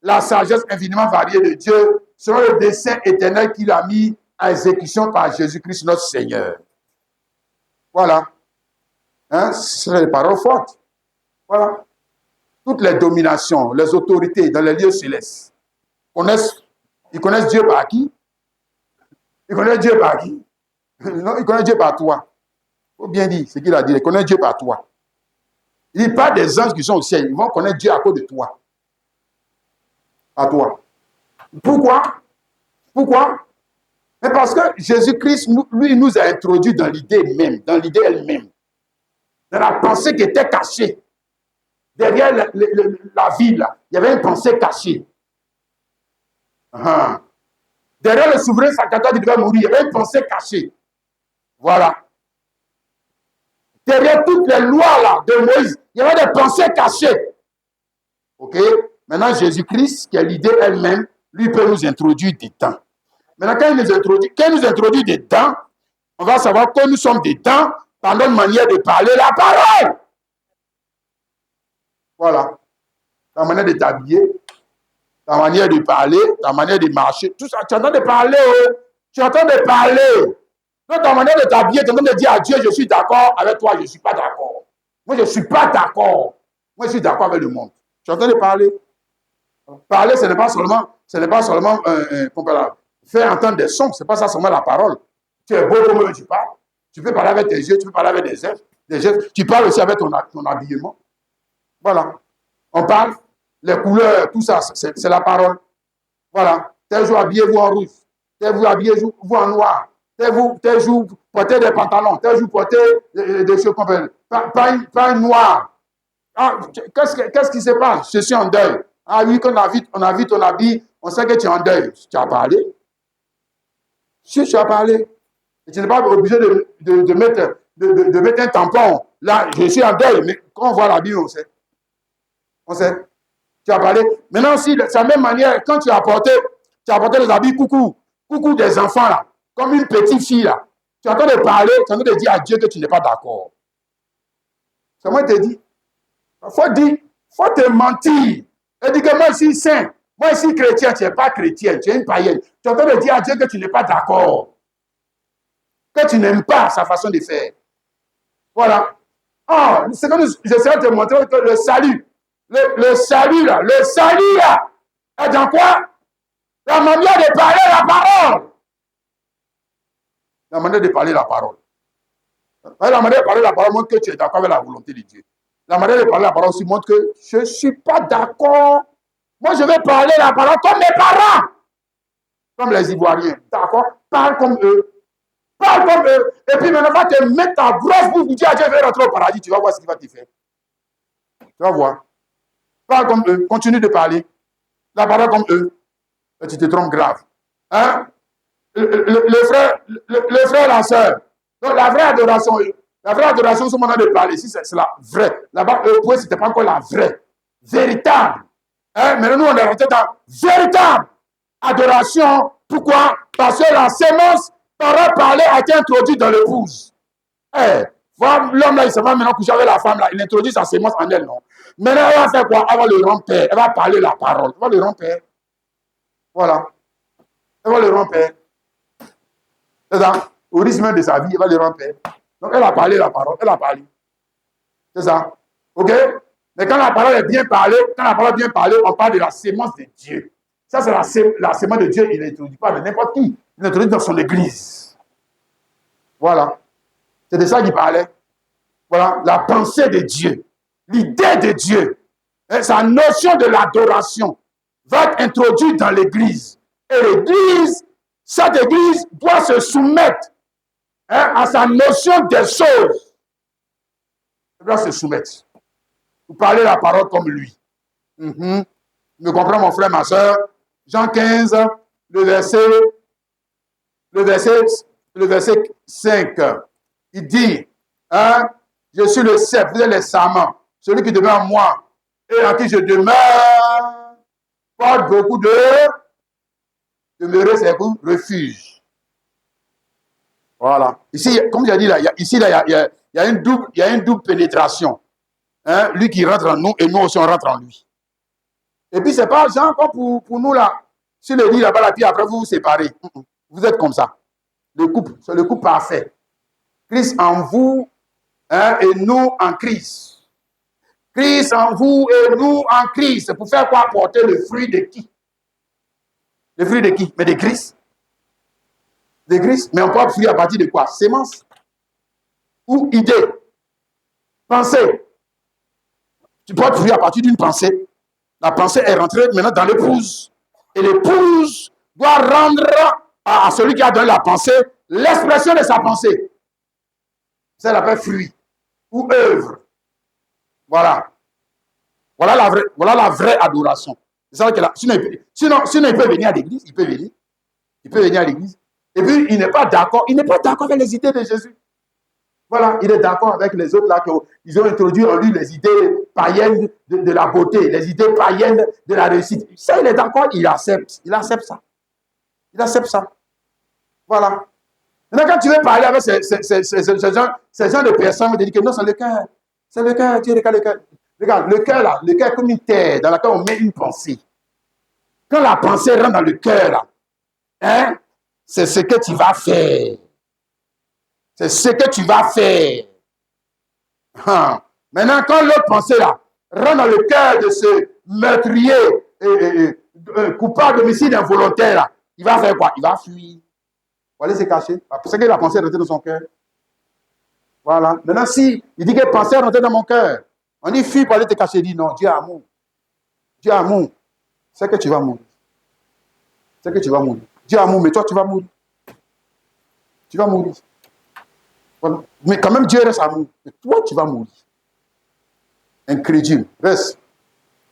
Speaker 1: la sagesse infiniment variée de Dieu selon le dessein éternel qu'il a mis à exécution par Jésus-Christ notre Seigneur. Voilà. Hein? C'est les paroles fortes. Voilà. Toutes les dominations, les autorités dans les lieux célestes ils connaissent Dieu par qui? Ils connaissent Dieu par qui? Non, ils connaissent Dieu par toi. Il faut bien dire ce qu'il a dit. Ils connaissent Dieu par toi. Il dit pas des anges qui sont au ciel. Ils vont connaître Dieu à cause de toi. À toi. Pourquoi? Pourquoi? Mais parce que Jésus-Christ, lui, nous a introduits dans l'idée même, dans l'idée elle-même, dans la pensée qui était cachée. Derrière la ville, il y avait une pensée cachée. Derrière le souverain sacerdoce qui devait mourir, il y avait une pensée cachée. Voilà. Derrière toutes les lois là, de Moïse, il y avait des pensées cachées. Ok? Maintenant, Jésus-Christ, qui est l'idée elle-même, lui peut nous introduire dedans. Maintenant, quand il nous introduit dedans, on va savoir que nous sommes dedans par notre manière de parler la parole. Voilà. Ta manière de t'habiller, ta manière de parler, ta manière de marcher, tout ça, tu es en train de parler, tu es en train de parler. Donc, ta manière de t'habiller, tu es en train de dire à Dieu, je suis d'accord avec toi, je ne suis pas d'accord. Moi, je ne suis pas d'accord. Moi, je suis d'accord avec le monde. Tu es en train de parler. Parler, ce n'est pas seulement faire entendre des sons, ce n'est pas ça seulement la parole. Tu es beau comme tu parles. Tu peux parler avec tes yeux, tu peux parler avec des gestes. Tu parles aussi avec ton habillement. Voilà. On parle, les couleurs, tout ça, c'est la parole. Voilà. Tel jour, habillez-vous en rouge. Tel jour, habillez-vous en noir. Tel jour, portez des pantalons. Tel jour, portez des choses comme pas noir. Ah, qu'est-ce qui se passe? Je suis en deuil. Ah oui, quand on a vu ton habit, on sait que tu es en deuil. Tu as parlé. Si tu as parlé, et tu n'es pas obligé de mettre un tampon. Là, je suis en deuil, mais quand on voit l'habit, on sait. On sait. Tu as parlé. Maintenant aussi, de la même manière, quand tu as apporté les habits coucou des enfants là, comme une petite fille là, tu es en train de parler, tu es en train de dire à Dieu que tu n'es pas d'accord. C'est moi qui te dis. Faut te mentir. Et dis que moi, je suis saint. Moi, je suis chrétien. Tu n'es pas chrétien. Tu es une païenne. Tu es en train de dire à Dieu que tu n'es pas d'accord. Que tu n'aimes pas sa façon de faire. Voilà. Ah, c'est comme j'essaie de te montrer que le salut, le salut là, est dans quoi? La manière de parler la parole. La manière de parler la parole. La manière de parler la parole montre que tu es d'accord avec la volonté de Dieu. La manière de parler la parole aussi montre que je ne suis pas d'accord. Moi, je vais parler la parole comme mes parents. Comme les Ivoiriens. D'accord? Parle comme eux. Parle comme eux. Et puis maintenant, va te mettre ta grosse bouche pour dire à Dieu, je vais rentrer au paradis. Tu vas voir ce qu'il va te faire. Tu vas voir. Parle comme eux. Continue de parler. La parole comme eux. Et tu te trompes grave. Hein? Le frère, la soeur. Donc, la vraie adoration, c'est mon de parler. Si c'est la vraie. Là-bas, ce n'était pas encore la vraie. Véritable. Hein? Mais nous, on est rentré dans véritable adoration. Pourquoi? Parce que la sémence, par parler, a été introduite dans l'épouse. Voilà, l'homme là, il se va maintenant coucher avec la femme là. Il introduit sa sémence en elle, non? Maintenant, elle va faire quoi? Elle va le rendre père. Elle va parler la parole. Elle va le rendre père. Voilà. Elle va le rendre père. C'est ça. Au risque même de sa vie, elle va le rendre père. Donc, elle a parlé la parole. Elle a parlé. C'est ça. OK? Mais quand la parole est bien parlée, on parle de la sémence de Dieu. Ça, c'est la sémence de Dieu. Il n'introduit pas de n'importe qui. Il l'introduit dans son église. Voilà. C'est de ça qu'il parlait. Voilà. La pensée de Dieu. L'idée de Dieu. Et sa notion de l'adoration va être introduite dans l'église. Et l'église cette église doit se soumettre à sa notion des choses. Elle doit se soumettre. Vous parlez la parole comme lui. Me comprends, mon frère, ma soeur? Jean 15, le verset 5. Il dit, je suis le cep, vous êtes les sarments. Celui qui demeure en moi et en qui je demeure porte beaucoup de demeurer, c'est pour refuge. Voilà. Ici, comme j'ai dit, là, il y a une double pénétration. Lui qui rentre en nous et nous aussi on rentre en lui. Et puis, c'est pas genre comme pour nous là. Si le lit là-bas, là, puis après vous vous séparez. Vous êtes comme ça. Le couple, c'est le couple parfait. Christ en vous et nous en Christ. Christ en vous et nous en Christ. Pour faire quoi? Porter le fruit de qui? Le fruit de qui? Mais de Christ. De Christ. Mais on porte fruit à partir de quoi? Sémence. Ou idée. Pensée. Tu portes fruit à partir d'une pensée. La pensée est rentrée maintenant dans l'épouse. Et l'épouse doit rendre à celui qui a donné la pensée l'expression de sa pensée. Ça l'appelle fruit ou œuvre. Voilà. Voilà la vraie adoration. C'est ça que sinon, il peut venir à l'église. Il peut venir à l'église. Et puis, il n'est pas d'accord. Il n'est pas d'accord avec les idées de Jésus. Voilà, il est d'accord avec les autres là qu'ils ont introduit en lui les idées païennes de la beauté, les idées païennes de la réussite. Ça, il est d'accord, il accepte. Il accepte ça. Il accepte ça. Voilà. Maintenant, quand tu veux parler avec ces gens de personnes, tu dis que non, c'est le cœur. C'est le cœur, tu regardes le cœur. Regarde, le cœur là, le cœur est comme une terre dans laquelle on met une pensée. Quand la pensée rentre dans le cœur là, c'est ce que tu vas faire. C'est ce que tu vas faire. Maintenant, quand l'autre pensée là rentre dans le cœur de ce meurtrier coupable d'homicide involontaire là, il va faire quoi? Il va fuir. Il va aller se cacher. Parce que la pensée est rentrée dans son cœur. Voilà. Maintenant, si il dit que la pensée est rentrée dans mon cœur, on dit fuis pour aller te cacher. Il dit non, Dieu est amour. Dieu est amour. C'est que tu vas mourir. C'est que tu vas mourir. Dieu est amour, mais toi tu vas mourir. Tu vas mourir. Voilà. Mais quand même, Dieu reste amour. Mais toi, tu vas mourir. Incrédule. Reste.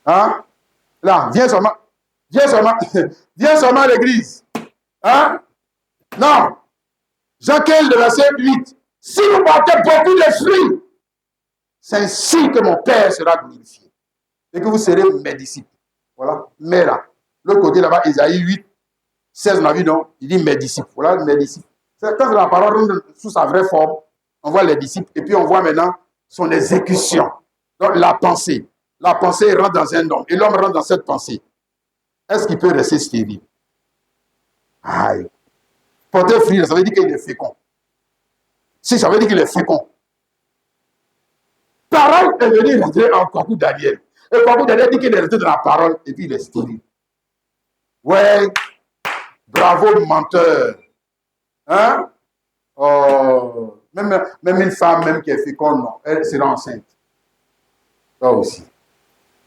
Speaker 1: Là, viens seulement. Viens seulement à l'église. Non. Jean 15, le verset 8. Si vous portez beaucoup de fruits, c'est ainsi que mon Père sera glorifié. Et que vous serez mes disciples. Voilà. Mais là, l'autre côté là-bas, Isaïe 8, 16, on a vu, non? Il dit mes disciples. Voilà, mes disciples. Quand la parole rentre sous sa vraie forme, on voit les disciples et puis on voit maintenant son exécution. Donc la pensée. La pensée rentre dans un homme et l'homme rentre dans cette pensée. Est-ce qu'il peut rester stérile? Aïe. Porter fruit, ça veut dire qu'il est fécond. Si ça veut dire qu'il est fécond. Parole est venue rentrer en Kwaku Daniel. Et Kwaku Daniel dit qu'il est resté dans la parole et puis il est stérile. Ouais. Bravo, menteur. Oh. Même une femme même qui est féconde, non, elle sera enceinte. Là aussi.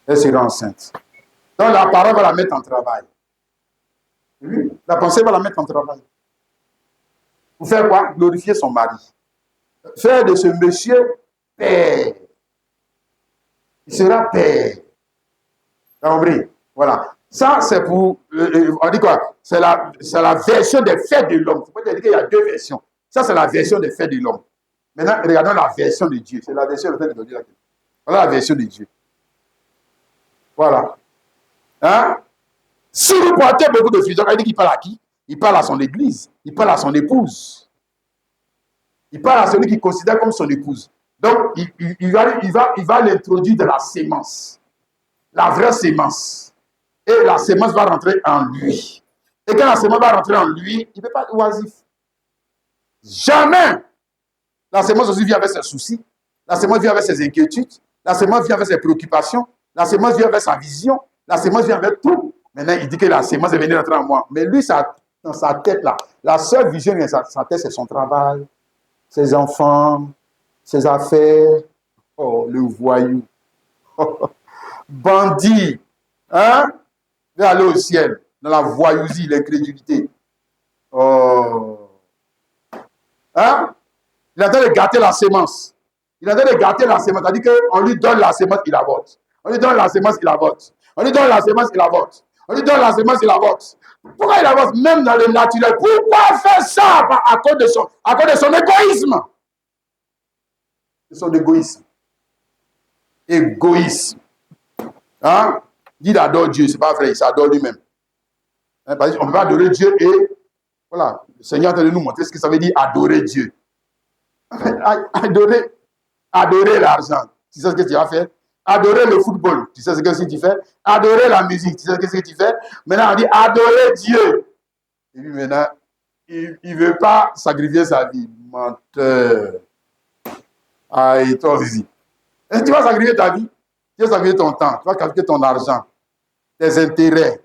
Speaker 1: Elle sera enceinte. Donc la parole va la mettre en travail. Oui, la pensée va la mettre en travail. Pour faire quoi? Glorifier son mari. Faire de ce monsieur père. Il sera père. T'as compris? Voilà. Ça, c'est pour... on dit quoi? C'est la version des faits de l'homme. Il faut dire qu'il y a deux versions. Ça, c'est la version des faits de l'homme. Maintenant, regardons la version de Dieu. C'est la version de Dieu. Voilà la version de Dieu. Voilà. Si vous portez beaucoup de fruits, il dit qu'il parle à qui? Il parle à son église. Il parle à son épouse. Il parle à celui qu'il considère comme son épouse. Donc, il va l'introduire dans la sémence. La vraie sémence. Et la sémence va rentrer en lui. Et quand la sémence va rentrer en lui, il ne peut pas être oisif. Jamais. La sémence aussi vient avec ses soucis. La sémence vient avec ses inquiétudes. La sémence vient avec ses préoccupations. La sémence vient avec sa vision. La sémence vient avec tout. Maintenant, il dit que la sémence est venue rentrer en moi. Mais lui, dans sa tête, là, la seule vision de sa tête, c'est son travail, ses enfants, ses affaires. Oh, le voyou. Bandit. Il va aller au ciel, dans la voyousie, l'incrédulité. Oh. Hein? Il est en train de gâter la sémence. Il est en train de gâter la sémence. C'est-à-dire qu'on lui donne la sémence, il avorte. On lui donne la sémence, il avorte. On lui donne la sémence, il avorte. On lui donne la sémence, il avorte. Pourquoi il avorte même dans le naturel? Pourquoi faire ça à cause de son égoïsme? De son égoïsme. Égoïsme. Hein? Il adore Dieu, c'est pas vrai, il s'adore lui-même. Hein, parce qu'on ne peut pas adorer Dieu et voilà, le Seigneur est en train de nous montrer ce que ça veut dire adorer Dieu. Adorer l'argent, tu sais ce que tu vas faire. Adorer le football, tu sais ce que tu fais. Adorer la musique, tu sais ce que tu fais. Maintenant, on dit adorer Dieu. Et puis maintenant, il ne veut pas sacrifier sa vie. Menteur. Aïe, toi aussi. Est-ce que tu vas sacrifier ta vie? Tu vas sacrifier ton temps, tu vas sacrifier ton argent, tes intérêts.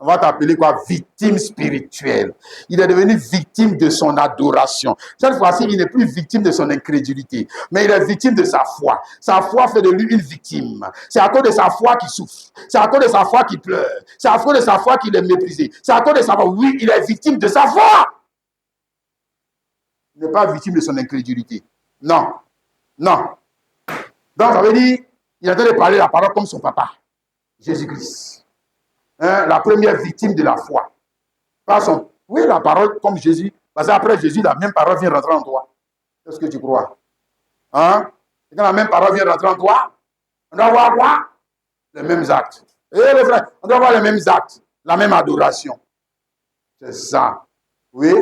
Speaker 1: On va t'appeler quoi? Victime spirituelle. Il est devenu victime de son adoration. Cette fois-ci, il n'est plus victime de son incrédulité, mais il est victime de sa foi. Sa foi fait de lui une victime. C'est à cause de sa foi qu'il souffre. C'est à cause de sa foi qu'il pleure. C'est à cause de sa foi qu'il est méprisé. C'est à cause de sa foi. Oui, il est victime de sa foi. Il n'est pas victime de son incrédulité. Non. Non. Donc, ça veut dire, il est en train de parler la parole comme son papa, Jésus-Christ. Hein, la première victime de la foi. Oui, la parole comme Jésus, parce qu'après Jésus, la même parole vient rentrer en toi. Qu'est-ce que tu crois? Hein? Et quand la même parole vient rentrer en toi, on doit voir quoi? Les mêmes actes. Et les frères, on doit voir les mêmes actes, la même adoration. C'est ça. Oui?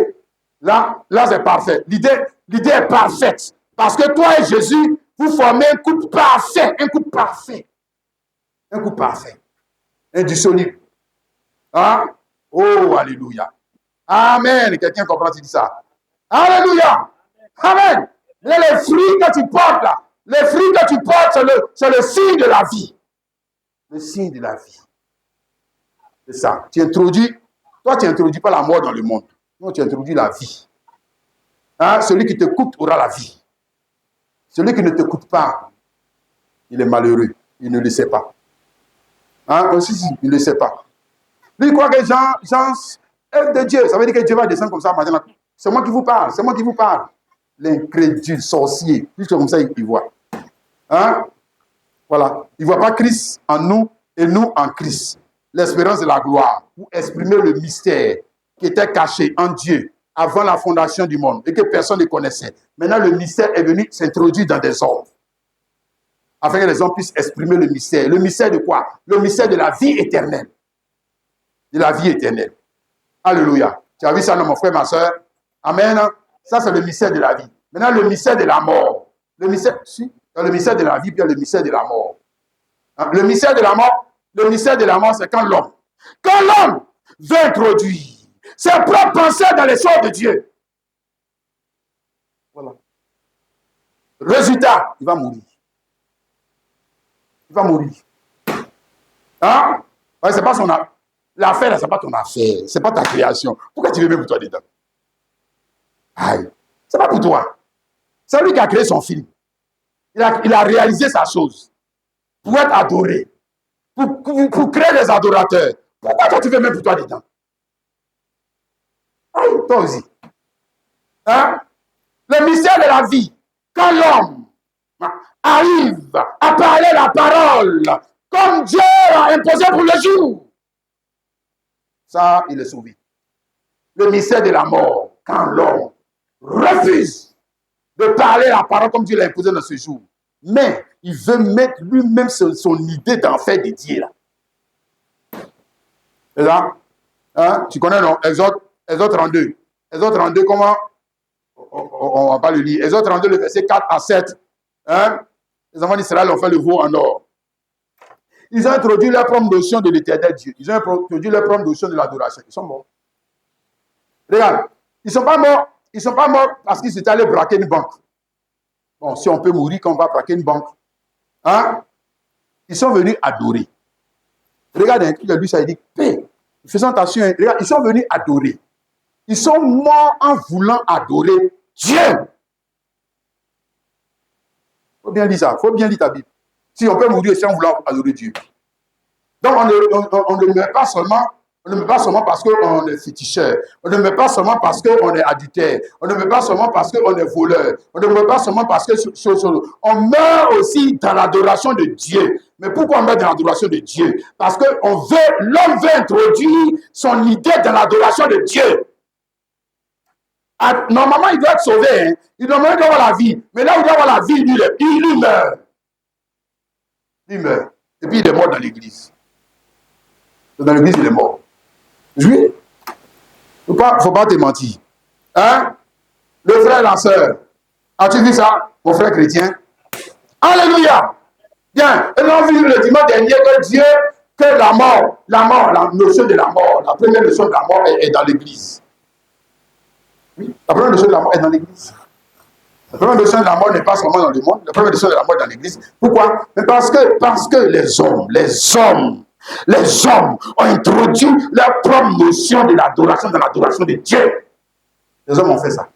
Speaker 1: Là c'est parfait. L'idée est parfaite. Parce que toi et Jésus, vous formez un couple parfait. Un couple parfait. Un couple parfait. Indissoluble. Hein? Oh, alléluia. Amen. Quelqu'un comprend si dit ça? Alléluia. Amen. Et les fruits que tu portes là, les fruits que tu portes, c'est le signe de la vie. Le signe de la vie. C'est ça. Tu introduis pas la mort dans le monde. Non, tu introduis la vie. Hein? Celui qui t'écoute aura la vie. Celui qui ne t'écoute pas, il est malheureux. Il ne le sait pas. Hein? Aussi, il ne le sait pas. Lui, il croit que Jean est de Dieu. Ça veut dire que Dieu va descendre comme ça maintenant. C'est moi qui vous parle. C'est moi qui vous parle. L'incrédule, sorcier. Juste comme ça, il voit. Hein? Voilà. Il ne voit pas Christ en nous et nous en Christ. L'espérance de la gloire. Pour exprimer le mystère qui était caché en Dieu avant la fondation du monde et que personne ne connaissait. Maintenant, le mystère est venu s'introduire dans des hommes. Afin que les hommes puissent exprimer le mystère. Le mystère de quoi? Le mystère de la vie éternelle. De la vie éternelle. Alléluia. Tu as vu ça, non, mon frère, ma soeur? Amen. Ça, c'est le mystère de la vie. Maintenant, le mystère de la mort. Le mystère de la vie, puis le mystère de la mort. Le mystère de la mort, c'est quand l'homme veut introduire ses propres pensées dans les choses de Dieu. Voilà. Résultat, il va mourir. Il va mourir. Hein? Ouais, c'est pas son affaire. L'affaire, c'est pas ton affaire. C'est pas ta création. Pourquoi tu veux mettre pour toi dedans? Aïe. C'est pas pour toi. C'est lui qui a créé son film. Il a réalisé sa chose. Pour être adoré. Pour créer des adorateurs. Pourquoi toi tu veux mettre pour toi dedans? Aïe, toi aussi. Hein? Le mystère de la vie. Quand l'homme arrive à parler la parole comme Dieu a imposé pour le jour, ça, il est sauvé. Le mystère de la mort, quand l'homme refuse de parler la parole comme Dieu l'a imposé dans ce jour, mais il veut mettre lui-même son idée d'en faire des dieux là. Et là, hein, tu connais non? Exode 32. Exode 32, comment? On ne va pas le lire. Exode 32, le verset 4 à 7. Hein? Les enfants d'Israël ont fait le veau en or. Ils ont introduit leur propre notion de l'éternel Dieu. Ils ont introduit leur propre notion de l'adoration. Ils sont morts. Regarde, ils ne sont pas morts. Ils ne sont pas morts parce qu'ils étaient allés braquer une banque. Bon, si on peut mourir quand on va braquer une banque. Hein? Ils sont venus adorer. Regarde, il a lu ça, il dit, paix. Faisons attention. Regarde, ils sont venus adorer. Ils sont morts en voulant adorer Dieu. Il faut bien lire ça. Il faut bien lire ta Bible. Si on peut mourir sans vouloir adorer Dieu. Donc, on ne meurt pas seulement On ne met pas seulement parce qu'on est féticheur. On ne met pas seulement parce qu'on est adultère. On ne met pas seulement parce qu'on est voleur. On ne met pas seulement parce que... On meurt aussi dans l'adoration de Dieu. Mais pourquoi on meurt dans l'adoration de Dieu? Parce que l'homme veut introduire son idée dans l'adoration de Dieu. Normalement, il doit être sauvé. Hein? Normalement, il doit avoir la vie. Mais là où il doit avoir la vie, il meurt. Il meurt. Et puis il est mort dans l'église. Dans l'église, il est mort. Oui. Il ne faut pas te mentir. Hein? Le frère et la sœur. As-tu vu ça, mon frère chrétien? Alléluia! Bien. Et nous avons vu le dimanche dernier que la mort, la notion de la mort, la première notion de la mort est dans l'église. Oui. La première notion de la mort est dans l'église. La première notion de la mort n'est pas seulement dans le monde. La première notion de la mort est dans l'église. Pourquoi? Parce que les hommes ont introduit leur propre notion de l'adoration dans l'adoration de Dieu. Les hommes ont fait ça.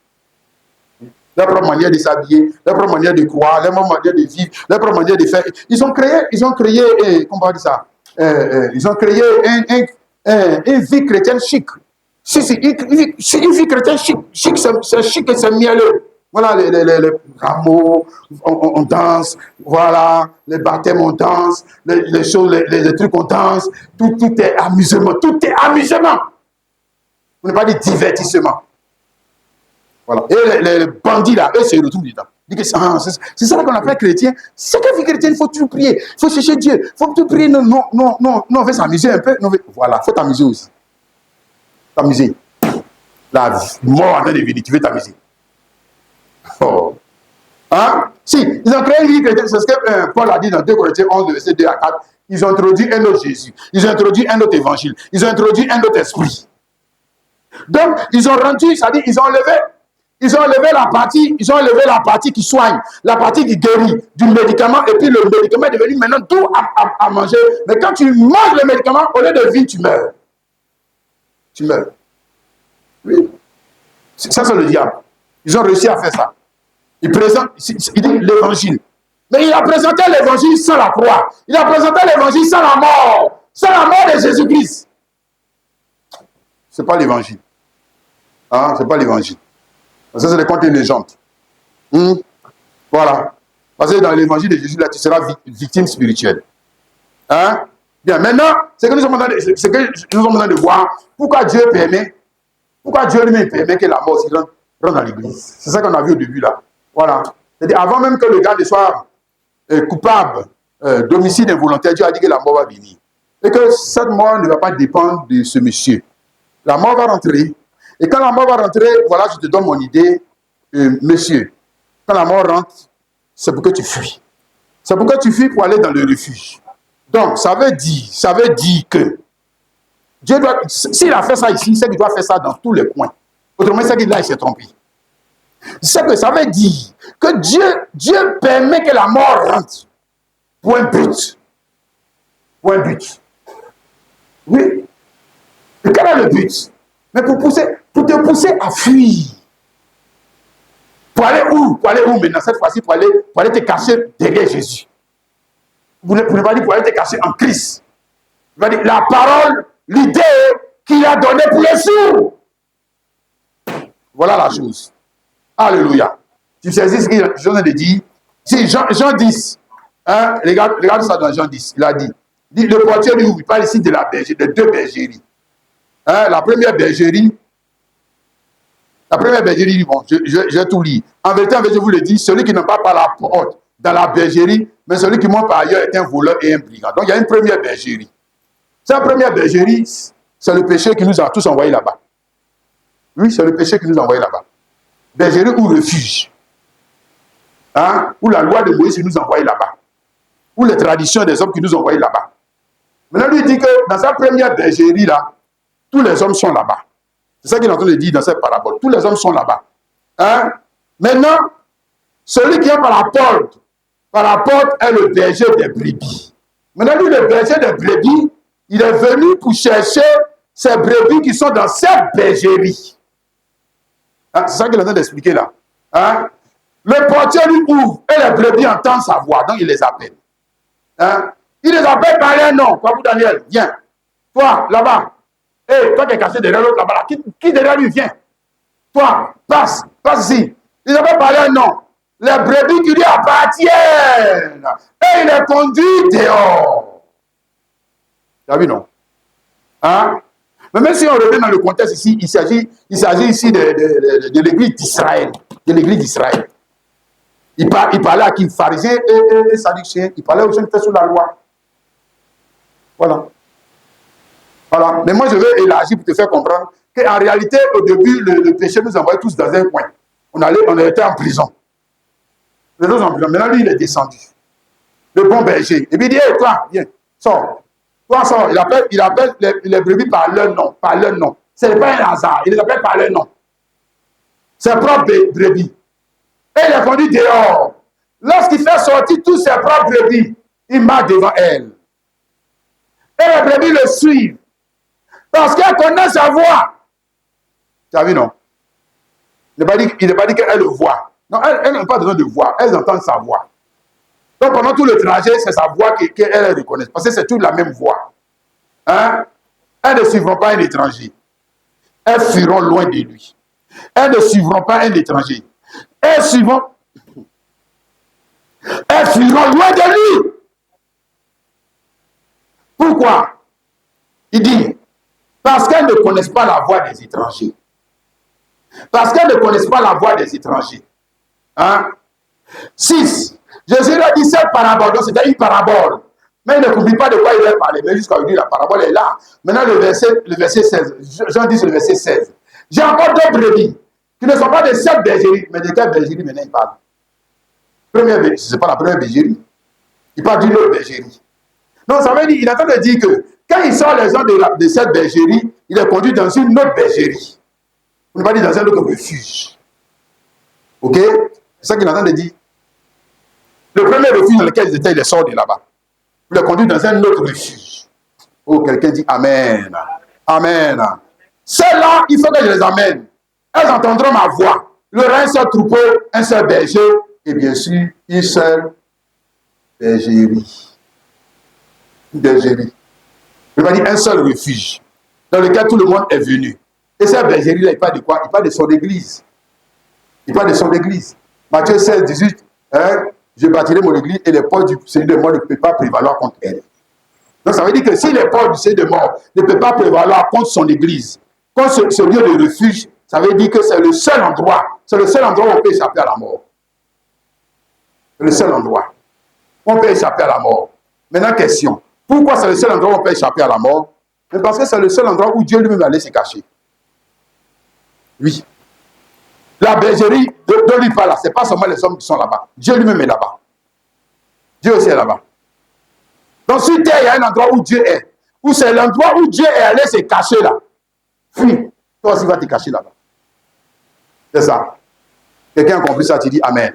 Speaker 1: Leur propre manière de s'habiller, leur propre manière de croire, leur propre manière de vivre, leur propre manière de faire. Ils ont créé, comment on va dire ça? Ils ont créé une vie chrétienne chic. Une vie chrétienne chic, c'est chic et c'est mielleux. Voilà les rameaux, on danse, voilà, les baptêmes, on danse, les choses, les trucs, on danse, tout est amusement, tout est amusement. On ne pas dire divertissement. Voilà. Et les bandits là, eux, c'est le tout dedans. C'est ça qu'on appelle chrétien. C'est que vie chrétienne, il faut toujours prier, il faut chercher Dieu, il faut toujours prier. Non, on veut s'amuser un peu. Voilà, il faut t'amuser aussi. T'amuser. La mort en train de venir, tu veux t'amuser. Oh. Hein? Si, ils ont créé une vie chrétienne, c'est ce que Paul a dit dans 2 Corinthiens 11, verset 2 à 4. Ils ont introduit un autre Jésus, ils ont introduit un autre évangile, ils ont introduit un autre esprit. Donc, ils ont rendu, c'est-à-dire, ils ont enlevé la partie qui soigne, la partie qui guérit du médicament, et puis le médicament est devenu maintenant tout à manger. Mais quand tu manges le médicament, au lieu de vie, tu meurs. Tu meurs. Oui. Ça, c'est le diable. Ils ont réussi à faire ça. Il dit l'évangile. Mais il a présenté l'évangile sans la croix. Il a présenté l'évangile sans la mort. Sans la mort de Jésus-Christ. Ce n'est pas l'évangile. Hein? Ce n'est pas l'évangile. Ça, c'est des contes et légendes. Voilà. Parce que dans l'évangile de Jésus, là, tu seras victime spirituelle. Hein? Bien, maintenant, c'est que nous sommes en train de voir pourquoi Dieu permet, pourquoi Dieu lui-même permet que la mort se rentre dans l'église. C'est ça qu'on a vu au début, là. Voilà. C'est-à-dire, avant même que le gars ne soit coupable d'homicide involontaire, Dieu a dit que la mort va venir. Et que cette mort ne va pas dépendre de ce monsieur. La mort va rentrer. Et quand la mort va rentrer, voilà, je te donne mon idée, monsieur. Quand la mort rentre, c'est pour que tu fuis. C'est pour que tu fuis pour aller dans le refuge. Donc, ça veut dire que Dieu doit, s'il a fait ça ici, c'est qu'il doit faire ça dans tous les coins. Autrement, c'est qu'il là, il s'est trompé. C'est que ça veut dire que Dieu permet que la mort rentre pour un but. Pour un but. Oui. Et quel est le but? Mais pour te pousser à fuir. Pour aller où? Pour aller où maintenant? Cette fois-ci, pour aller te cacher derrière Jésus. Vous ne pouvez pas dire pour aller te cacher en Christ. Vous allez dire la parole, l'idée qu'il a donnée pour les sourds. Voilà la chose. Alléluia. Tu sais ce que Jean a dit? Si Jean 10, hein, regarde ça dans Jean 10, il a dit, le portier lui ouvre, il parle ici de la bergerie, de 2 bergeries. Hein, la première bergerie, bon, j'ai tout lu. En vérité, je vous le dis, celui qui n'a pas par la porte dans la bergerie, mais celui qui monte par ailleurs est un voleur et un brigand. Donc, il y a une première bergerie. Cette première bergerie, c'est le péché qui nous a tous envoyés là-bas. Oui, c'est le péché qui nous a envoyés là-bas. Bergerie ou refuge. Hein? Ou la loi de Moïse qui nous a envoyés là-bas. Ou les traditions des hommes qui nous ont envoyés là-bas. Maintenant, lui dit que dans sa première bergerie-là, tous les hommes sont là-bas. C'est ça qu'il est en train de dire dans cette parabole. Tous les hommes sont là-bas. Hein? Maintenant, celui qui est par la porte est le berger des brebis. Maintenant, lui, le berger des brebis, il est venu pour chercher ces brebis qui sont dans cette bergerie. Hein? C'est ça qu'il est en train d'expliquer là. Hein? Le portier lui ouvre et les brebis entendent sa voix. Donc, il les appelle. Hein? Il les appelle par leur nom. Papou Daniel, viens. Toi, là-bas. Hé, toi qui es caché derrière l'autre là-bas, qui derrière lui vient? Toi, passe ici. Il n'a pas parlé un nom. Les brebis qui lui appartiennent. Et il les conduit dehors. Tu as vu, non? Hein? Mais même si on revient dans le contexte ici, il s'agit ici de l'église d'Israël. De l'église d'Israël. Il parlait à qui? Pharisiens et sadducéens. Il parlait aux gens qui étaient sous la loi. Voilà. Voilà. Mais moi, je veux élargir pour te faire comprendre qu'en réalité, au début, le péché nous envoyait tous dans un coin. On était en prison. Maintenant, lui, il est descendu. Le bon berger. Et puis il dit, hey, toi, viens, sors. Toi, sors. Il appelle les brebis par leur nom. Par leur nom. Ce n'est pas un hasard. Il les appelle par leur nom. Ses propres brebis. Et il les conduit dehors. Lorsqu'il fait sortir tous ses propres brebis, il marche devant elles. Et les brebis le suivent. Parce qu'elles connaissent sa voix. Tu as vu, non? Il n'est pas dit qu'elles le voient. Non, elles n'ont pas besoin de voir. Elles entendent sa voix. Donc, pendant tout le trajet, c'est sa voix qu'elles reconnaissent. Parce que c'est toute la même voix. Hein? Elles ne suivront pas un étranger. Elles fuiront loin de lui. Elles ne suivront pas un étranger. Elles fuiront loin de lui. Pourquoi? Il dit, parce qu'elles ne connaissent pas la voix des étrangers. Parce qu'elles ne connaissent pas la voix des étrangers. Hein? 6. Jésus a dit cette parabole, donc c'était une parabole. Mais il ne comprit pas de quoi il a parlé. Mais jusqu'à aujourd'hui, la parabole est là. Maintenant, le verset 16. Jean 10, le verset 16. J'ai encore deux brebis qui ne sont pas des 7 bergeries. Mais de quelle bergerie maintenant il parle? Ce n'est pas la première bergerie. Il parle d'une autre bergerie. Donc, ça veut dire, il est en train de dire que quand il sort les gens de cette bergerie, il est conduit dans une autre bergerie. On ne va pas dire dans un autre refuge. Ok? C'est ça qu'il est en train de dire. Le premier refuge dans lequel ils étaient, il les sort de là-bas. Il les conduit dans un autre refuge. Oh, quelqu'un dit Amen. Amen. Celles-là, il faut que je les amène. Elles entendront ma voix. Il y aura un seul troupeau, un seul berger, et bien sûr, une seule bergerie. Une bergerie. Il va dire un seul refuge, dans lequel tout le monde est venu. Et cette bergerie-là, il parle de quoi? Il parle de son église. Il parle de son église. Matthieu 16, 18, hein, je bâtirai mon église et les portes du Seigneur de mort ne peuvent pas prévaloir contre elle. Donc ça veut dire que si les portes du Seigneur de mort ne peuvent pas prévaloir contre son église, contre ce lieu de refuge, ça veut dire que c'est le seul endroit où on peut échapper à la mort. C'est le seul endroit où on peut échapper à la mort. Maintenant, question. Pourquoi c'est le seul endroit où on peut échapper à la mort? Mais parce que c'est le seul endroit où Dieu lui-même allait se cacher. Oui. La bergerie dont lui parle là, ce n'est pas seulement les hommes qui sont là-bas. Dieu lui-même est là-bas. Dieu aussi est là-bas. Donc sur terre, il y a un endroit où Dieu est. Où c'est l'endroit où Dieu est allé se cacher là. Fuis. Toi aussi, va te cacher là-bas. C'est ça. Quelqu'un a compris ça, tu dis Amen.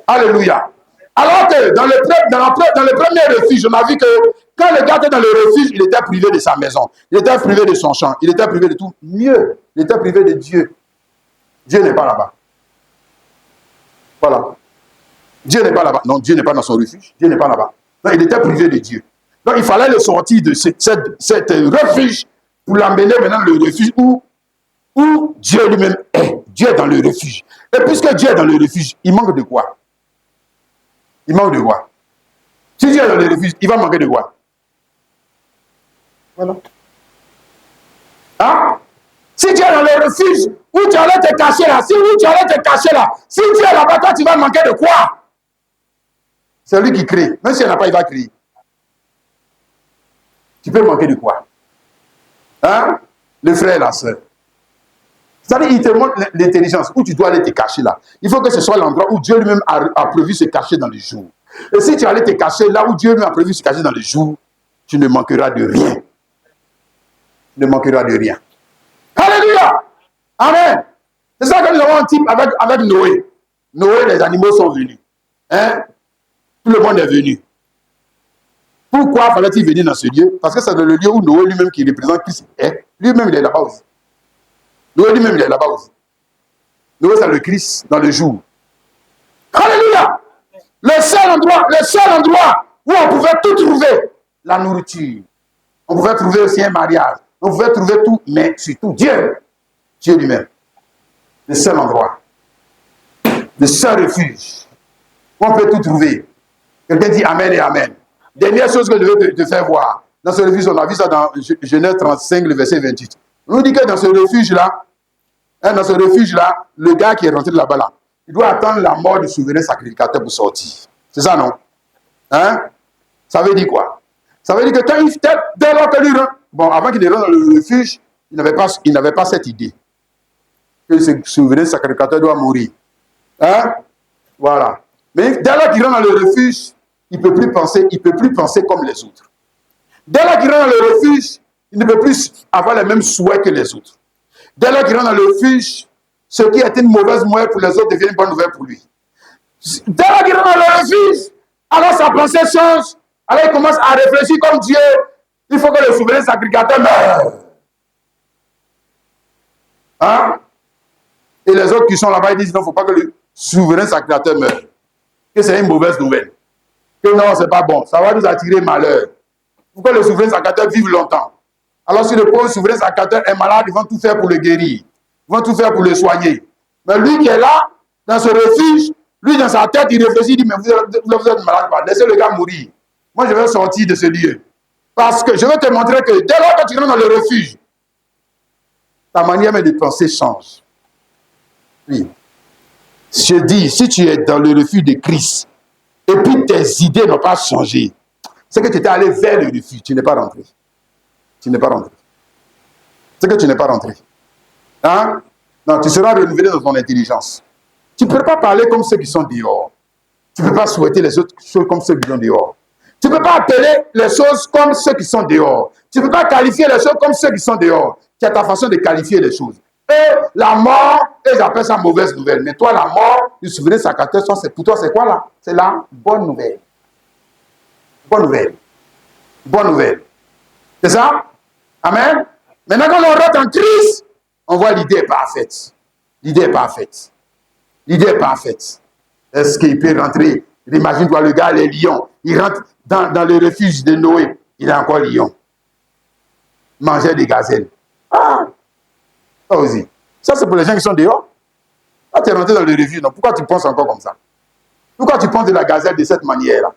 Speaker 1: Alléluia. Alors que dans le premier refuge, on a vu que quand le gars était dans le refuge, il était privé de sa maison. Il était privé de son champ. Il était privé de tout. Mieux, il était privé de Dieu. Dieu n'est pas là-bas. Voilà. Dieu n'est pas là-bas. Non, Dieu n'est pas dans son refuge. Dieu n'est pas là-bas. Non, il était privé de Dieu. Donc, il fallait le sortir de cette refuge pour l'emmener maintenant dans le refuge où Dieu lui-même est. Dieu est dans le refuge. Et puisque Dieu est dans le refuge, il manque de quoi? Il manque de quoi? Si Dieu est dans le refuge, il va manquer de quoi? Voilà. Hein? Si Dieu est dans le refuge, où tu allais te cacher là, si Dieu est là-bas, toi, tu vas manquer de quoi? C'est lui qui crée. Même s'il n'y en a pas, il va créer. Tu peux manquer de quoi? Hein? Le frère et la soeur. C'est-à-dire, il te montre l'intelligence, où tu dois aller te cacher là. Il faut que ce soit l'endroit où Dieu lui-même a prévu se cacher dans le jour. Et si tu allais te cacher là où Dieu lui-même a prévu se cacher dans le jour, tu ne manqueras de rien. Tu ne manqueras de rien. Alléluia! Amen! C'est ça que nous avons un type avec Noé. Noé, les animaux sont venus. Hein? Tout le monde est venu. Pourquoi fallait-il venir dans ce lieu? Parce que c'est le lieu où Noé lui-même qui représente Christ est. Lui-même, il est là-bas aussi. Noé lui-même, il est là-bas aussi. Noé, c'est le Christ dans le jour. Alléluia! Le seul endroit où on pouvait tout trouver, la nourriture. On pouvait trouver aussi un mariage. vous pouvez trouver tout, mais surtout Dieu. Dieu lui-même. Le seul endroit. Le seul refuge. Où on peut tout trouver. Quelqu'un dit Amen et Amen. Dernière chose que je veux te faire voir. Dans ce refuge, on a vu ça dans Genèse 35, le verset 28. On nous dit que dans ce refuge-là, le gars qui est rentré là-bas, là, il doit attendre la mort du souverain sacrificateur pour sortir. C'est ça, non? Hein? Ça veut dire quoi? Ça veut dire que quand il fait, dès lors que lui rentre, bon, avant qu'il ne rentre dans le refuge, il n'avait pas cette idée que ce souverain sacrificateur doit mourir. Hein? Voilà. Mais dès lors qu'il rentre dans le refuge, il ne peut plus penser comme les autres. Dès lors qu'il rentre dans le refuge, il ne peut plus avoir les mêmes souhaits que les autres. Dès lors qu'il rentre dans le refuge, ce qui était une mauvaise nouvelle pour les autres devient une bonne nouvelle pour lui. Dès lors qu'il rentre dans le refuge, alors sa pensée change. Alors il commence à réfléchir comme Dieu. Il faut que le souverain sacrificateur meure. Hein? Et les autres qui sont là-bas, ils disent non, il ne faut pas que le souverain sacrificateur meure. Que c'est une mauvaise nouvelle. Que non, ce n'est pas bon. Ça va nous attirer malheur. Pourquoi le souverain sacrificateur vive longtemps? Alors si le pauvre souverain sacrificateur est malade, ils vont tout faire pour le guérir. Ils vont tout faire pour le soigner. Mais lui qui est là, dans ce refuge, lui dans sa tête, il réfléchit, il dit, mais vous êtes malade, laissez le gars mourir. Moi, je vais sortir de ce lieu. Parce que je vais te montrer que dès lors que tu rentres dans le refuge, ta manière de penser change. Oui. Je dis, si tu es dans le refuge de Christ, et puis tes idées n'ont pas changé, c'est que tu étais allé vers le refuge, tu n'es pas rentré. Tu n'es pas rentré. C'est que tu n'es pas rentré. Hein? Non, tu seras renouvelé dans ton intelligence. Tu ne peux pas parler comme ceux qui sont dehors. Tu ne peux pas souhaiter les autres choses comme ceux qui sont dehors. Tu ne peux pas appeler les choses comme ceux qui sont dehors. Tu ne peux pas qualifier les choses comme ceux qui sont dehors. Tu as ta façon de qualifier les choses. Et la mort, ils appellent ça mauvaise nouvelle. Mais toi, la mort du souverain sacrificateur, pour toi, c'est quoi là? C'est la bonne nouvelle. Bonne nouvelle. Bonne nouvelle. C'est ça? Amen. Maintenant, quand on rentre en Christ, on voit l'idée est parfaite. L'idée est parfaite. L'idée est parfaite. Est-ce qu'il peut rentrer? Imagine-toi, le gars, les lions. Il rentre dans le refuge de Noé. Il est encore lion. Manger des gazelles. Ah! Ça aussi. Ça, c'est pour les gens qui sont dehors. Quand tu es rentré dans le refuge, non? Pourquoi tu penses encore comme ça? Pourquoi tu penses de la gazelle de cette manière-là?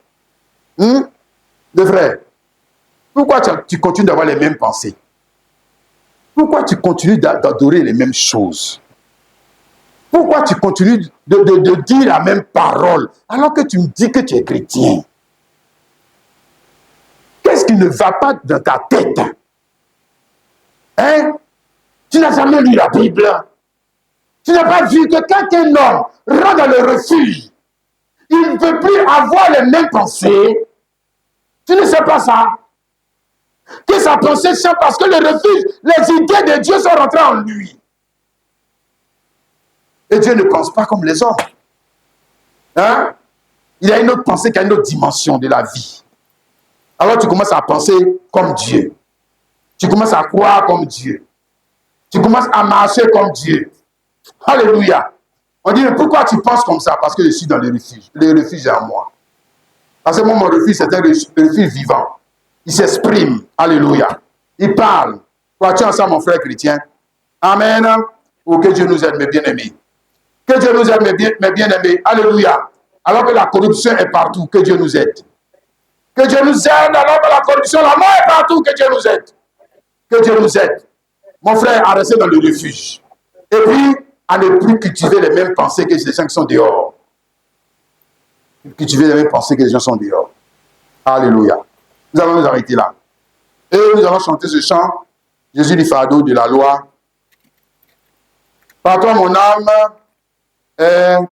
Speaker 1: De frère. Pourquoi tu continues d'avoir les mêmes pensées? Pourquoi tu continues d'adorer les mêmes choses? Pourquoi tu continues de dire la même parole alors que tu me dis que tu es chrétien? Qu'est-ce qui ne va pas dans ta tête? Hein? Tu n'as jamais lu la Bible. Tu n'as pas vu que quand un homme rentre dans le refuge, il ne peut plus avoir les mêmes pensées. Tu ne sais pas ça? Que sa pensée change parce que le refuge, les idées de Dieu sont rentrées en lui. Et Dieu ne pense pas comme les hommes. Hein? Il a une autre pensée qui a une autre dimension de la vie. Alors tu commences à penser comme Dieu. Tu commences à croire comme Dieu. Tu commences à marcher comme Dieu. Alléluia. On dit, mais pourquoi tu penses comme ça? Parce que je suis dans le refuge. Le refuge est en moi. Parce que moi, mon refuge, c'est un refuge vivant. Il s'exprime. Alléluia. Il parle. Crois-tu en ça, mon frère chrétien? Amen. Oh, que Dieu nous aide, mes bien-aimés. Que Dieu nous aide, mes bien-aimés. Alléluia. Alors que la corruption est partout, que Dieu nous aide. Que Dieu nous aide alors que la corruption, la mort est partout, que Dieu nous aide. Que Dieu nous aide. Mon frère, à rester dans le refuge. Et puis, à ne plus cultiver les mêmes pensées que les gens qui sont dehors. Cultiver les mêmes pensées que les gens sont dehors. Alléluia. Nous allons nous arrêter là. Et nous allons chanter ce chant. Jésus du fardeau de la loi. Par toi, mon âme est